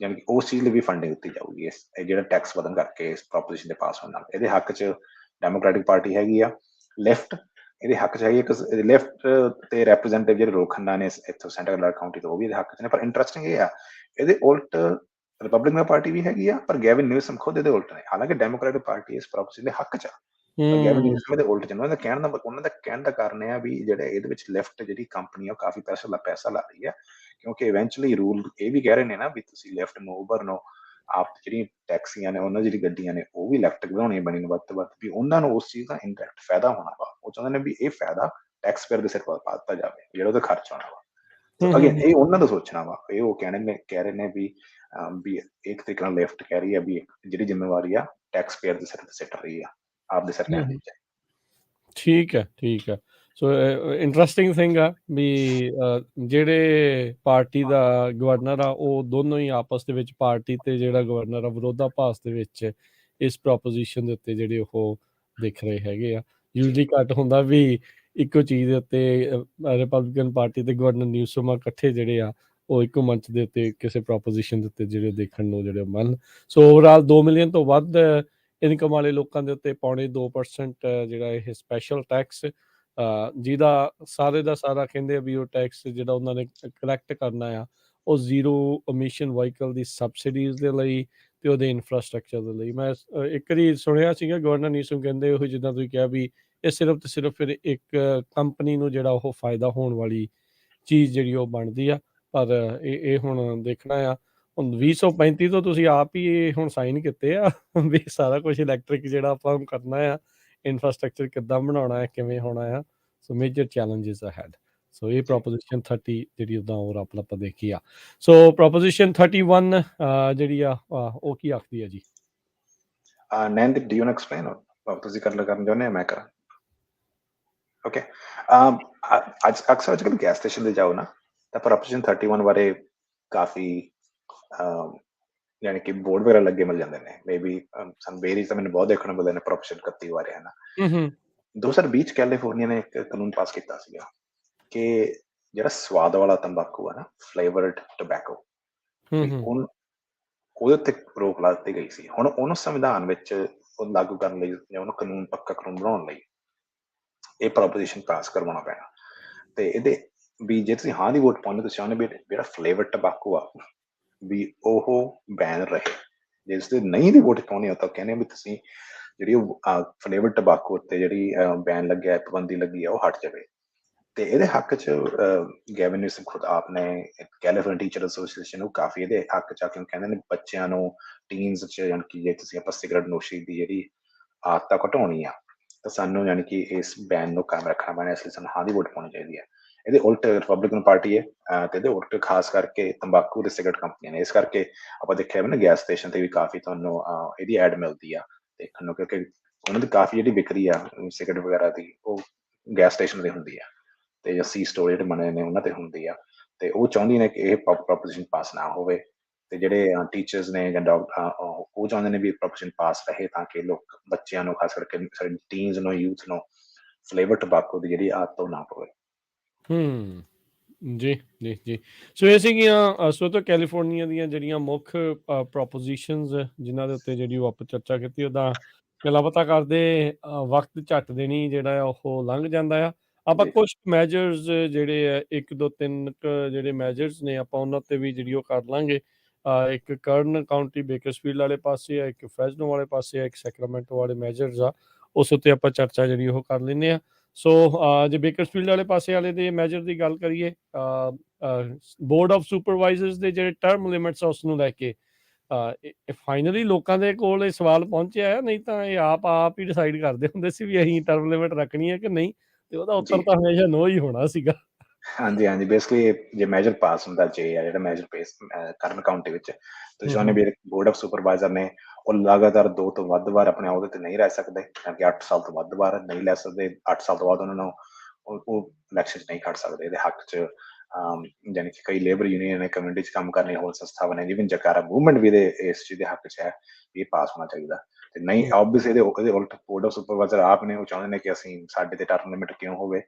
ਯਾਨੀ ਕਿ ਉਸ ਚੀਜ਼ ਲਈ ਵੀ ਫੰਡਿੰਗ ਦਿੱਤੀ ਜਾਊਗੀ। ਇਹ ਜਿਹੜਾ ਟੈਕਸ ਵਧਣ ਕਰਕੇ ਇਸ ਪ੍ਰੋਪੋਜੀਸ਼ਨ ਦੇ ਪਾਸ ਹੋਣ ਨਾਲ, ਇਹਦੇ ਹੱਕ 'ਚ ਡੈਮੋਕ੍ਰੈਟਿਕ ਪਾਰਟੀ ਹੈਗੀ ਆ, ਲੈਫਟ ਇਹਦੇ ਹੱਕ 'ਚ ਹੈਗੀ। ਲੈਫਟ ਤੇ ਰੈਪਰੈਜ਼ੈਂਟੇਟਿਵ ਜਿਹੜੇ ਲੋਕ ਖੰਨਾ ਨੇ ਇੱਥੋਂ ਸੈਂਟਰਲ ਕਾਊਂਟੀ ਤੋਂ, ਉਹ ਵੀ ਇਹਦੇ ਹੱਕ 'ਚ ਨੇ। ਪਰ ਇੰਟਰਸਟਿੰਗ ਇਹ ਆ, ਇਹਦੇ ਉਲਟ ਰਿਪਬਲਿਕਨ ਪਾਰਟੀ ਵੀ ਹੈਗੀ ਆ, ਪਰ ਗੈਵਿਨ ਨਿਊਸਮ ਖੁਦ ਇਹਦੇ ਉਲਟ ਨੇ। ਹਾਲਾਂਕਿ ਡੈਮੋਕ੍ਰੈਟਿਕ ਪਾਰਟੀ ਇਸ ਪ੍ਰੋਪੋਜੀਸ਼ਨ ਦੇ ਹੱਕ 'ਚ ਆ, ਪਰ ਗੈਵਿਨ ਨਿਊਸਮ ਇਹਦੇ ਉਲਟ ਉਹਨਾਂ ਦਾ ਕਹਿਣ ਦਾ ਕਾਰਨ ਇਹ ਆ ਵੀ ਜਿਹੜੇ ਇਹਦੇ ਵਿੱਚ ਲੈਫਟ ਜਿਹੜੀ ਕੰਪਨੀ ਆ, ਉਹ ਕਾਫੀ ਪੈਸਾ ਲਾ ਰਹੀ ਆ, ਕਿਉਂਕਿ ਇਵੈਂਚੁਅਲੀ ਰੂਲ ਇਹ ਵੀ ਕਹਿ ਰਹੇ ਨੇ ਨਾ ਵੀ ਤੁਸੀਂ ਲੈਫਟ ਨੂੰ ਉਭਰ ਨੂੰ ਆਪ ਜਿਹੜੀਆਂ ਟੈਕਸੀਆਂ ਨੇ, ਉਹਨਾਂ ਜਿਹੜੀ ਗੱਡੀਆਂ ਨੇ, ਉਹ ਵੀ ਇਲੈਕਟ੍ਰਿਕ ਬਣਾਉਣੀਆਂ ਬਣੀ ਨੂੰ ਵੱਧ ਤੋਂ ਵੱਧ, ਵੀ ਉਹਨਾਂ ਨੂੰ ਉਸ ਚੀਜ਼ ਦਾ ਇੰਡਾਇਰੈਕਟ ਫਾਇਦਾ ਹੋਣਾ ਵਾ। ਉਹ ਚਾਹੁੰਦੇ ਨੇ ਵੀ ਇਹ ਫਾਇਦਾ ਟੈਕਸ ਪੇਅਰ ਦੇ ਸਿਰ ਪਾ ਦਿੱਤਾ ਜਾਵੇ, ਜਿਹੜਾ ਉਹਦਾ ਖਰਚ ਹੋਣਾ ਵਾ। ਅਗੇਨ ਇਹ ਉਹਨਾਂ ਦਾ ਸੋਚਣਾ ਵਾ। ਇਹ ਉਹ ਕਹਿ ਰਹੇ ਨੇ ਵੀ ਇੱਕ ਤਰੀਕੇ ਨਾਲ ਲੈਫਟ ਕਹਿ ਰਹੀ ਆ ਵੀ ਜਿਹੜੀ ਜ਼ਿੰਮੇਵਾਰੀ ਆ ਟੈਕਸ ਪੇਅਰ ਦੇ ਸਿਰ ਤੇ ਸਿੱਟ ਰਹੀ ਆ। ਆਪਦੀ ਸਰਕਾਰ ਦੀ। ਠੀਕ ਹੈ ਸੋ ਇੰਟਰਸਟਿੰਗ ਥਿੰਗ ਆ ਵੀ ਜਿਹੜੇ ਪਾਰਟੀ ਦਾ ਗਵਰਨਰ ਆ ਉਹ ਦੋਨੋਂ ਹੀ ਆਪਸ ਦੇ ਵਿੱਚ ਪਾਰਟੀ ਤੇ ਜਿਹੜਾ ਗਵਰਨਰ ਆ ਵਿਰੋਧਾਭਾਸ ਦੇ ਵਿੱਚ ਇਸ ਪ੍ਰੋਪੋਜੀਸ਼ਨ ਦੇ ਉੱਤੇ ਜਿਹੜੇ ਉਹ ਦੇਖ ਰਹੇ ਹੈਗੇ ਆ। ਯੂਜਲੀ ਘੱਟ ਹੁੰਦਾ ਵੀ ਇੱਕੋ ਚੀਜ਼ ਦੇ ਉੱਤੇ ਰਿਪਬਲਿਕਨ ਪਾਰਟੀ ਤੇ ਗਵਰਨਰ ਨਿਊਸੋਮਾ ਇਕੱਠੇ ਜਿਹੜੇ ਆ ਉਹ ਇੱਕੋ ਮੰਚ ਦੇ ਉੱਤੇ ਕਿਸੇ ਪ੍ਰੋਪੋਜੀਸ਼ਨ ਦੇ ਉੱਤੇ ਜਿਹੜੇ ਦੇਖਣ ਨੂੰ ਜਿਹੜੇ ਮੰਨ। ਸੋ ਓਵਰਆਲ 2 ਮਿਲੀਅਨ ਤੋਂ ਵੱਧ ਇਨਕਮ ਵਾਲੇ ਲੋਕਾਂ ਦੇ ਉੱਤੇ 0.2% ਜਿਹੜਾ ਇਹ ਸਪੈਸ਼ਲ ਟੈਕਸ ਜਿਹਦਾ ਸਾਰੇ ਦਾ ਸਾਰਾ ਕਹਿੰਦੇ ਵੀ ਉਹ ਟੈਕਸ ਜਿਹੜਾ ਉਹਨਾਂ ਨੇ ਕਲੈਕਟ ਕਰਨਾ ਆ ਉਹ ਜ਼ੀਰੋ ਐਮਿਸ਼ਨ ਵਹੀਕਲ ਦੀ ਸਬਸਿਡੀਜ਼ ਦੇ ਲਈ ਤੇ ਉਹਦੇ ਇਨਫਰਾਸਟ੍ਰਕਚਰ ਦੇ ਲਈ। ਮੈਂ ਇੱਕ ਵਾਰੀ ਸੁਣਿਆ ਸੀਗਾ ਗਵਰਨਰ ਨਿਊਸਮ ਕਹਿੰਦੇ ਉਹ ਜਿੱਦਾਂ ਤੁਸੀਂ ਕਿਹਾ ਵੀ ਇਹ ਸਿਰਫ ਤੇ ਸਿਰਫ ਫਿਰ ਇੱਕ ਕੰਪਨੀ ਨੂੰ ਜਿਹੜਾ ਉਹ ਫਾਇਦਾ ਹੋਣ ਵਾਲੀ ਚੀਜ਼ ਜਿਹੜੀ ਉਹ ਬਣਦੀ ਆ। ਪਰ ਇਹ ਹੁਣ ਦੇਖਣਾ ਆ ਹੁਣ 2035 ਤੋਂ ਤੁਸੀਂ ਆਪ ਹੀ ਇਹ ਹੁਣ ਸਾਈਨ ਕੀਤੇ ਆ ਵੀ ਸਾਰਾ ਕੁਝ ਇਲੈਕਟ੍ਰਿਕ ਜਿਹੜਾ ਆਪਾਂ ਕਰਨਾ ਆ, ਇਨਫਰਾਸਟ੍ਰਕਚਰ ਕਿੱਦਾਂ ਬਣਾਉਣਾ ਹੈ, ਕਿਵੇਂ ਹੋਣਾ ਆ। ਸੋ ਮੇਜਰ ਚੈਲੰਜਸ ਅਹੈਡ। ਸੋ ਇਹ ਪ੍ਰੋਪੋਜੀਸ਼ਨ 30 ਜਿਹੜੀ ਉੱਦਾਂ ਹੋਰ ਆਪਾਂ ਦੇਖੀ ਆ। ਸੋ ਪ੍ਰੋਪੋਜੀਸ਼ਨ 31 ਜਿਹੜੀ ਆ ਉਹ ਕੀ ਆਖਦੀ ਆ ਜੀ? ਨੈਂਦ, do you want to explain? ਤੁਸੀਂ ਕਰਨ ਚਾਹੁੰਦੇ ਆ ਮੈਂ ਕਰਾਂ? ਓਕੇ। ਅਕਸਰ ਅੱਜ ਕੱਲ੍ਹ ਗੈਸ ਸਟੇਸ਼ਨ ਤੇ ਜਾਓ ਨਾ ਤਾਂ ਪ੍ਰੋਪੋਜੀਸ਼ਨ 31 ਬਾਰੇ ਕਾਫੀ ਯਾਨੀ ਕਿ ਬੋਰਡ ਵਗੈਰਾ ਲੱਗੇ ਮਿਲ ਜਾਂਦੇ ਨੇ। ਮੇਬੀ ਸਨਬੇਰੀ ਤਾਂ ਮੈਨੂੰ ਬਹੁਤ ਦੇਖਣ ਨੂੰ ਮਿਲਦੇ ਨੇ ਪ੍ਰੋਪੋਜੀਸ਼ਨ 31 ਬਾਰੇ, ਹੈ ਨਾ। 2020 ਚ ਕੈਲੀਫੋਰਨੀਆ ਨੇ ਇੱਕ ਕਾਨੂੰਨ ਪਾਸ ਕੀਤਾ ਸੀਗਾ ਕਿ ਜਿਹੜਾ ਸਵਾਦ ਵਾਲਾ ਤੰਬਾਕੂ ਆ ਨਾ, ਫਲੇਵਰਡ ਟੋਬੈਕੋ, ਉਹਦੇ ਉੱਤੇ ਰੋਕ ਲਾ ਦਿੱਤੀ ਗਈ ਸੀ। ਹੁਣ ਉਹਨੂੰ ਸੰਵਿਧਾਨ ਵਿੱਚ ਉਹ ਲਾਗੂ ਕਰਨ ਲਈ ਜਾਂ ਉਹਨੂੰ ਕਾਨੂੰਨ ਪੱਕਾ ਕਾਨੂੰਨ ਬਣਾਉਣ ਲਈ ਇਹ ਪ੍ਰੋਪੋਜੀਸ਼ਨ ਪਾਸ ਕਰਵਾਉਣਾ ਪੈਣਾ। ਤੇ ਇਹਦੇ ਵੀ ਜੇ ਤੁਸੀਂ ਹਾਂ ਦੀ ਵੋਟ ਪਾਉਂਦੇ ਤੁਸੀਂ ਚਾਹੁੰਦੇ ਵੀ ਜਿਹੜਾ ਫਲੇਵਰਡ ਟੋਬੈਕੋ ਆ ਵੀ ਉਹ ਬੈਨ ਰਹੇ। ਜੇ ਤੁਸੀਂ ਨਹੀਂ ਦੀ ਵੋਟ ਪਾਉਣੀ ਹੋ ਤਾਂ ਕਹਿੰਦੇ ਵੀ ਤੁਸੀਂ ਜਿਹੜੀ ਉਹ ਫਲੇਵਰਡ ਟੋਬੈਕੋ ਉੱਤੇ ਜਿਹੜੀ ਬੈਨ ਲੱਗਿਆ, ਪਾਬੰਦੀ ਲੱਗੀ ਆ, ਉਹ ਹਟ ਜਾਵੇ। ਤੇ ਇਹਦੇ ਹੱਕ 'ਚ ਗੈਵਿਨ ਨਿਊਸਮ ਖੁਦ ਆਪ ਨੇ ਕੈਲੀਫੋਰਨੀਆ ਟੀਚਰ ਐਸੋਸੀਏਸ਼ਨ ਉਹ ਕਾਫੀ ਇਹਦੇ ਹੱਕ 'ਚ ਆ ਕੇ ਕਹਿੰਦੇ ਨੇ ਬੱਚਿਆਂ ਨੂੰ ਟੀਨਸ 'ਚ ਯਾਨੀ ਕਿ ਜੇ ਤੁਸੀਂ ਆਪਾਂ ਸਿਗਰਟ ਨੋਸ਼ੀ ਦੀ ਜਿਹੜੀ ਆਦਤ ਘਟਾਉਣੀ ਆ ਤਾਂ ਸਾਨੂੰ ਯਾਨੀ ਕਿ ਇਸ ਬੈਨ ਨੂੰ ਕਾਇਮ ਰੱਖਣਾ ਪੈਣਾ। ਇਸ ਲਈ ਸਾਨੂੰ ਹਾਂ ਦੀ ਵੋਟ ਪਾਉਣੀ ਚਾਹੀਦੀ ਹੈ। ਇਹਦੇ ਉਲਟ ਰਿਪਬਲਿਕਨ ਪਾਰਟੀ ਹੈ ਤੇ ਇਹਦੇ ਉਲਟ ਖਾਸ ਕਰਕੇ ਤੰਬਾਕੂ ਤੇ ਸਿਗਰਟ ਕੰਪਨੀਆਂ ਨੇ। ਇਸ ਕਰਕੇ ਆਪਾਂ ਦੇਖਿਆ ਵੀ ਨਾ ਗੈਸ ਸਟੇਸ਼ਨ ਤੇ ਵੀ ਕਾਫੀ ਤੁਹਾਨੂੰ ਇਹਦੀ ਐਡ ਮਿਲਦੀ ਆ ਦੇਖਣ ਨੂੰ, ਕਿਉਂਕਿ ਉਹਨਾਂ ਦੀ ਕਾਫੀ ਜਿਹੜੀ ਵਿਕਰੀ ਆ ਸਿਗਰਟ ਵਗੈਰਾ ਦੀ ਉਹ ਗੈਸ ਸਟੇਸ਼ਨ ਤੇ ਹੁੰਦੀ ਆ ਤੇ ਜਾਂ ਸੀ ਸਟੋਰ ਜਿਹੜੇ ਬਣੇ ਨੇ ਉਹਨਾਂ ਤੇ ਹੁੰਦੀ ਆ। ਤੇ ਉਹ ਚਾਹੁੰਦੀ ਨੇ ਕਿ ਇਹ ਪ੍ਰੋਪੋਜੀਸ਼ਨ ਪਾਸ ਨਾ ਹੋਵੇ ਤੇ ਜਿਹੜੇ ਟੀਚਰਸ ਨੇ ਜਾਂ ਡਾਕਟਰ ਉਹ ਚਾਹੁੰਦੇ ਨੇ ਵੀ ਪ੍ਰੋਪੋਜੀਸ਼ਨ ਪਾਸ ਰਹੇ ਤਾਂ ਕਿ ਲੋਕ ਬੱਚਿਆਂ ਨੂੰ ਖਾਸ ਕਰਕੇ ਸਾਡੇ ਟੀਨਸ ਨੂੰ ਯੂਥ ਨੂੰ ਫਲੇਵਰ ਟੋਬੈਕੋ ਦੀ ਜਿਹੜੀ ਆਦਤ ਉਹ ਨਾ ਪਵੇ। ਜੀ ਸੋ ਇਹ ਸੀਗੀਆਂ ਸੋ ਤਾਂ ਕੈਲੀਫੋਰਨੀਆ ਦੀਆਂ ਜਿਹੜੀਆਂ ਮੁੱਖ ਪ੍ਰੋਪੋਜੀਸ਼ਨਸ ਜਿਨ੍ਹਾਂ ਦੇ ਉੱਤੇ ਜਿਹੜੀ ਉਹ ਆਪਾਂ ਚਰਚਾ ਕੀਤੀ। ਉਹਦਾ ਗੱਲਾਂ ਪਤਾ ਕਰਦੇ ਵਕਤ ਝੱਟ ਦੇਣੀ ਜਿਹੜਾ ਉਹ ਲੰਘ ਜਾਂਦਾ ਆ। ਆਪਾਂ ਕੁਛ ਮੈਜਰਸ ਜਿਹੜੇ ਆ 1 2 3 ਜਿਹੜੇ ਮੈਜਰਸ ਨੇ ਆਪਾਂ ਉਹਨਾਂ ਤੇ ਵੀ ਜਿਹੜੀ ਉਹ ਕਰ ਲਾਂਗੇ। ਇੱਕ ਕਰਨ ਕਾਊਂਟੀ ਬੇਕਰਸਫੀਲਡ ਵਾਲੇ ਪਾਸੇ ਆ, ਇੱਕ ਫ੍ਰੈਜ਼ਨੋ ਵਾਲੇ ਪਾਸੇ ਆ, ਇੱਕ ਸੈਕਰਾਮੈਂਟੋ ਵਾਲੇ ਮੈਜਰਸ ਆ। ਉਸ ਉੱਤੇ ਆਪਾਂ ਚਰਚਾ ਜਿਹੜੀ ਉਹ ਕਰ ਲੈਂਦੇ ਹਾਂ। ਸੋ ਜੇ ਬੇਕਰਸਫੀਲਡ ਵਾਲੇ ਪਾਸੇ ਵਾਲੇ ਦੇ ਮੈਜਰ ਦੀ ਗੱਲ ਕਰੀਏ ਬੋਰਡ ਆਫ ਸੁਪਰਵਾਈਜ਼ਰਸ ਦੇ ਜਿਹੜੇ ਟਰਮ ਲਿਮਿਟਸ ਆ ਉਸ ਨੂੰ ਲੈ ਕੇ ਫਾਈਨਲੀ ਲੋਕਾਂ ਦੇ ਕੋਲ ਇਹ ਸਵਾਲ ਪਹੁੰਚਿਆ ਹੈ। ਨਹੀਂ ਤਾਂ ਇਹ ਆਪ ਹੀ ਡਿਸਾਈਡ ਕਰਦੇ ਹੁੰਦੇ ਸੀ ਵੀ ਅਸੀਂ ਟਰਮ ਲਿਮਿਟ ਰੱਖਣੀ ਹੈ ਕਿ ਨਹੀਂ, ਤੇ ਉਹਦਾ ਉੱਤਰ ਤਾਂ ਹਮੇਸ਼ਾ ਨੋ ਹੀ ਹੋਣਾ ਸੀਗਾ। ਹਾਂਜੀ ਬੇਸਿਕਲੀ ਜੇ ਮੈਜਰ ਪਾਸ ਹੁੰਦਾ ਜਿਹੜਾ ਮੈਜਰ ਪੇਸ ਕਰਨ ਕਾਊਂਟੀ ਵਿੱਚ ਤੁਸੀਂ ਚਾਹੁੰਦੇ ਵੀ ਬੋਰਡ ਆਫ ਸੁਪਰਵਾਈਜ਼ਰ ਨੇ ਉਹ ਲਗਾਤਾਰ 2 ਤੋਂ ਵੱਧ ਵਾਰ ਆਪਣੇ ਅਹੁਦੇ ਤੇ ਨਹੀਂ ਰਹਿ ਸਕਦੇ, ਕਿਉਂਕਿ 8 ਸਾਲ ਤੋਂ ਵੱਧ ਵਾਰ ਨਹੀਂ ਲੈ ਸਕਦੇ। 8 ਸਾਲ ਤੋਂ ਬਾਅਦ ਉਹਨਾਂ ਨੂੰ ਉਹ ਇਲੈਕਸ਼ਨ 'ਚ ਨਹੀਂ ਖੜ ਸਕਦੇ। ਇਹਦੇ ਹੱਕ 'ਚ ਯਾਨੀ ਕਿ ਕਈ ਲੇਬਰ ਯੂਨੀਅਨ ਨੇ, ਕਮਿਊਨਿਟੀ 'ਚ ਕੰਮ ਕਰਨੇ ਹੋਰ ਸੰਸਥਾਵਾਂ ਨੇ, ਜਿਵੇਂ ਜਕਾਰਾ ਮੂਵਮੈਂਟ ਵੀ ਇਸ ਚੀਜ਼ ਦੇ ਹੱਕ 'ਚ ਹੈ ਵੀ ਇਹ ਪਾਸ ਹੋਣਾ ਚਾਹੀਦਾ। ਤੇ ਨਹੀਂ ਓਬਵੀਅਸ ਇਹਦੇ ਉਲਟ ਬੋਰਡ ਆਫ ਸੁਪਰਵਾਈਜ਼ਰ ਆਪ ਨੇ ਉਹ ਚਾਹੁੰਦੇ ਨੇ ਕਿ ਅਸੀਂ ਸਾਡੇ ਤੇ ਟਰਮ ਲਿਮਿਟ ਕਿਉਂ ਹੋਵੇ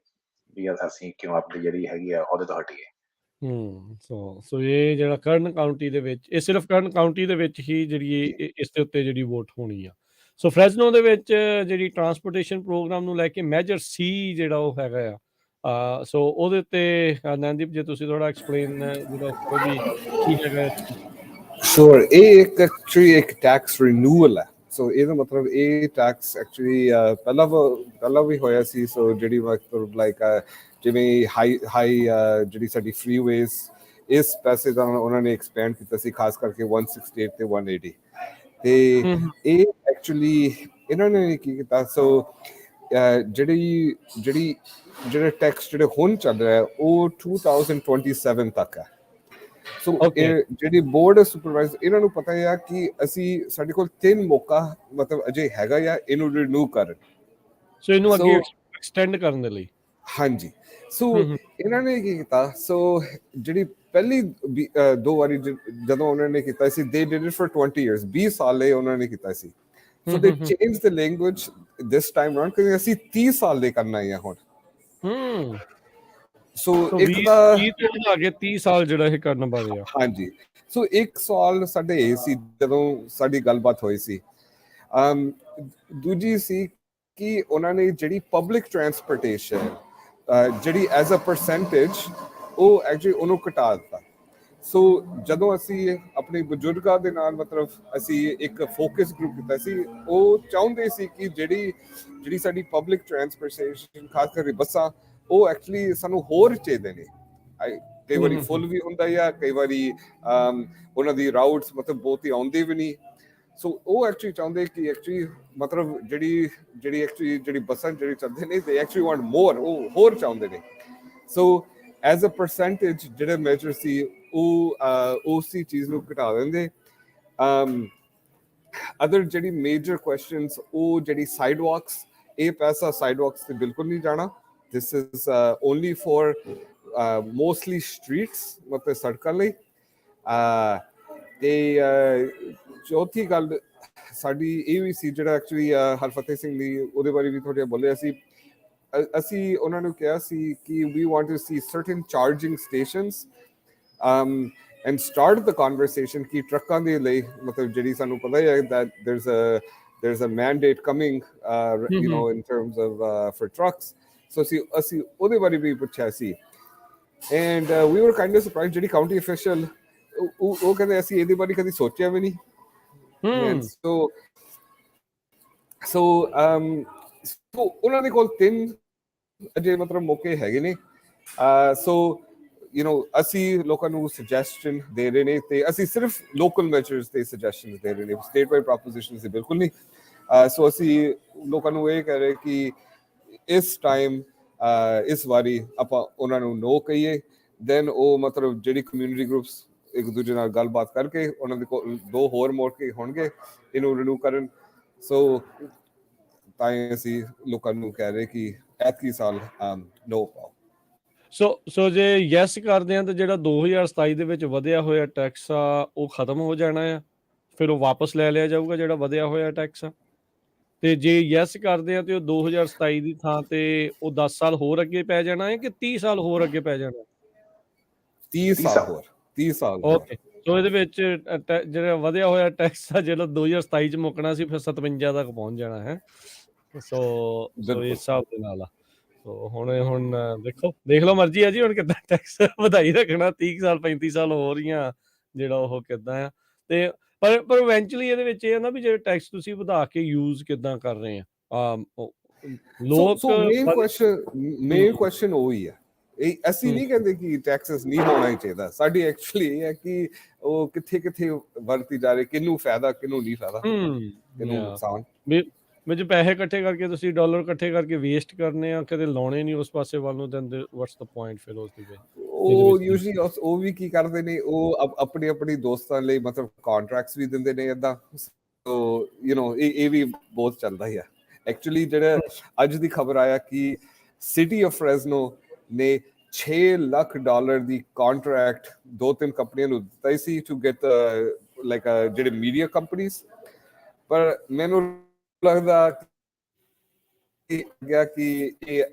ਵੀ ਅਸੀਂ ਕਿਉਂ ਆਪਣੀ ਜਿਹੜੀ ਹੈਗੀ ਆ ਉਹਦੇ ਤੋਂ ਹਟੀਏ। ਸੋ ਇਹ ਜਿਹੜਾ ਕਰਨ ਕਾਊਂਟੀ ਦੇ ਵਿੱਚ ਇਹ ਸਿਰਫ ਕਰਨ ਕਾਊਂਟੀ ਦੇ ਵਿੱਚ ਹੀ ਜਿਹੜੀ ਇਸ ਦੇ ਉੱਤੇ ਜਿਹੜੀ ਵੋਟ ਹੋਣੀ ਆ। ਸੋ ਫ੍ਰੈਜ਼ਨੋ ਦੇ ਵਿੱਚ ਜਿਹੜੀ ਟਰਾਂਸਪੋਰਟੇਸ਼ਨ ਪ੍ਰੋਗਰਾਮ ਨੂੰ ਲੈ ਕੇ ਮੈਜਰ ਸੀ ਜਿਹੜਾ ਉਹ ਹੈਗਾ ਆ। ਸੋ ਉਹਦੇ ਉੱਤੇ ਨੰਦੀਪ ਜੇ ਤੁਸੀਂ ਥੋੜਾ ਐਕਸਪਲੇਨ ਜਿਹੜਾ ਉਹ ਵੀ ਕੀ ਹੈਗਾ। ਸ਼ੋਰ ਇਹ ਇੱਕ ਟੈਕਸ ਰਿਨਿਊਅਲ ਹੈ। ਸੋ ਇਹਦਾ ਮਤਲਬ ਇਹ ਟੈਕਸ ਐਕਚੁਅਲੀ ਪਹਿਲਾਂ ਵੀ ਹੋਇਆ ਸੀ। ਸੋ ਜਿਹੜੀ ਮਤਲਬ ਲਾਈਕ ਜਿਵੇਂ ਹਾਈ ਜਿਹੜੀ ਸਾਡੀ ਫ੍ਰੀਵੇਜ਼ ਇਸ ਪੈਸੇ ਦਾ ਉਹਨਾਂ ਨੇ ਐਕਸਪੈਂਡ ਕੀਤਾ ਸੀ, ਖਾਸ ਕਰਕੇ 168 ਤੇ 180 ਤੇ ਇਹ ਐਕਚੁਅਲੀ ਇਹਨਾਂ ਨੇ ਕੀ ਕੀਤਾ। ਸੋ ਜਿਹੜਾ ਟੈਕਸ ਜਿਹੜੇ ਹੁਣ ਚੱਲ ਰਿਹਾ ਉਹ 2027 ਤੱਕ ਹੈ। ਸੋ Okay. ਇਹ ਜਿਹੜੀ ਬੋਰਡ ਸੁਪਰਵਾਈਜ਼ਰ ਇਹਨਾਂ ਨੂੰ ਪਤਾ ਆ ਕਿ ਅਸੀਂ ਸਾਡੇ ਕੋਲ 3 ਮੌਕਾ ਮਤਲਬ ਅਜੇ ਹੈਗਾ ਆ ਇਹਨੂੰ ਰਿਨਿਊ ਕਰਨ। ਸੋ ਇਹਨੂੰ ਅੱਗੇ ਸੋ ਐਕਸਟੈਂਡ ਕਰਨ ਦੇ ਲਈ। ਹਾਂਜੀ, ਸੋ ਇਹਨਾਂ ਨੇ ਕੀ ਕੀਤਾ, ਸੋ ਜਿਹੜੀ ਪਹਿਲੀ 2 ਵਾਰੀ ਜਦੋਂ ਉਹਨਾਂ ਨੇ ਕੀਤਾ ਸੀ, they did it for 20 years, 20 ਸਾਲ ਲਈ ਉਹਨਾਂ ਨੇ ਕੀਤਾ ਸੀ। ਸੋ they changed the language this time around ਕਿ ਅਸੀਂ 30 ਸਾਲ ਲਈ ਕਰਨਾ ਹੈ ਹੁਣ। ਸੋ ਇੱਕ ਤਾਂ 20 ਤੋਂ ਵਧਾ ਕੇ 30 ਸਾਲ ਜਿਹੜਾ ਇਹ ਕਰਨਾ ਪਾ ਰਿਹਾ। ਹਾਂਜੀ, ਸੋ ਇੱਕ ਸਵਾਲ ਸਾਡੇ ਇਹ ਸੀ ਜਦੋਂ ਸਾਡੀ ਗੱਲਬਾਤ ਹੋਈ ਸੀ। ਦੂਜੀ ਸੀ ਕਿ ਉਹਨਾਂ ਨੇ ਜਿਹੜੀ ਪਬਲਿਕ ਟਰਾਂਸਪੋਰਟੇਸ਼ਨ ਜਿਹੜੀ ਐਜ਼ ਅ ਪਰਸੈਂਟੇਜ ਉਹ ਐਕਚੁਅਲੀ ਉਹਨੂੰ ਘਟਾ ਦਿੱਤਾ। ਸੋ ਜਦੋਂ ਅਸੀਂ ਆਪਣੇ ਬਜ਼ੁਰਗਾਂ ਦੇ ਨਾਲ ਮਤਲਬ ਅਸੀਂ ਇੱਕ ਫੋਕਸ ਗਰੁੱਪ ਕੀਤਾ ਸੀ, ਉਹ ਚਾਹੁੰਦੇ ਸੀ ਕਿ ਜਿਹੜੀ ਸਾਡੀ ਪਬਲਿਕ ਟਰਾਂਸਪੋਰਟੇਸ਼ਨ ਖਾਸ ਕਰਕੇ ਬੱਸਾਂ ਉਹ ਐਕਚੁਅਲੀ ਸਾਨੂੰ ਹੋਰ ਚਾਹੀਦੇ ਨੇ। ਕਈ ਵਾਰੀ ਫੁੱਲ ਵੀ ਹੁੰਦਾ ਆ, ਕਈ ਵਾਰੀ ਉਹਨਾਂ ਦੀ ਰਾਊਟਸ ਮਤਲਬ ਬਹੁਤੀ ਆਉਂਦੀ ਵੀ ਨਹੀਂ। ਸੋ ਉਹ ਐਕਚੁਅਲੀ ਚਾਹੁੰਦੇ ਕਿ ਐਕਚੁਅਲੀ ਮਤਲਬ ਜਿਹੜੀ ਬੱਸਾਂ ਜਿਹੜੀ ਚੱਲਦੇ ਨੇ ਦੇ ਐਕਚੁਅਲੀ ਵਾਂਟ ਮੋਰ, ਉਹ ਹੋਰ ਚਾਹੁੰਦੇ ਨੇ। ਸੋ ਐਜ਼ ਅ ਪਰਸੈਂਟੇਜ ਜਿਹੜੇ ਮੈਜਰ ਸੀ ਉਹ ਉਸੀ ਚੀਜ਼ ਨੂੰ ਘਟਾ ਦਿੰਦੇ। ਅਦਰ ਜਿਹੜੀ ਮੇਜਰ ਕੁਐਸਚਨਸ ਉਹ ਜਿਹੜੀ ਸਾਈਡ ਵਾਕਸ, ਇਹ ਪੈਸਾ ਸਾਈਡ ਵਾਕਸ ਤੇ ਬਿਲਕੁਲ ਨਹੀਂ ਜਾਣਾ। This is only for mostly streets, ਮਤਲਬ ਸੜਕਾਂ ਲਈ। ਤੇ ਚੌਥੀ ਗੱਲ ਸਾਡੀ ਇਹ ਵੀ ਸੀ ਜਿਹੜਾ ਐਕਚੁਅਲੀ ਹਰਫਤਿਹ ਸਿੰਘ ਨੇ ਉਹਦੇ ਬਾਰੇ ਵੀ ਥੋੜ੍ਹਾ ਬੋਲਿਆ ਸੀ। ਅਸੀਂ ਉਹਨਾਂ ਨੂੰ ਕਿਹਾ ਸੀ ਕਿ we want to see certain charging stations and start the conversation ਕਿ ਟਰੱਕਾਂ ਦੇ ਲਈ ਮਤਲਬ ਜਿਹੜੀ ਸਾਨੂੰ ਪਤਾ ਹੈ that there's a mandate coming you know in terms of for trucks। so ਅਸੀਂ ਉਹਦੇ ਬਾਰੇ ਵੀ ਪੁੱਛਿਆ ਸੀ and we were kind of surprised ਜਿਹੜੀ ਕਾਊਂਟੀ ਅਫੀਸ਼ੀਅਲ ਉਹ ਕਹਿੰਦੇ ਅਸੀਂ ਇਹਦੇ ਬਾਰੇ ਕਦੀ ਸੋਚਿਆ ਵੀ ਨਹੀਂ। and so ਉਹਨਾਂ ਦੇ ਕੋਲ 3 ਅਜੇ ਮਤਲਬ ਮੌਕੇ ਹੈਗੇ ਨੇ। ਸੋ ਯੂ ਨੋ ਅਸੀਂ ਲੋਕਾਂ ਨੂੰ ਸੁਜੈਸਸ਼ਨ ਦੇ ਰਹੇ ਨੇ ਤੇ ਅਸੀਂ ਸਿਰਫ ਲੋਕਲ ਮੈਜਰਸ ਤੇ ਸੁਜੈਸ਼ਨ ਦੇ ਰਹੇ ਨੇ, ਸਟੇਟ ਵਾਈਡ ਪ੍ਰੋਪੋਜੀਸ਼ਨਸ ਦੇ ਬਿਲਕੁਲ ਨਹੀਂ। ਸੋ ਅਸੀਂ ਲੋਕਾਂ ਨੂੰ ਇਹ ਕਹਿ ਰਹੇ ਕਿ ਇਸ ਟਾਈਮ ਇਸ ਵਾਰੀ ਆਪਾਂ ਉਹਨਾਂ ਨੂੰ ਨੋ ਕਹੀਏ, ਦੈਨ ਉਹ ਮਤਲਬ ਜਿਹੜੀ ਕਮਿਊਨਿਟੀ ਗਰੁੱਪਸ ਇੱਕ ਦੂਜੇ ਨਾਲ ਗੱਲਬਾਤ ਕਰਕੇ ਉਹਨਾਂ ਦੇ ਕੋਲ 2 ਹੋਰ ਮੌਕੇ ਹੋਣਗੇ ਇਹਨੂੰ ਰਿਨਿਊ ਕਰਨ। ਸੋ ਤਾਂ ਅਸੀਂ ਲੋਕਾਂ ਨੂੰ ਕਹਿ ਰਹੇ ਕਿ ਐਤਕੀ ਸਾਲ ਨੋ ਪਾਓ। ਸੋ ਜੇ ਯੈਸ ਕਰਦੇ ਆ ਤਾਂ ਜਿਹੜਾ 2027 ਦੇ ਵਿੱਚ ਵਧਿਆ ਹੋਇਆ ਟੈਕਸ ਆ ਉਹ ਖਤਮ ਹੋ ਜਾਣਾ ਆ, ਫਿਰ ਉਹ ਵਾਪਸ ਲੈ ਲਿਆ ਜਾਊਗਾ ਜਿਹੜਾ ਵਧਿਆ ਹੋਇਆ ਟੈਕਸ ਆ। ਤੇ ਜੇ ਯੈਸ ਕਰਦੇ ਆ ਤੇ ਉਹ 2027 ਦੀ ਥਾਂ ਤੇ ਉਹ 10 ਸਾਲ ਹੋਰ ਅੱਗੇ ਪੈ ਜਾਣਾ ਹੈ ਕਿ 30 ਸਾਲ ਹੋਰ ਅੱਗੇ ਪੈ ਜਾਣਾ? 30 ਸਾਲ ਹੋਰ। 30 ਸਾਲ ਹੋਰ। ਓਕੇ, ਸੋ ਇਹਦੇ ਵਿੱਚ ਜਿਹੜਾ ਵਧਿਆ ਹੋਇਆ ਟੈਕਸ ਆ ਜਿਹੜਾ 2027 ਚ ਮੁੱਕਣਾ ਸੀ ਫਿਰ 57 ਤੱਕ ਪਹੁੰਚ ਜਾਣਾ ਹੈ। ਸੋ ਇਸ ਹਿਸਾਬ ਦੇ ਨਾਲ ਆ। ਸੋ ਹੁਣ ਦੇਖ ਲਓ ਮਰਜ਼ੀ ਆ ਜੀ ਹੁਣ ਕਿੱਦਾਂ ਟੈਕਸ ਵਧਾਈ ਰੱਖਣਾ 30 ਸਾਲ 35 ਸਾਲ ਹੋ ਰਹੀਆਂ ਜਿਹੜਾ ਉਹ ਕਿੱਦਾਂ ਆ। ਤੇ ਪਰ ਇਵੈਂਚੁਅਲੀ ਇਹਦੇ ਵਿੱਚ ਇਹ ਨਾ ਵੀ ਜਿਹੜੇ ਟੈਕਸ ਤੁਸੀਂ ਵਧਾ ਕੇ ਯੂਜ਼ ਕਿੱਦਾਂ ਕਰ ਰਹੇ ਆ ਲੋਕ। ਮੇਨ ਕੁਐਸਚਨ ਉਹੀ ਆ। ਅਸੀਂ ਨਹੀਂ ਕਹਿੰਦੇ ਕਿ ਟੈਕਸਸ ਨਹੀਂ ਹੋਣਾ ਹੀ ਚਾਹੀਦਾ, ਸਾਡੀ ਐਕਚੁਅਲੀ ਇਹ ਹੈ ਕਿ ਉਹ ਕਿੱਥੇ ਕਿੱਥੇ ਵਰਤੀ ਜਾ ਰਹੇ, ਕਿਹਨੂੰ ਫਾਇਦਾ ਕਿਹਨੂੰ ਨਹੀਂ ਫਾਇਦਾ, ਕਿਹਨੂੰ ਨੁਕਸਾਨ। ਵਿੱਚ ਪੈਸੇ ਇਕੱਠੇ ਕਰਕੇ ਤੁਸੀਂ ਡਾਲਰ ਇਕੱਠੇ ਕਰਕੇ ਵੇਸਟ ਕਰਨੇ ਆ, ਕਦੇ ਲਾਉਣੇ ਨਹੀਂ ਉਸ ਪਾਸੇ ਵੱਲ ਨੂੰ, ਦੈਨ ਵਾਟਸ ਦ ਪੁਆਇੰਟ ਫਿਰ ਉਸ ਦੀ ਵੇ। ਉਹ ਯੂਜੂਅਲੀ ਉਹ ਵੀ ਕੀ ਕਰਦੇ ਨੇ, ਉਹ ਆਪਣੀ ਦੋਸਤਾਂ ਲਈ ਮਤਲਬ ਕੰਟਰੈਕਟਸ ਵੀ ਦਿੰਦੇ ਨੇ ਏਦਾਂ। ਸੋ ਯੂ ਨੋ ਇਹ ਵੀ ਬਹੁਤ ਚੱਲਦਾ ਹੀ ਆ। ਐਕਚੁਅਲੀ ਜਿਹੜਾ ਅੱਜ ਦੀ ਖਬਰ ਆਇਆ ਕਿ ਸਿਟੀ ਆਫ ਫ੍ਰੈਜ਼ਨੋ ਨੇ $6 ਲੱਖ ਦੀ ਕੰਟਰੈਕਟ 2-3 ਕੰਪਨੀਆਂ ਨੂੰ ਦਿੱਤਾ ਸੀ ਟੂ ਗੈਟ ਲਾਈਕ ਜਿਹੜੇ ਮੀਡੀਆ ਕੰਪਨੀਜ਼। ਪਰ ਮੈਨੂੰ ਲੱਗਦਾ ਕਿ ਇਹ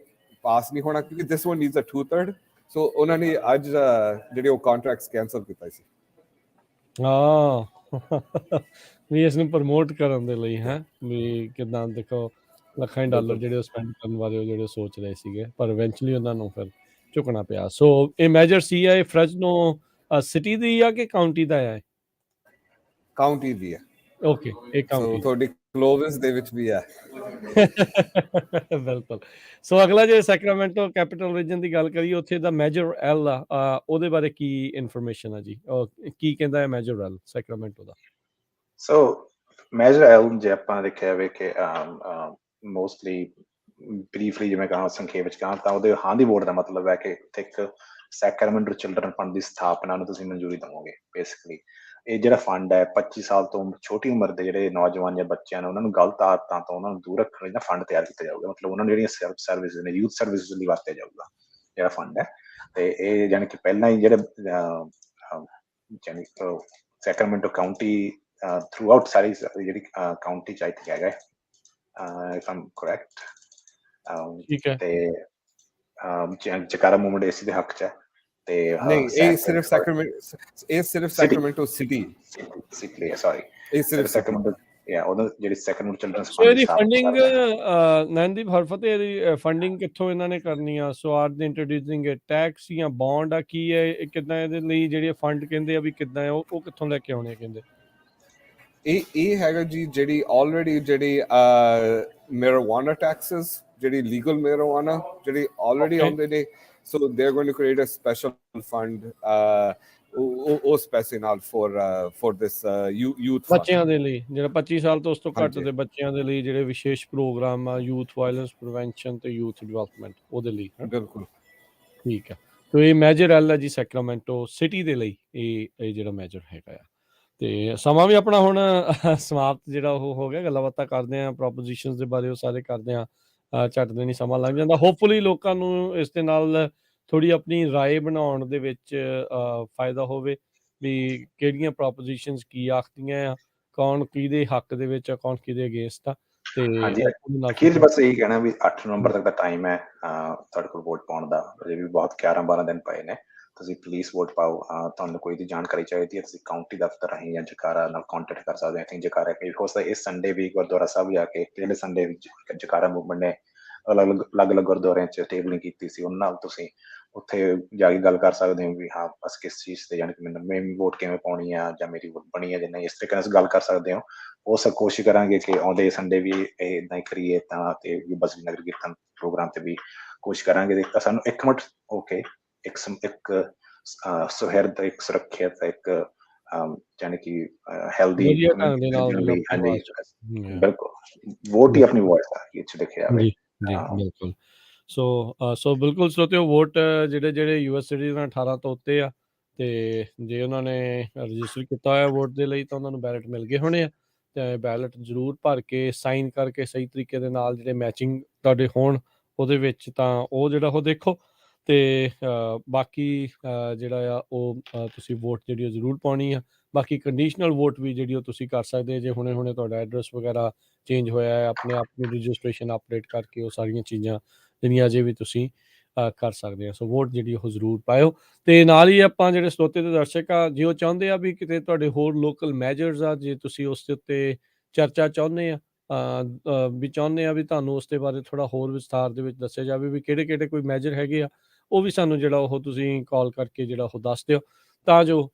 ਪਾਸ ਨਹੀਂ ਹੋਣਾ ਕਿਉਂਕਿ ਦਿਸ ਵਨ ਨੀਡਸ ਅ 2/3। ਸੋ ਉਹਨਾਂ ਨੇ ਅੱਜ ਜਿਹੜੇ ਉਹ ਕੰਟਰੈਕਟਸ ਕੈਂਸਲ ਕੀਤਾ ਸੀ। ਵੀ ਇਸ ਨੂੰ ਪ੍ਰਮੋਟ ਕਰਨ ਦੇ ਲਈ ਹੈ ਵੀ ਕਿੱਦਾਂ ਦੇਖੋ ਲੱਖਾਂ ਡਾਲਰ ਜਿਹੜੇ ਉਹ ਸਪੈਂਡ ਕਰਨ ਵਾਲੇ ਉਹ ਜਿਹੜੇ ਸੋਚ ਰਹੇ ਸੀਗੇ, ਪਰ ਇਵੈਂਚੁਅਲੀ ਉਹਨਾਂ ਨੂੰ ਫਿਰ ਝੁਕਣਾ ਪਿਆ। ਸੋ ਇਹ ਮੈਜਰ ਸੀ ਆ, ਇਹ ਫ੍ਰੈਜ਼ਨੋ ਸਿਟੀ ਦੀ ਆ ਕਿ ਕਾਊਂਟੀ ਦਾ ਆ? ਕਾਊਂਟੀ ਦੀ ਆ। ਓਕੇ, ਇਹ ਕਾਊਂਟੀ ਤੁਹਾਡੀ ਕਲੋਵਿਸ ਦੇ ਵਿੱਚ ਵੀ ਆ। ਬਿਲਕੁਲ। ਸੋ ਅਗਲਾ ਜੇ ਸੈਕਰਾਮੈਂਟੋ ਕੈਪੀਟਲ ਰੀਜਨ ਦੀ ਗੱਲ ਕਰੀਏ, ਉੱਥੇ ਦਾ ਮੈਜਰ ਐਲ ਆ, ਉਹਦੇ ਬਾਰੇ ਕੀ ਇਨਫੋਰਮੇਸ਼ਨ ਆ ਜੀ? ਕੀ ਕਹਿੰਦਾ ਹੈ ਮੈਜਰ ਐਲ ਸੈਕਰਾਮੈਂਟੋ ਦਾ? ਸੋ ਮੈਜਰ ਐਲ ਜੇ ਆਪਾਂ ਦੇਖਿਆ ਜਾਵੇ ਕਿ ਮੋਸਟਲੀ ਬਰੀਫਲੀ ਜਿਵੇਂ ਕਹਾਂ ਸੰਖੇਪ ਵਿੱਚ ਕਹਾਂ ਤਾਂ ਉਹਦੇ ਹਾਂ ਦੀ ਵੋਟ ਦਾ ਮਤਲਬ ਹੈ ਕਿ ਇੱਕ ਸੈਕਰਮੈਂਟੋ ਚਿਲਡਰਨ ਫੰਡ ਦੀ ਸਥਾਪਨਾ ਨੂੰ ਤੁਸੀਂ ਮਨਜ਼ੂਰੀ ਦੇਵੋਗੇ। ਬੇਸਿਕਲੀ ਇਹ ਜਿਹੜਾ ਫੰਡ ਹੈ 25 ਸਾਲ ਤੋਂ ਛੋਟੀ ਉਮਰ ਦੇ ਜਿਹੜੇ ਨੌਜਵਾਨ ਜਾਂ ਬੱਚਿਆਂ ਨੇ ਉਹਨਾਂ ਨੂੰ ਗਲਤ ਆਦਤਾਂ ਤੋਂ ਉਹਨਾਂ ਨੂੰ ਦੂਰ ਰੱਖਣ ਲਈ ਨਾ ਫੰਡ ਤਿਆਰ ਕੀਤਾ ਜਾਊਗਾ। ਮਤਲਬ ਉਹਨਾਂ ਨੂੰ ਜਿਹੜੀਆਂ ਸੈਲਫ ਸਰਵਿਸ ਨੇ, ਯੂਥ ਸਰਵਿਸ ਲਈ ਵਰਤਿਆ ਜਾਊਗਾ ਜਿਹੜਾ ਫੰਡ ਹੈ। ਤੇ ਇਹ ਜਾਣੀ ਕਿ ਪਹਿਲਾਂ ਹੀ ਜਿਹੜੇ ਜਾਣੀ ਸੈਕਰਮੈਂਟੋ ਕਾਊਂਟੀ ਥਰੂ ਆਊਟ ਸਾਰੀ ਜਿਹੜੀ ਕਾਊਂਟੀ ਚ ਇੱਥੇ ਹੈਗਾ ਇਫ ਆਮ ਕਰੈਕਟ। ਠੀਕ ਹੈ। ਤੇ ਜਕਾਰਾ ਮੂਵਮੈਂਟ ਇਸੇ ਦੇ ਹੱਕ ਚ ਹੈ। ਤੇ ਨਹੀਂ, ਇਹ ਸਿਰਫ ਸੈਕਰਾਮੈਂਟੋ ਸਿਟੀ ਸੌਰੀ, ਇਹ ਸਿਰਫ ਸੈਕਰਾਮੈਂਟੋ ਉਹਦਾ ਜਿਹੜੀ ਸੈਕਰਮੈਂਟੋ ਚਿਲਡਰਨਸ ਸੋ ਇਹਦੀ ਫੰਡਿੰਗ ਨੈਨਦੀਪ ਹਰਫਤ, ਇਹਦੀ ਫੰਡਿੰਗ ਕਿੱਥੋਂ ਇਹਨਾਂ ਨੇ ਕਰਨੀ ਆ? ਸੋ ਆਰ ਦੇ ਇੰਟਰੋਡਿਊਸਿੰਗ ਟੈਕਸ ਜਾਂ ਬੌਂਡ ਆ, ਕੀ ਹੈ ਕਿੱਦਾਂ ਇਹਦੇ ਲਈ ਜਿਹੜੇ ਫੰਡ ਕਹਿੰਦੇ ਆ ਵੀ ਕਿੱਦਾਂ ਹੈ ਉਹ ਕਿੱਥੋਂ ਲੈ ਕੇ ਆਉਣੇ ਕਹਿੰਦੇ? ਇਹ ਹੈਗਾ ਜੀ ਜਿਹੜੀ ਆਲਰੇਡੀ ਜਿਹੜੀ ਮੈਰੀਜੁਆਨਾ ਟੈਕਸਸ, ਜਿਹੜੀ ਲੀਗਲ ਮੈਰੀਜੁਆਨਾ ਜਿਹੜੀ ਆਲਰੇਡੀ ਆਉਂਦੇ ਨੇ। So they are going to create a special fund ਉਸ ਪੈਸੇ ਨਾਲ ਫॉर ਦਿਸ ਯੂਥ ਬੱਚਿਆਂ ਦੇ ਲਈ, ਜਿਹੜਾ 25 ਸਾਲ ਤੋਂ ਉਸ ਤੋਂ ਘੱਟ ਦੇ ਬੱਚਿਆਂ ਦੇ ਲਈ ਜਿਹੜੇ ਵਿਸ਼ੇਸ਼ ਪ੍ਰੋਗਰਾਮ ਆ, ਯੂਥ ਵਾਇਲੈਂਸ ਪ੍ਰੀਵੈਂਸ਼ਨ ਤੇ ਯੂਥ ਡਿਵੈਲਪਮੈਂਟ, ਉਹਦੇ ਲਈ। ਬਿਲਕੁਲ ਠੀਕ ਹੈ। ਤੋ ਇਹ ਮੈਜਰ ਐਲ ਹੈ ਜੀ ਸੈਕਰਾਮੈਂਟੋ ਸਿਟੀ ਦੇ ਲਈ, ਇਹ ਜਿਹੜਾ ਮੈਜਰ ਹੈਗਾ ਆ। ਤੇ ਸਮਾਂ ਵੀ ਆਪਣਾ ਹੁਣ ਸਮਾਪਤ ਜਿਹੜਾ ਉਹ ਹੋ ਗਿਆ। ਗੱਲਾਂ ਬਾਤਾਂ ਕਰਦੇ ਹਾਂ ਪ੍ਰੋਪੋਜੀਸ਼ਨਸ ਦੇ ਬਾਰੇ, ਉਹ ਸਾਰੇ ਕਰਦੇ ਹਾਂ। ਝੱਟ ਦੇ ਨਹੀਂ ਸਮਾਂ ਲੱਗ ਜਾਂਦਾ। ਹੋਪਫੁਲੀ ਲੋਕਾਂ ਨੂੰ ਇਸ ਦੇ ਨਾਲ ਥੋੜ੍ਹੀ ਆਪਣੀ ਰਾਏ ਬਣਾਉਣ ਦੇ ਵਿੱਚ ਫਾਇਦਾ ਹੋਵੇ ਵੀ ਕਿਹੜੀਆਂ ਪ੍ਰੋਪੋਜੀਸ਼ਨਸ ਕੀ ਆਖਦੀਆਂ ਆ, ਕੌਣ ਕਿਹਦੇ ਹੱਕ ਦੇ ਵਿੱਚ ਆ, ਕੌਣ ਕਿਹਦੇ ਅਗੇਂਸਟ ਆ। ਤੇ ਅਖੀਰ ਬਸ ਇਹੀ ਕਹਿਣਾ ਵੀ 8 ਨਵੰਬਰ ਤੱਕ ਦਾ ਟਾਈਮ ਹੈ ਤੁਹਾਡੇ ਕੋਲ ਵੋਟ ਪਾਉਣ ਦਾ। ਅਜੇ ਵੀ ਬਹੁਤ 11-12 ਦਿਨ ਪਏ ਨੇ। ਤੁਸੀਂ ਪਲੀਜ਼ ਵੋਟ ਪਾਓ। ਤੁਹਾਨੂੰ ਕੋਈ ਦੀ ਜਾਣਕਾਰੀ ਚਾਹੀਦੀ ਹੈ, ਤੁਸੀਂ ਕਾਊਂਟੀ ਦਫ਼ਤਰ ਰਾਹੀਂ ਜਾਂ ਜਕਾਰਾ ਨਾਲ ਕੰਟੈਕਟ ਕਰ ਸਕਦੇ ਹੋ। ਆਈ ਥਿੰਕ ਜਕਾਰਾ ਹੋ ਸਕਦਾ ਇਸ ਸੰਡੇ ਵੀ ਗੁਰਦੁਆਰਾ ਸਾਹਿਬ ਜਾ ਕੇ, ਪਿਛਲੇ ਸੰਡੇ ਵਿੱਚ ਜਕਾਰਾ ਮੂਵਮੈਂਟ ਨੇ ਅਲੱਗ-ਅਲੱਗ ਗੁਰਦੁਆਰਿਆਂ 'ਚ ਟੇਬਲਿੰਗ ਕੀਤੀ ਸੀ, ਉਹਨਾਂ ਨਾਲ ਤੁਸੀਂ ਉੱਥੇ ਜਾ ਕੇ ਗੱਲ ਕਰ ਸਕਦੇ ਹੋ ਵੀ ਹਾਂ ਬਸ ਕਿਸ ਚੀਜ਼ ਤੇ, ਜਾਣੀ ਕਿ ਮੈਂ ਵੋਟ ਕਿਵੇਂ ਪਾਉਣੀ ਆ ਜਾਂ ਮੇਰੀ ਵੋਟ ਬਣੀ ਹੈ ਜਾਂ ਨਹੀਂ। ਇਸ ਤਰੀਕੇ ਨਾਲ ਗੱਲ ਕਰ ਸਕਦੇ ਹੋ। ਉਹ ਸਭ ਕੋਸ਼ਿਸ਼ ਕਰਾਂਗੇ ਕਿ ਆਉਂਦੇ ਸੰਡੇ ਵੀ ਇਹ ਇੱਦਾਂ ਹੀ ਕਰੀਏ ਤਾਂ, ਤੇ ਬਸੀ ਨਗਰ ਕੀਰਤਨ ਪ੍ਰੋਗਰਾਮ ਤੇ ਵੀ ਕੋਸ਼ਿਸ਼ ਕਰਾਂਗੇ। ਤਾਂ ਸਾਨੂੰ ਇੱਕ ਮਿੰਟ ਓਕੇ ਇੱਕ ਸੁਹਿਰਦ, ਇੱਕ ਸੁਰੱਖਿਅਤ, ਇੱਕ ਜਾਣੀ ਕਿ ਹੈਲਦੀ ਹਾਂਜੀ ਬਿਲਕੁਲ ਵੋਟ ਹੀ ਆਪਣੀ ਵੋਇਸ ਆ ਇਹ 'ਚ ਦੇਖਿਆ ਜਾਵੇ। ਜੀ ਬਿਲਕੁਲ। ਸੋ ਬਿਲਕੁਲ ਸਰੋਤਿਓ, ਵੋਟ ਜਿਹੜੇ ਯੂਐਸ ਸਿਟੀਜ਼ਨ 18 ਤੋਂ ਉੱਤੇ ਆ ਤੇ ਜੇ ਉਹਨਾਂ ਨੇ ਰਜਿਸਟਰ ਕੀਤਾ ਹੋਇਆ ਵੋਟ ਦੇ ਲਈ ਤਾਂ ਉਹਨਾਂ ਨੂੰ ਬੈਲਟ ਮਿਲ ਗਏ ਹੋਣੇ ਆ। ਤੇ ਬੈਲਟ ਜ਼ਰੂਰ ਭਰ ਕੇ ਸਾਈਨ ਕਰਕੇ ਸਹੀ ਤਰੀਕੇ ਦੇ ਨਾਲ ਜਿਹੜੇ ਮੈਚਿੰਗ ਤੁਹਾਡੇ ਹੋਣ ਉਹਦੇ ਵਿੱਚ, ਤਾਂ ਉਹ ਜਿਹੜਾ ਉਹ ਦੇਖੋ। ਤੇ ਬਾਕੀ ਜਿਹੜਾ ਆ ਉਹ ਤੁਸੀਂ ਵੋਟ ਜਿਹੜੀ ਉਹ ਜ਼ਰੂਰ ਪਾਉਣੀ ਆ। ਬਾਕੀ ਕੰਡੀਸ਼ਨਲ ਵੋਟ ਵੀ ਜਿਹੜੀ ਉਹ ਤੁਸੀਂ ਕਰ ਸਕਦੇ ਜੇ ਹੁਣੇ ਤੁਹਾਡਾ ਐਡਰੈਸ ਵਗੈਰਾ ਚੇਂਜ ਹੋਇਆ ਹੈ, ਆਪਣੇ ਆਪ ਨੂੰ ਰਜਿਸਟ੍ਰੇਸ਼ਨ ਅਪਡੇਟ ਕਰਕੇ ਉਹ ਸਾਰੀਆਂ ਚੀਜ਼ਾਂ ਜਿਹੜੀਆਂ ਅਜੇ ਵੀ ਤੁਸੀਂ ਕਰ ਸਕਦੇ ਆ। ਸੋ ਵੋਟ ਜਿਹੜੀ ਉਹ ਜ਼ਰੂਰ ਪਾਇਓ। ਤੇ ਨਾਲ ਹੀ ਆਪਾਂ ਜਿਹੜੇ ਸਰੋਤੇ ਤੇ ਦਰਸ਼ਕ ਆ, ਜੇ ਉਹ ਚਾਹੁੰਦੇ ਆ ਵੀ ਕਿਤੇ ਤੁਹਾਡੇ ਹੋਰ ਲੋਕਲ ਮੈਜਰਸ ਆ, ਜੇ ਤੁਸੀਂ ਉਸ ਦੇ ਉੱਤੇ ਚਰਚਾ ਚਾਹੁੰਦੇ ਆ ਵੀ ਚਾਹੁੰਦੇ ਆ ਵੀ ਤੁਹਾਨੂੰ ਉਸ ਦੇ ਬਾਰੇ ਥੋੜ੍ਹਾ ਹੋਰ ਵਿਸਥਾਰ ਦੇ ਵਿੱਚ ਦੱਸਿਆ ਜਾਵੇ ਵੀ ਕਿਹੜੇ ਕੋਈ ਮੈਜਰ ਹੈਗੇ ਆ, ਉਹ ਵੀ ਸਾਨੂੰ ਜਿਹੜਾ ਉਹ ਤੁਸੀਂ ਕਾਲ ਕਰਕੇ ਜਿਹੜਾ ਉਹ ਦੱਸ ਦਿਓ, ਤਾਂ ਜੋ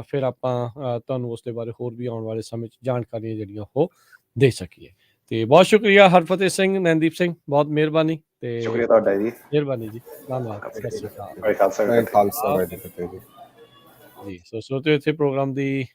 ਫਿਰ ਆਪਾਂ ਤੁਹਾਨੂੰ ਉਸ ਦੇ ਬਾਰੇ ਹੋਰ ਵੀ ਆਉਣ ਵਾਲੇ ਸਮੇਂ 'ਚ ਜਾਣਕਾਰੀਆਂ ਜਿਹੜੀਆਂ ਉਹ ਦੇ ਸਕੀਏ। ਤੇ ਬਹੁਤ ਸ਼ੁਕਰੀਆ ਹਰਫਤਿਹ ਸਿੰਘ, ਨੈਨਦੀਪ ਸਿੰਘ, ਬਹੁਤ ਮਿਹਰਬਾਨੀ। ਤੇ ਸ਼ੁਕਰੀਆ ਤੁਹਾਡਾ ਜੀ, ਮਿਹਰਬਾਨੀ ਜੀ, ਧੰਨਵਾਦ, ਸਤਿ ਸ਼੍ਰੀ ਅਕਾਲ ਖਾਲਸਾ ਜੀ। ਸੋ ਸਰੋਤਿਓ, ਇੱਥੇ ਪ੍ਰੋਗਰਾਮ ਦੀ